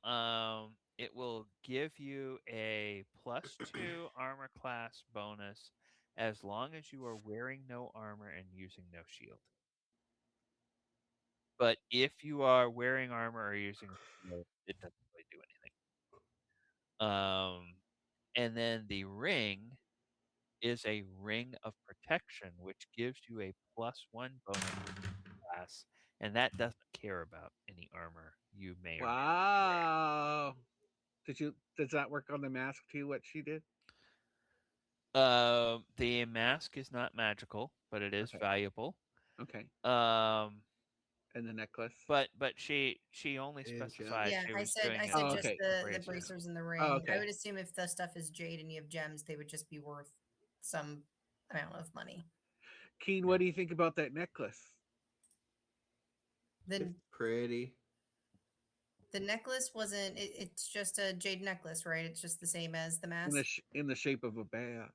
give you a +2 armor class bonus as long as you are wearing no armor and using no shield. But if you are wearing armor or using shield, it doesn't really do anything. And then the ring is a ring of protection, which gives you a +1 bonus class, and that doesn't care about any armor you may or may not wear. Wow. Does that work on the mask too? What she did? The mask is not magical, but it is Okay. valuable. Okay. Um, And the necklace. but she only And specified Yeah, she I was said doing I it said Oh, just okay. the bracers and the ring. okay. I would assume if the stuff is jade and you have gems, they would just be worth some amount of money. Keen, what do you think about that necklace? The It's pretty. the necklace wasn't. It's just a jade necklace, right? It's just the same as the In the mask. in the shape of a bat.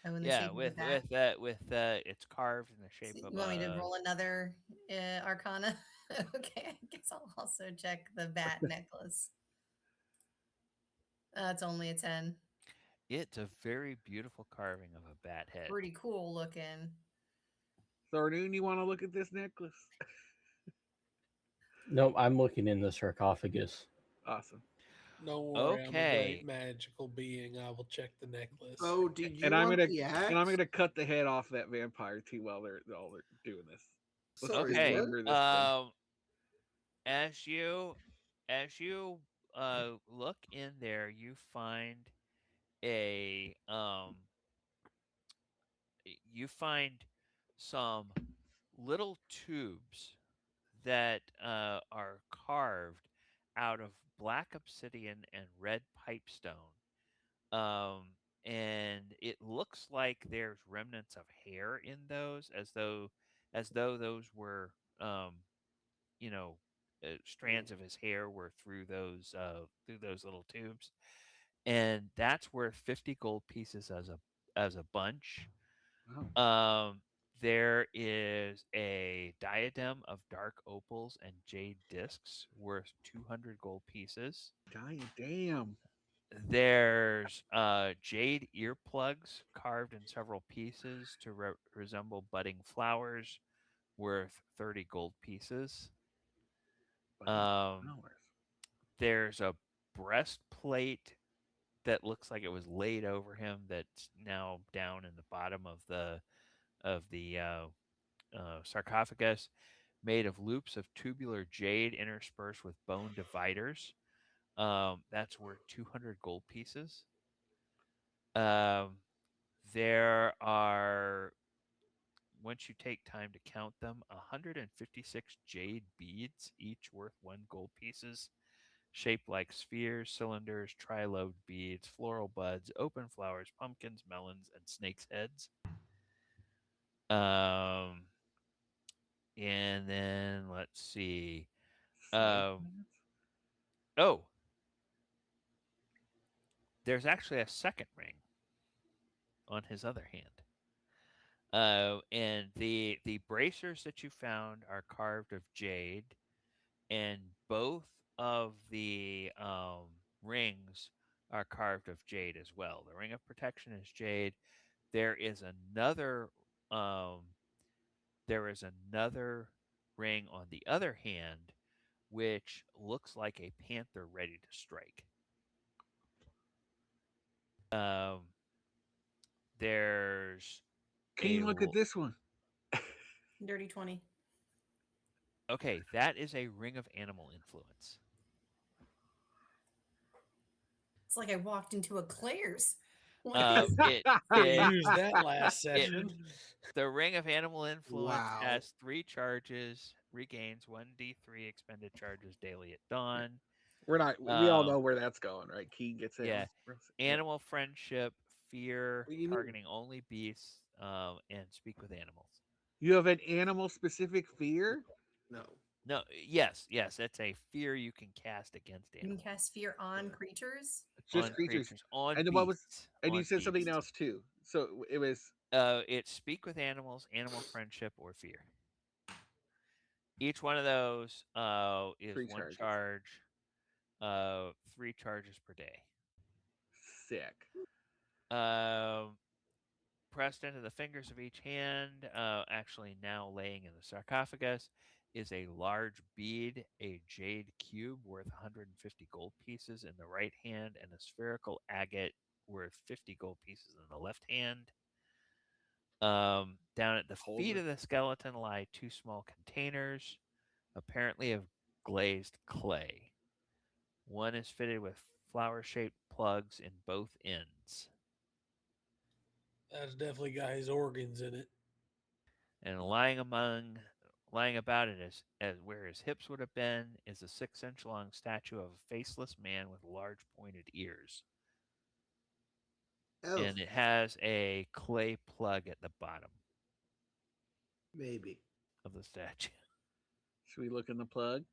Oh, in the Yeah, shape of a bat. it's carved in the So shape you of want me to a. roll another Arcana? Okay, I guess I'll also check the bat necklace. It's only a 10. It's a very beautiful carving of a bat head. Pretty cool looking. Thornoon, you want to look at this necklace? Nope, I'm looking in the sarcophagus. Awesome. Don't worry, I'm a Okay. great magical being. I will check the necklace. Oh, did you And I'm want gonna the and I'm axe? gonna cut the head off that vampire too while they're doing this. Let's Sorry, Okay. what? dismember this thing. As you look in there, you find a you find some little tubes that are carved out of black obsidian and red pipestone. Um, and it looks like there's remnants of hair in those, as though those were, um, you know, strands of his hair were through those little tubes, and that's worth 50 gold pieces as a bunch. Wow. There is a diadem of dark opals and jade discs worth 200 gold pieces. Damn. There's jade earplugs carved in several pieces to resemble budding flowers worth 30 gold pieces. Um, Flowers. there's a breastplate that looks like it was laid over him that's now down in the bottom of the sarcophagus, made of loops of tubular jade interspersed with bone dividers. That's worth 200 gold pieces. Um, there are, once you take time to count them, 156 jade beads, each worth 1 gold pieces, shaped like spheres, cylinders, trilobed beads, floral buds, open flowers, pumpkins, melons, and snakes' heads. Um, and then let's see. Snake Um, hands? oh, there's actually a second ring on his other hand. And the bracers that you found are carved of jade, and both of the rings are carved of jade as well. The ring of protection is jade. There is another um, there is another ring on the other hand, which looks like a panther ready to strike. Um, there's Can you look at this one? Dirty 20. okay, that is a ring of animal influence. It's like I walked into a Claire's. It Could have it used that last it session. the ring of animal influence Wow. has 3 charges, regains 1d3 expended charges daily at dawn. We're not. We all Um, know where that's going, right? Keen gets it. yeah, animal friendship, fear, Well, you need- targeting only beasts, and speak with animals. You have an animal specific fear. No. No, yes, that's a fear you can cast against You can animals, cast fear on Yeah. creatures. Just on creatures. on And then what was? beasts, And you on said something beasts. else too. So it was It's speak with animals, animal friendship, or fear. Each one of those is 1 charges. charge, 3 charges per day. Sick. Um, pressed into the fingers of each hand, actually now laying in the sarcophagus, is a large bead, a jade cube worth 150 gold pieces in the right hand, and a spherical agate worth 50 gold pieces in the left hand. Down at the Hold feet it. of the skeleton lie 2 small containers, apparently of glazed clay. One is fitted with flower shaped plugs in both ends. That's definitely got his organs in it. And lying about it as where his hips would have been is a 6-inch long statue of a faceless man with large pointed ears. Oh, And it has a clay plug at the bottom. Maybe. of the statue. Should we look in the plug?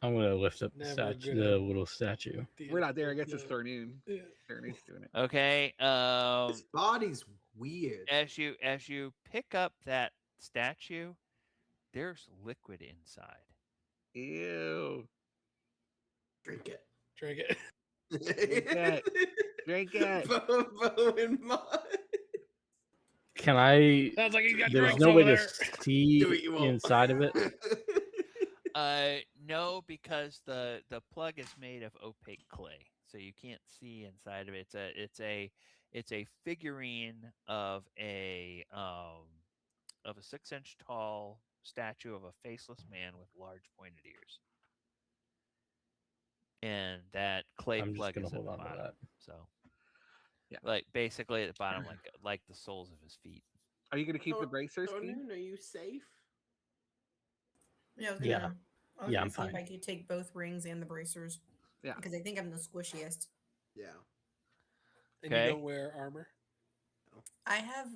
I'm gonna lift up Never good the at little statue. We're not there. I guess it's the- Thornoon. Yeah. Thornoon's doing it. Okay. His body's weird. As you pick up that statue, there's liquid inside. Ew. Drink it. Drink it. it. Drink it. Bo and Mud. Can I? Sounds like he's got There's drinks no over way to there. see Do what you want. inside of it. No, because the plug is made of opaque clay, so you can't see inside of it. It's a figurine of a 6-inch tall statue of a faceless man with large pointed ears, and that clay I'm just plug gonna is at hold the on to bottom. that. So, Yeah. like basically at the bottom, like the soles of his feet. Are you gonna keep the bracers? Keith? Thornoon, are you safe? Yeah, I was Yeah. gonna, I was Yeah, gonna I'm see if fine. I could take both rings and the bracers. Yeah. Because I think I'm the squishiest. Yeah. And you Okay. don't wear armor? I have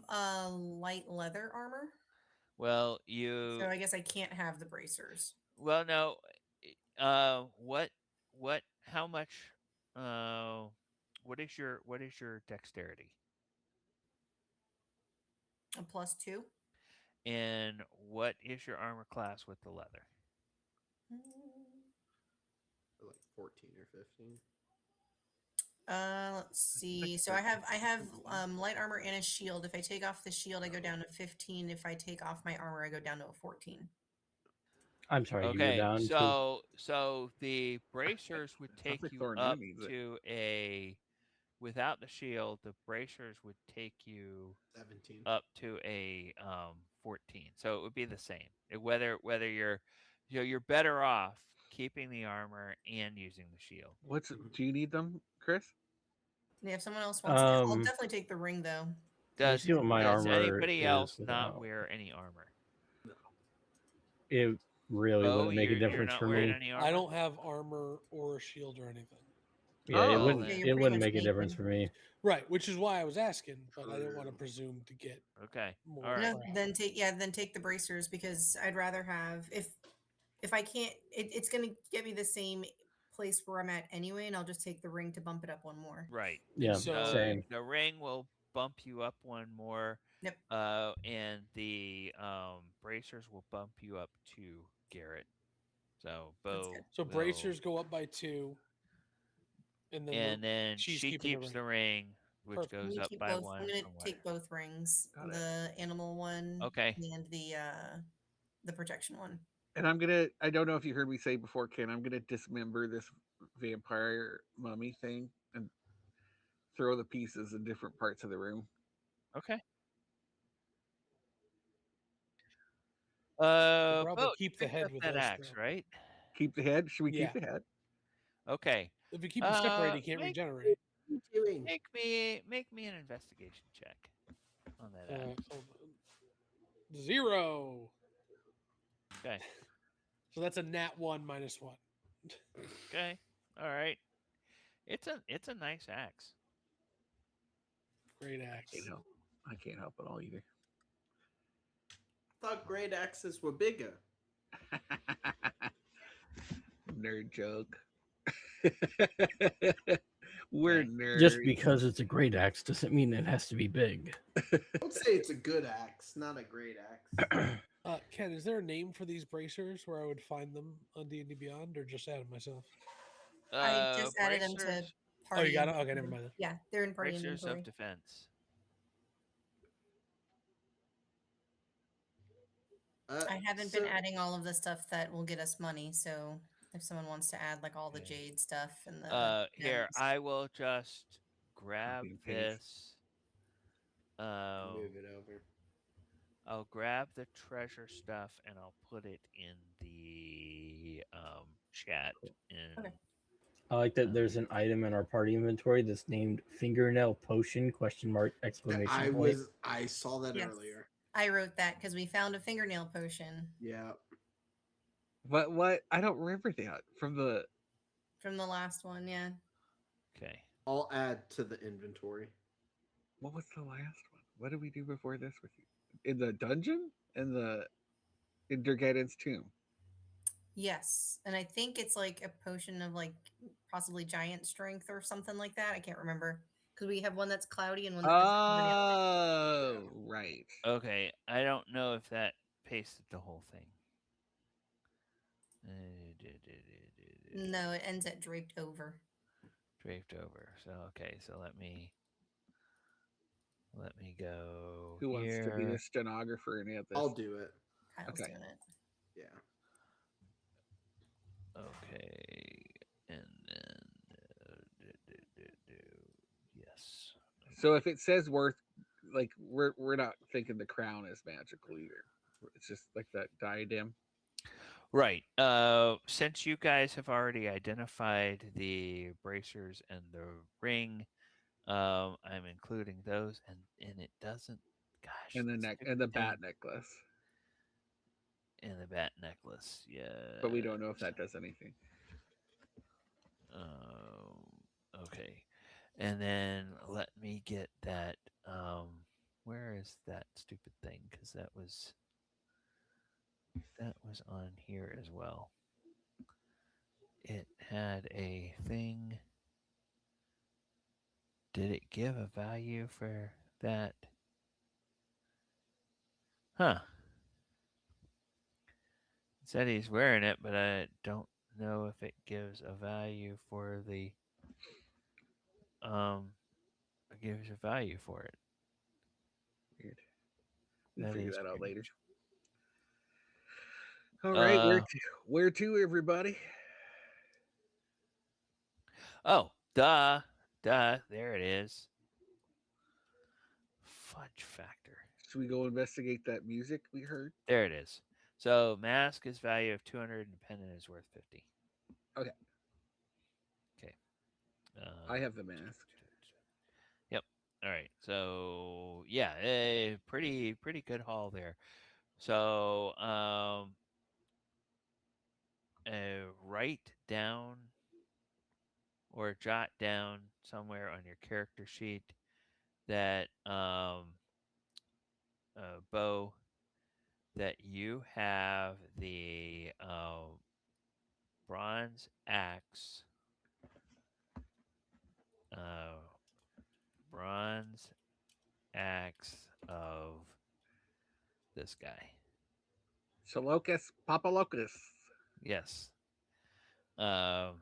light leather armor, Well, you so I guess I can't have the bracers. well no, what how much what is your dexterity? A +2. And what is your armor class with the leather? Like 14 or 15. Let's see. So I have light armor and a shield. If I take off the shield, I go down to 15. If I take off my armor, I go down to a 14. I'm sorry. You go Okay, down to. so the bracers would take like you Thornoon up needs it. to a without the shield, the bracers would take you 17. up to a 14. So it would be the same. Whether you're better off keeping the armor and using the shield. Do you need them, Chris? Yeah, if someone else wants to, I'll Um, definitely take the ring though. Let me Does see what my does armor anybody is else not without. wear any armor? It really Oh, wouldn't make a you're difference not for wearing me. any armor. I don't have armor or a shield or anything. Yeah, Oh, it well, wouldn't. then- Yeah, you're It pretty wouldn't much make a difference naked. for me. Right, which is why I was asking, but I didn't want to True. presume to get Okay. more. All right. No, crap. then take the bracers because I'd rather have if I can't, it's gonna get me the same place where I'm at anyway, and I'll just take the ring to bump it up one more. Right. Yeah, So- same. The ring will bump you up one more. Yep. And the bracers will bump you up to Garrett. So That's Bo. good. So will- bracers go up by 2, and then and then she's she keeping the keeps the ring, which Perfect. I'm goes gonna up keep by both. one. I'm gonna from where? take both rings, Got it. the animal one, Okay. and the protection one. And I don't know if you heard me say before, Ken, I'm gonna dismember this vampire mummy thing and throw the pieces in different parts of the room. Okay. probably Bo, you keep the picked head up with that us, axe, though. right? Keep the head. Should we Yeah. keep the head? Okay. If you keep them separated, you can't regenerate. What are you doing? Make me an investigation check on that axe. Hold on. 0. Okay. So that's a nat 1 minus 1. Okay. All right. It's a nice axe. Great axe. I can't help it all either. Thought great axes were bigger. Nerd joke. We're Okay. nerds. Just because it's a great axe doesn't mean it has to be big. Don't say it's a good axe, not a great axe. Ken, is there a name for these bracers where I would find them on D&D Beyond, or just add them myself? I just added them to Bracers- Oh, party. you got it? Okay, inventory. never mind then. Yeah, they're in party Bracers inventory. of defense. I haven't been adding all of the stuff that will get us money, so if someone wants to add like all the Okay. jade stuff and the Here, gems. I will just grab Copy and paste. this. Move it over. I'll grab the treasure stuff and I'll put it in the chat. Okay. I like that there's an item in our party inventory that's named fingernail potion ? Exclamation point. I saw that Yes. earlier. I wrote that because we found a fingernail potion Yeah. What? I don't remember that from the. from the last one. Yeah. Okay. I'll add to the inventory. What was the last one? What did we do before this with you? in the dungeon in Durgadon's tomb. Yes, and I think it's like a potion of like possibly giant strength or something like that. I can't remember because we have one that's cloudy and one that has already. Oh, right. Okay, I don't know if that pasted the whole thing. No, it ends at draped over. Draped over. So okay, so let me go Who wants to be here. the stenographer and add this? I'll do it. Kyle's Okay. doing it. Yeah. Okay, and then yes. So if it says worth, like we're not thinking the crown is magical either. It's just like that diadem. Right. Since you guys have already identified the bracers and the ring, I'm including those, and it doesn't. Gosh, And the that neck stupid and the thing. bat necklace. And the bat necklace. Yeah. But we don't know if that does anything. Okay. And then let me get that. Where is that stupid thing? Because that was on here as well. It had a thing. Did it give a value for that? Huh. It said he's wearing it, but I don't know if it gives a value for the it gives a value for it. Weird. We'll That figure is that out strange. later. All right, Uh, where to, everybody? Oh, duh. There it is. Fudge factor. Should we go investigate that music we heard? There it is. So mask is value of 200 and pendant is worth 50. Okay. Okay. I have the mask. Yep. All right. So yeah, pretty good haul there. So write down or jot down somewhere on your character sheet that Bo, that you have the bronze axe, uh, bronze axe of this guy. Shalocus Papalocus. Yes. All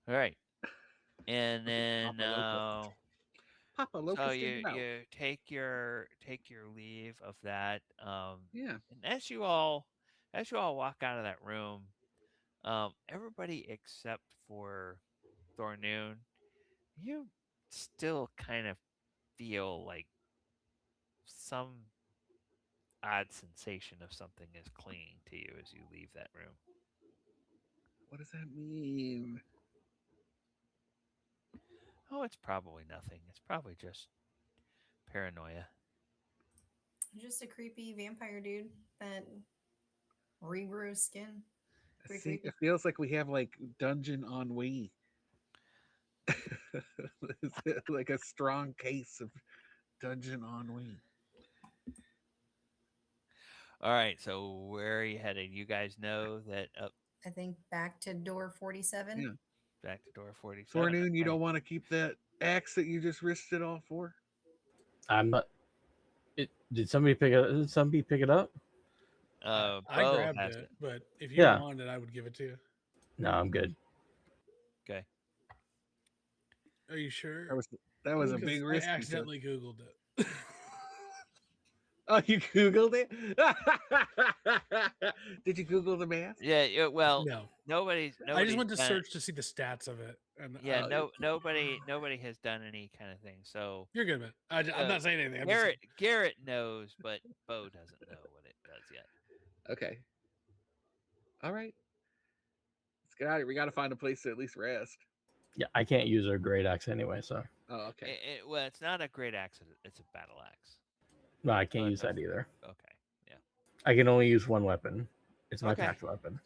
right. And then Papalocus so in the mouth. you take your leave of that. Yeah. And as you all walk out of that room, everybody except for Thornoon, you still kind of feel like some odd sensation of something is clinging to you as you leave that room. What does that mean? Oh, it's probably nothing. It's probably just paranoia. Just a creepy vampire dude that regrew his skin. Pretty See, creepy. it feels like we have like dungeon ennui. Like a strong case of dungeon ennui. All right, so where are you headed? You guys know that up I think back to door 47. Yeah. back to door 47. Thornoon, you Okay. don't want to keep that axe that you just risked it all for? I'm not. Did somebody pick it? Did somebody pick it up? I Bo grabbed has it, but if you Yeah. wanted, I would give it to you. No, I'm good. Okay. Are you sure? That was a Because big I risk. accidentally Googled it. Oh, you Googled it? Did you Google the mask? Yeah, well, No. nobody's I just went to done- search to see the stats of it. And Yeah, nobody has done any kind of thing. So you're good, man. I'm not saying anything. I'm just Garrett knows, but Bo doesn't know what it does yet. Okay. All right. Let's get out of here. We got to find a place to at least rest. Yeah, I can't use a great axe anyway, so Oh, okay. Well, it's not a great axe. It's a battle axe. no, I can't But use that either. Okay. Yeah. I can only use one weapon. It's my Okay. packed weapon.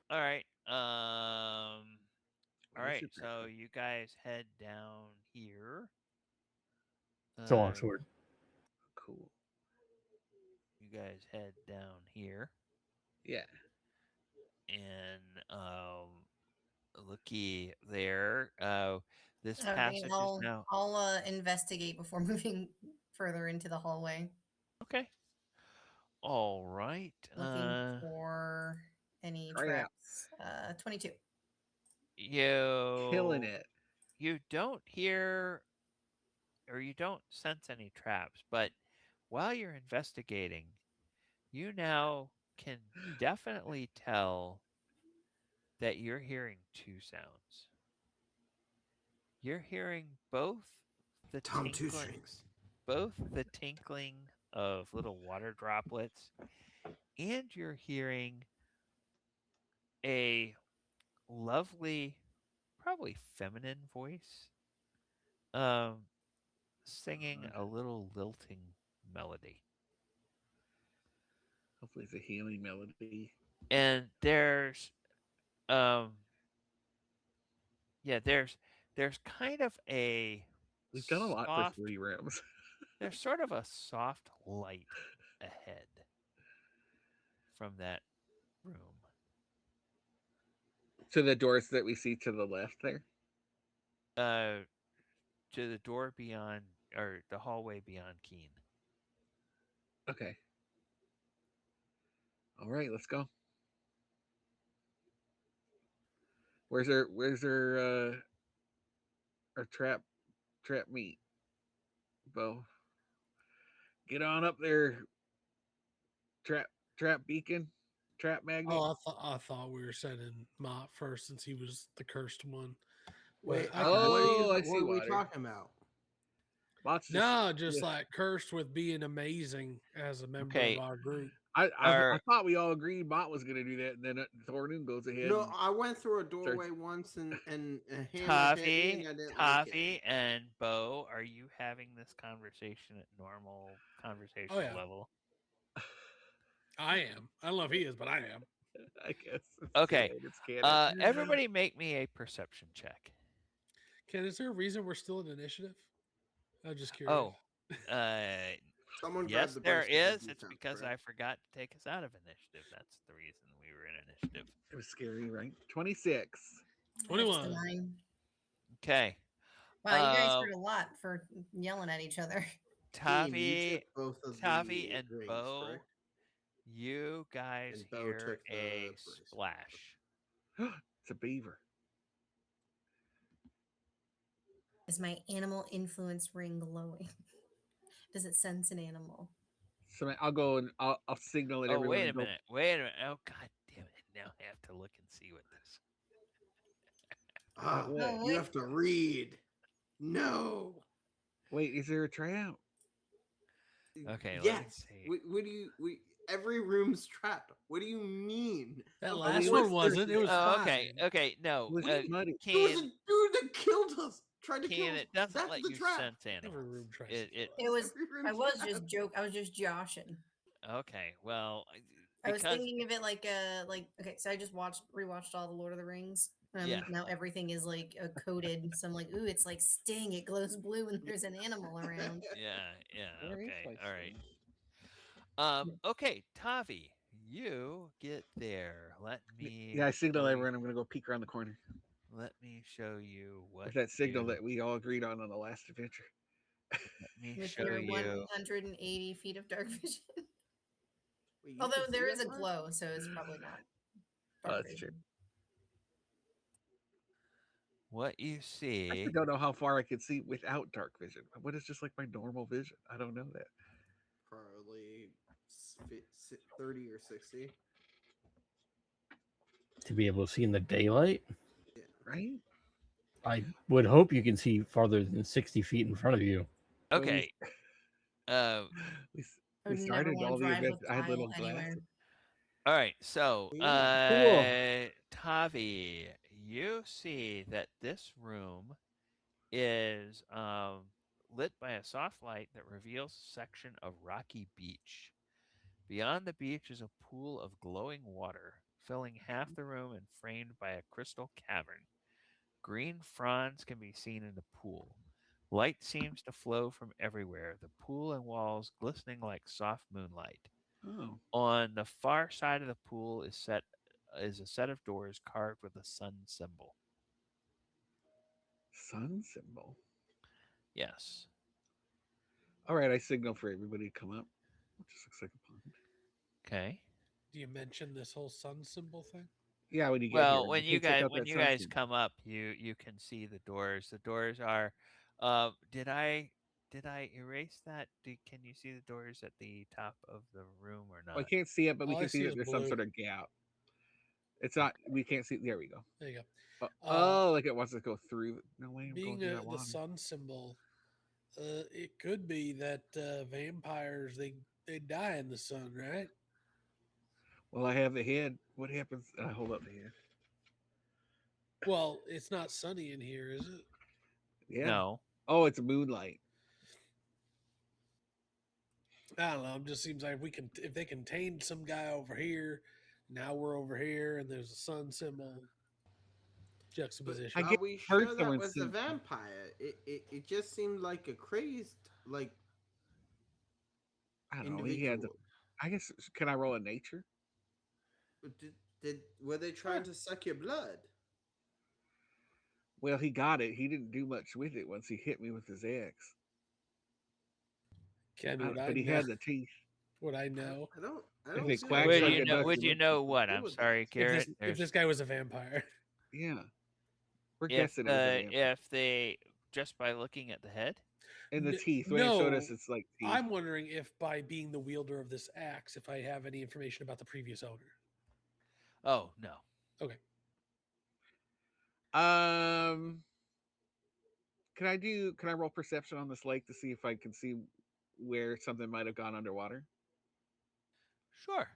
All right. All What's right. your So you guys head down here. It's a long sword. Cool. You guys head down here, Yeah. and looky there. This Okay, passage is now I'll investigate before moving further into the hallway, okay. All right. looking for any Try it out. traps. 22. Killing You it. you don't hear or you don't sense any traps, but while you're investigating, you now can definitely tell that you're hearing two sounds. You're hearing the Tom Two tinkling Strings. both the tinkling of little water droplets, and you're hearing a lovely, probably feminine voice um singing a little lilting melody. Hopefully, it's a healing melody. And um there's kind of a We've done a lot for soft 3 rooms. there's sort of a soft light ahead from that room. To the doors that we see to the left there. Uh to the door beyond, or the hallway beyond Keen. Okay. All right, let's go. Where's our trap meet, Bo? Get on up there, trap beacon, trap magnet. Oh, I thought we were sending Mott first since he was the cursed one. Wait, But I can what are wait. you? I What see are we water. talking about? Lots just No, just yeah. like cursed with being amazing as a member of Okay. our group. I thought we all agreed Bot was going to do that, and then Thornton goes ahead. No, And I went through a starts. doorway once, and a hammer hit me, and I didn't like it. Tavi and Bo, are you having this conversation at normal conversational Oh yeah, level? I am. I don't know if he is, but I am. I guess it's too Okay. late. It's canon. Everybody make me a perception check. Ken, is there a reason we're still in initiative? I'm just curious. Oh, uh, Someone grabbed yes, the there bicycle is. It's defense, because I correct? forgot to take us out of initiative. That's the reason we were in initiative. It was scary, right? 26. Just a 21. 9. Okay. Wow, you guys heard a lot for yelling at each other. Keen, you Tavi, took both of Tavi, the and rings, Bo, correct? you guys And Bo hear took the a brace. splash. It's a beaver. Is my animal influence ring glowing? Does it sense an animal? So I'll go and I'll signal at Oh, everyone. wait a and go, minute. Wait a minute. Oh, god damn it. Now I have to look and see what this. Ah, what? you have to read. No. Wait, is there a trap? Okay, let me Yes. see. What do you? Every room's trapped. What do you mean? That Of last course one wasn't. It there's was a- Oh, fine. okay. No. It was muddy. There was a Keen, dude that killed us. Tried to kill Keen, us. it doesn't That's let the you trap. sense Every animals. room tries It, to It was. Every room's I was trapped. just joke. I was just joshing. okay. Well, I was because thinking of it like okay, so I just rewatched all the Lord of the Rings. Yeah. Now everything is like coated. So I'm like, ooh, it's like Sting. It glows blue and there's an animal around. yeah. Where is Okay. my All right. thing? Okay, Tavi, you get there. Let me. Yeah, I signal show everyone. I'm going to go peek around the corner Let me show you what. with that signal you, that we all agreed on the last adventure. Let me With show your you. 180 feet of dark vision. Wait, you Although can see there is that a far? glow, so it's probably not Oh, dark that's true. vision. What you I see. actually don't know how far I can see without dark vision. What is just like my normal vision? I don't know that. Probably 30 or 60. To be able to see in the daylight, Right? I would hope you can see farther than 60 feet in front of you. Well, Okay. Uh, We, I we would never started want all to the drive events. with I had Kyle little anywhere. glasses. all right. So, Cool. Tavi, you see that this room is lit by a soft light that reveals a section of rocky beach. Beyond the beach is a pool of glowing water, filling half the room and framed by a crystal cavern. Green fronds can be seen in the pool. Light seems to flow from everywhere, the pool and walls glistening like soft moonlight. Oh, On the far side of the pool is a set of doors carved with a sun symbol. sun symbol. Yes. All right, I signal for everybody to come up. It just looks like a pond. Okay. Do you mention this whole sun symbol thing? Yeah, when you get here, Well, when you hey, check guys out when that you sun guys symbol. come up, you can see the doors. The doors are. Did I erase that? Can you see the doors at the top of the room or Well, I not? can't see it, but we All I can see see that is there's some blue. sort of gap. It's not. We can't see. There we go. There you Oh, go. Uh, like it wants to go through. No way, I'm going being through that the water. sun symbol, it could be that vampires they die in the sun, right? Well, I have the head. What happens? I hold up the head. Well, it's not sunny in here, is it? Yeah. No. Oh, it's moonlight. I don't know. It just seems like if they contained some guy over here, now we're over here, and there's a sun symbol But juxtaposition. I are get we heard sure that someone was a sing. vampire? It just seemed like a crazed like I don't know. He had the. individual. I guess can I roll a nature? Did were they trying to suck your blood? Well, he got it. He didn't do much with it once he hit me with his axe. Ken, would I But he know? had the teeth. Would I know I If don't it see quacks Would anything like you a know? duck, Would it you looks know like what? do I'm with sorry, that. Garrett. if this guy was a vampire? yeah. We're If guessing it was a vampire. if they just by looking at the head. And the N- teeth. When it showed us, no, it's like teeth. I'm wondering if by being the wielder of this axe, if I have any information about the previous owner. Oh no. Okay. Can I roll perception on this lake to see if I can see where something might have gone underwater? Sure.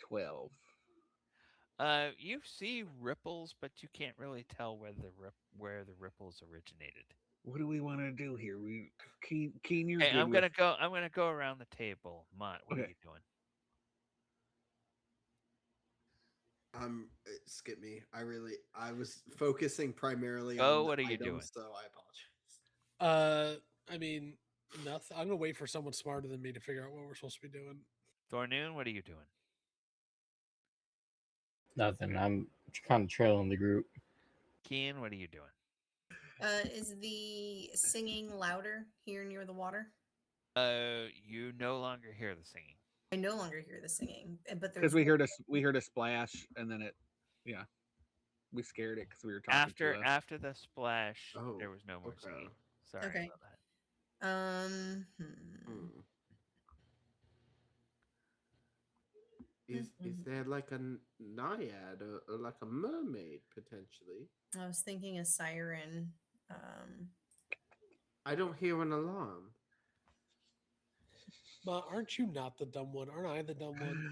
12. You see ripples, but you can't really tell where the ripples originated. What do we want to do here? Keen, you're Hey, good with. I'm gonna go around the table. Mont, what are Okay. you doing? Skip me. I was focusing primarily Oh, on what the are you doing? items, so I apologize. I mean, nothing. I'm gonna wait for someone smarter than me to figure out what we're supposed to be doing. Thornoon, what are you doing? Nothing. I'm kind of trailing the group. Keen, what are you doing? Is the singing louder here near the water? You no longer hear the singing. I no longer hear the singing, but Because there's we heard a splash, and then yeah, we scared it because we were talking to us. After the splash, Oh, there was no more okay. singing. Sorry Okay. about that. Is there like a naiad or like a mermaid potentially? I was thinking a siren. I don't hear an alarm. Ma, aren't you not the dumb one? Aren't I the dumb one?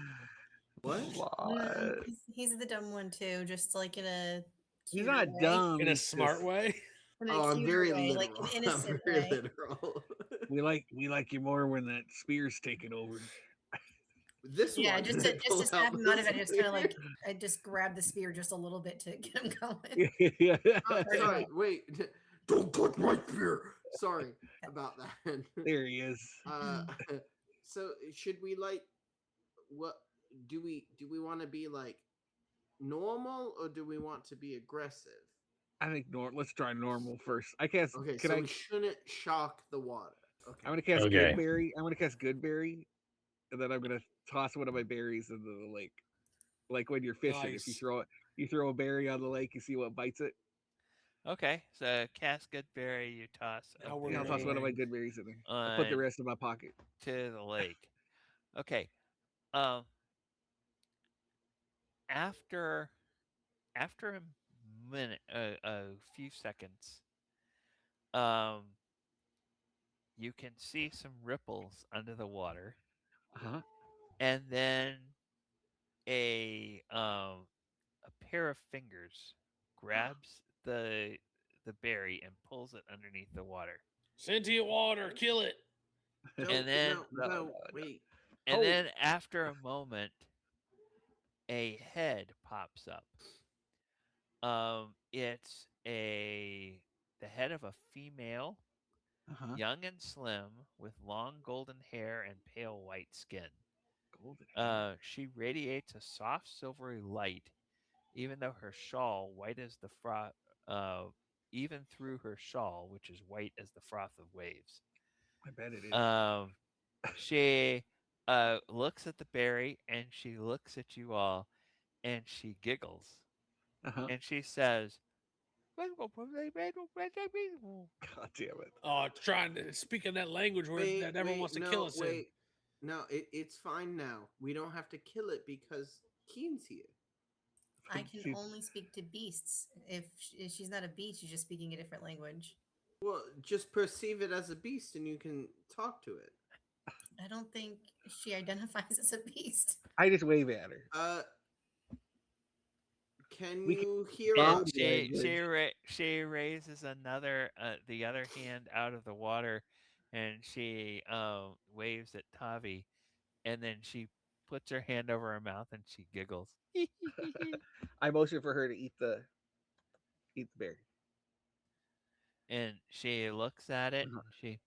What? No, he's the dumb one too, just like in a He's cuter not way. dumb. In a he's smart just- way? In a Oh, I'm cuter very way, literal. like an I'm innocent very way. literal. We like you more when that spear's taken over. This Yeah, one. just to pull snap out him out of the it, just kind of like spear. I just grabbed the spear just a little bit to get him going. Yeah. Oh, Sorry. sorry, wait. Don't touch my spear. Sorry about that. There he is. So should we like what do we want to be like normal or do we want to be aggressive? I think let's try normal first. I guess. Okay, Can so I? we shouldn't shock the water. Okay. I'm gonna cast Okay. Goodberry. I'm gonna cast Goodberry, and then I'm gonna toss one of my berries into the lake. Like when you're fishing, if Nice. you throw a berry on the lake, you see what bites it. Okay, so cast Goodberry, you toss a Now we're Yeah, I'll toss one of my remembering. good berries in there. I'll put the rest in my pocket. to the lake. Okay. After a minute, a few seconds, you can see some ripples under the water, and then a pair of fingers grabs the berry and pulls it underneath the water. Sentient water, kill it. And then no, wait. and then after a moment, a head pops up. It's a the head of a female, Uh-huh. young and slim, with long golden hair and pale white skin. Golden hair. She radiates a soft silvery light, even though her shawl, white as the froth, uh, even through her shawl, which is white as the froth of waves. I bet it is. Um, she looks at the berry and she looks at you all and she giggles Uh-huh. and she says, God damn it. Oh, trying to speak in that language where Wait, that everyone wants to kill us in. wait. No, it's fine now. We don't have to kill it because Keen's here. I can See, only speak to beasts. If she's not a beast, she's just speaking a different language. Well, just perceive it as a beast and you can talk to it. I don't think she identifies as a beast. I just wave at her. Can We can- you hear and us? she raises the other hand out of the water and she waves at Tavi and then she puts her hand over her mouth and she giggles. I motion for her to eat the berry. And she looks at it Uh-huh. and she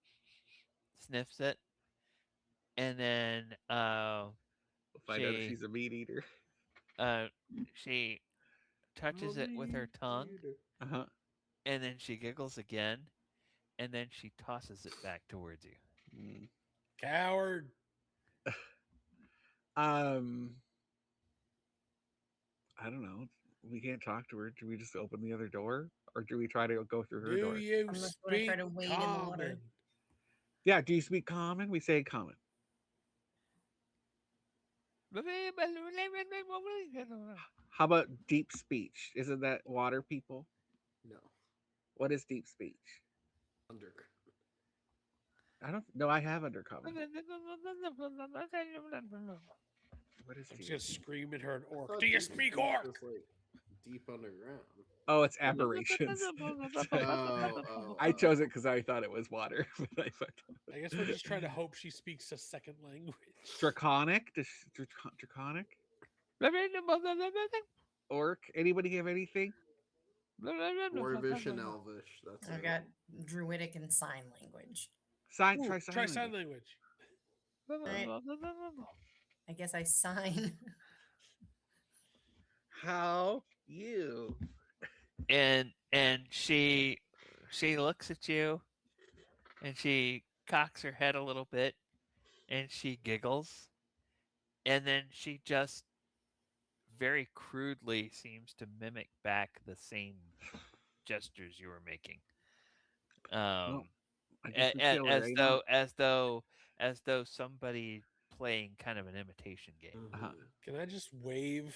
sniffs it and then We'll find out if she she's a meat eater. uh she touches it with her tongue Uh-huh. and then she giggles again and then she tosses it back towards you. Mm. Coward. I don't know. We can't talk to her. Do we just open the other door, or do we try to go through her Do door? you Unless you wanna speak try to wade in the water. common? Yeah. Do you speak common? We say common. How about deep speech? Isn't that water people? No, What is deep speech? under. I don't know. I have undercommon. What is I'm deep? just gonna scream at her in I orc. thought Do you deep speak speech orc? was, like, deep underground. Oh, it's aberrations. I chose it because I thought it was water. But I fucked up. I guess we're just trying to hope she speaks a second language. Draconic. Draconic. Orc. Anybody have anything? Dwarvish and Elvish. That's I've it. got druidic and sign language. Sign. Ooh, Try sign language. I guess I sign. How you? and she looks at you and she cocks her head a little bit and she giggles and then she just very crudely seems to mimic back the same gestures you were making Well, I guess we kill her. as though somebody playing kind of an imitation game. Uh-huh. Can I just wave,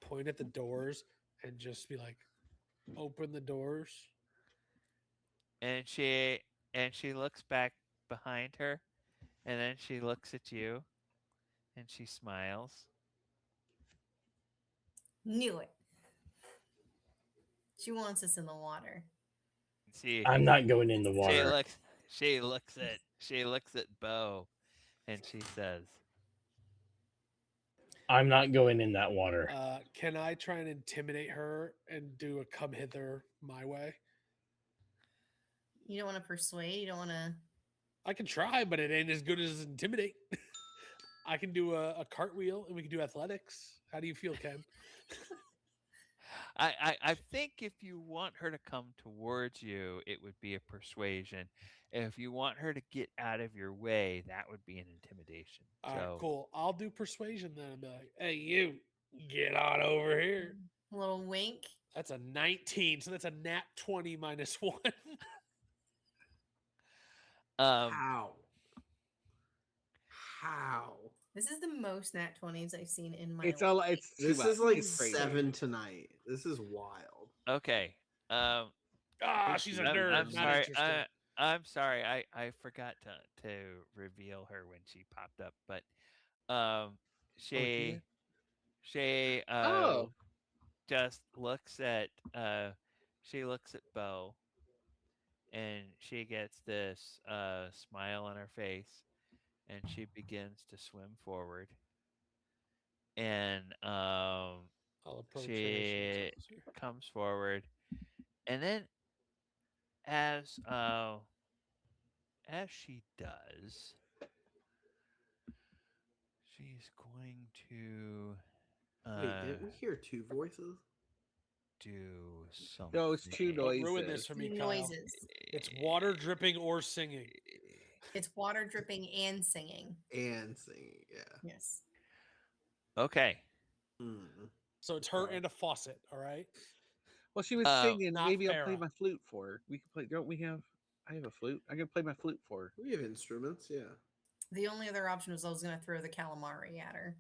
point at the doors, and just be like, open the doors? And she looks back behind her and then she looks at you and she smiles. Knew it. She wants us in the water. I'm not going in the water. She looks at Bo and she says, I'm not going in that water. Can I try and intimidate her and do a come hither my way? You don't want to persuade. You don't want to. I can try, but it ain't as good as intimidate. I can do a cartwheel and we can do athletics. How do you feel, Ken? I think if you want her to come towards you, it would be a persuasion. If you want her to get out of your way, that would be an intimidation. All right, So cool. I'll do persuasion then. I'll be like, hey, you, get on over here. A little wink. That's a 19, so that's a nat 20 minus 1. How? How? This is the most nat 20s I've seen in my It's life. all. It's too This much. is like It's crazy. 7 tonight. This is wild. okay. She's a I'm, nerd. I'm Not sorry. interested. I'm sorry. I forgot to reveal her when she popped up, but she Oh, just looks at Bo and she gets this smile on her face and she begins to swim forward and I'll approach her as she she comes here. comes forward and then as she does, she's going to Wait, didn't we hear two voices? do something. No, it's two Don't ruin this noises. for me, Kyle. Noises. It's water dripping or singing. It's water dripping and singing. And singing, yeah. Yes. Okay. Hmm. So it's her and a faucet, all right? Well, she was Uh, singing. not Maybe I'll play Farrah. my flute for her. We can play. Don't we have? I have a flute. I can play my flute for her. We have instruments, yeah. The only other option was I was going to throw the calamari at her.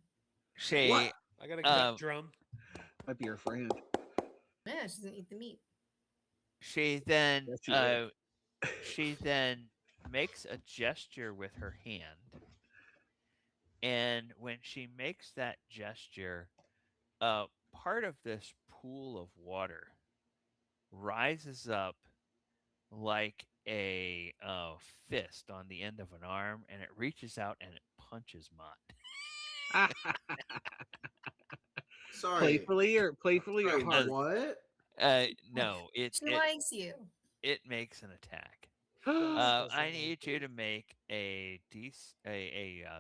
she What? I got a gut drum. Might be her friend. Yeah, she doesn't eat the meat. she then Yes, she would. she then makes a gesture with her hand, and when she makes that gesture, part of this pool of water rises up like a fist on the end of an arm, and it reaches out and it punches Mott. Sorry. playfully or Sorry, hard. what? No, She likes you. it makes an attack. Doesn't I like need you. you to make a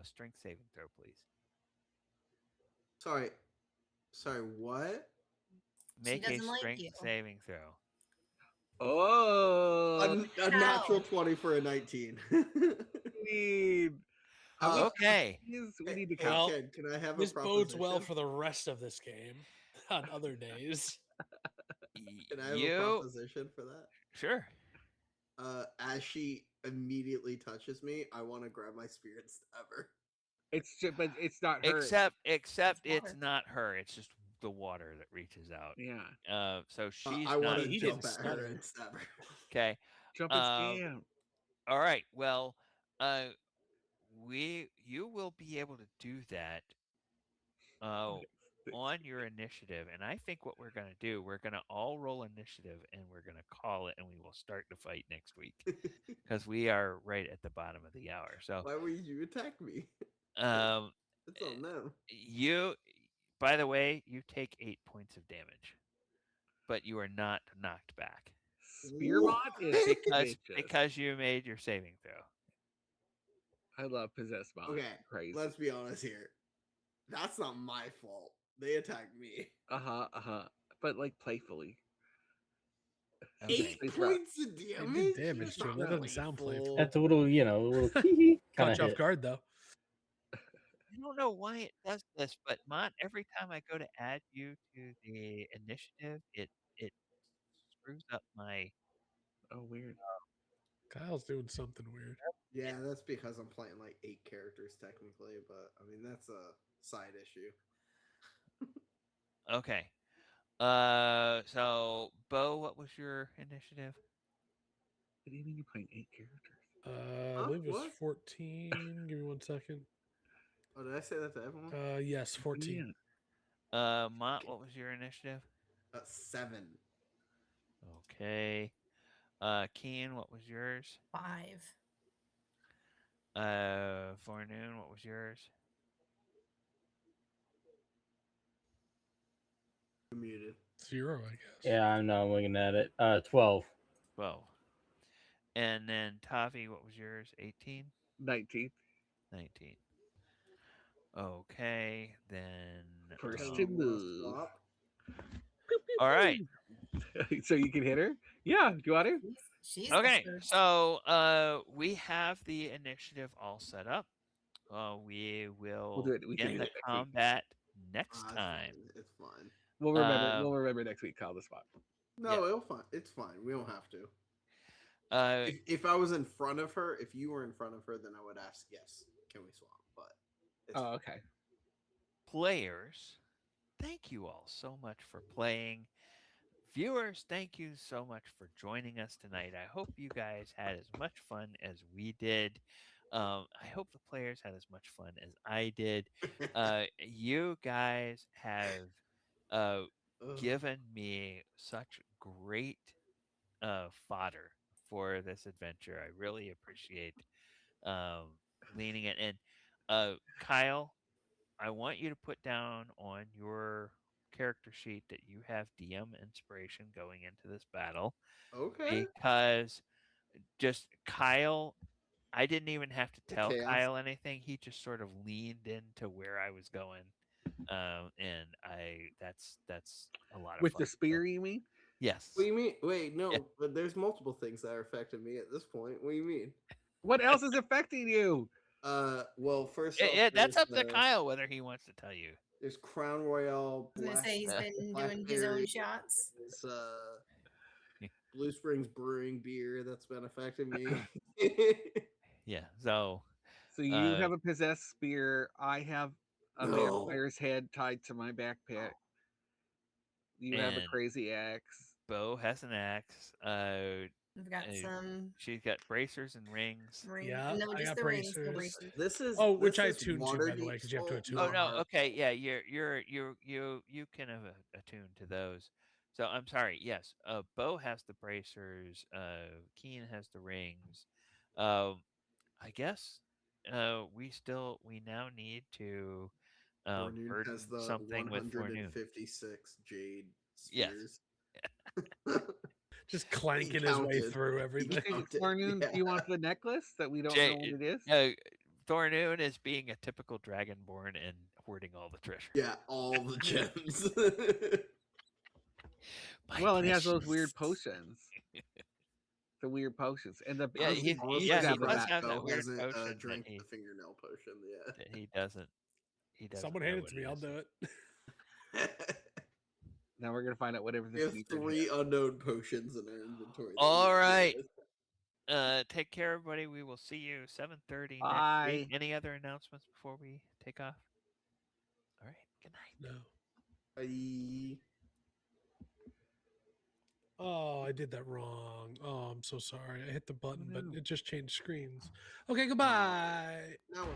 strength saving throw, please. Sorry, what? Make a doesn't like strength you. saving throw. Oh, A natural 20 for a 19. need. How much Okay. we need to Hey, count. Well, Ken, can I have This a bodes well proposition? for the rest of this game on other days. Can I have a You proposition for that? sure. As she immediately touches me, I want to grab my spirit stabber. It's just, but it's not her. Except It's it's water. not her. It's just the water that reaches out. Yeah. So she's I want not to He jump didn't at her stutter. and stab her. okay. Jump and Um, scam. all right. Well, you will be able to do that on your initiative, and I think what we're gonna do, we're gonna all roll initiative, and we're gonna call it, and we will start the fight next week because we are right at the bottom of the hour. So, Why would you attack me? um, It's on them. you, by the way, you take 8 points of damage, but you are not knocked back Spearmont is vicious. because you made your saving throw. I love possessed mom. Okay, Crazy. let's be honest here. That's not my fault. They attacked me. But like playfully. Okay. 8 points of It damage? did damage That's to him. not That doesn't sound playful. That's a little, a little kind Caught of you off hit. guard, though. I don't know why it does this, but Mont, every time I go to add you to the initiative, it screws up my. Oh, weird. Kyle's doing something weird. Yeah, that's because I'm playing like 8 characters technically, but I mean that's a side issue. Okay. So Bo, what was your initiative? What do you mean you're playing 8 characters? I believe it was What? 14. Give me 1 second. Oh, did I say that to everyone? Yes, 14. Mont, what was your initiative? 7. Okay. Keen, what was yours? 5. Forenoon, what was yours? Muted. 0, I guess. Yeah, I'm not looking at it. 12. 12. And then Tavi, what was yours? 18? 19. 19. Okay, then. First Kelly, to you wanna move. swap? All right. So you can hit her? Yeah. Do you want her? She's the Okay, first. so we have the initiative all set up. We will do it. We can begin do the it next week. combat next It's time. fine. It's fine. We'll remember next week. Call the spot. No, it'll fine. It's fine. We don't have to. Uh, If I was in front of her, if you were in front of her, then I would ask, yes, can we swap? But it's Oh, okay. players, thank you all so much for playing. Viewers, thank you so much for joining us tonight. I hope you guys had as much fun as we did. I hope the players had as much fun as I did. You guys have Ugh. given me such great fodder for this adventure. I really appreciate leaning it in. Kyle, I want you to put down on your character sheet that you have DM inspiration going into this battle Okay. because just Kyle, I didn't even have to The tell chaos. Kyle anything. He just sort of leaned into where I was going, and that's a lot of With fun. the spear, you mean? Yes. What do you mean? Wait, no, Yeah. but there's multiple things that are affecting me at this point. What do you mean? What else is affecting you? Well, first off, That's up to there's, Kyle whether he wants to tell you. there's Crown Royale. I was gonna say he's been doing his own shots. There's, Blue Springs Brewing beer that's been affecting me. Yeah. So So you have a possessed spear. I have a No. vampire's head tied to my backpack. You have a And crazy axe. Bo has an axe. I've got some She's got bracers and rings. rings. Yeah, No, I just got the rings. No bracers. bracers. This is which this I is attuned to, by the way, Waterdeep 'cause you have to Soul, attune Oh them. not no, okay, yeah, you can have attuned to those. So I'm sorry. Yes, Bo has the bracers. Keen has the rings. I guess we now need to Thornoon burden has the something with Thornoon. 156 jade Yes. spheres. Just clanking his way counted. through He everything. counted. Fornoon, do you want the necklace that we don't know what it is? Thornoon is being a typical dragonborn and hoarding all the treasure. Yeah, all the gems. Well, and he has those weird potions. The weird potions. And the Yeah, he forgot does about have that Bo weird hasn't potion that drank he the fingernail potion yet. that he doesn't. He doesn't. Someone know hand it what to me. I'll is. do it. Now we're gonna find out whatever We this have secret 3 is. unknown potions in our inventory. that All we have to right. use. Take care, everybody. We will see you 7:30 next Bye. week. Any other announcements before we take off? All right. Good night. No. Bye. Oh, I did that wrong. Oh, I'm so sorry. I hit the button, but no. it just changed screens. Okay, goodbye. No.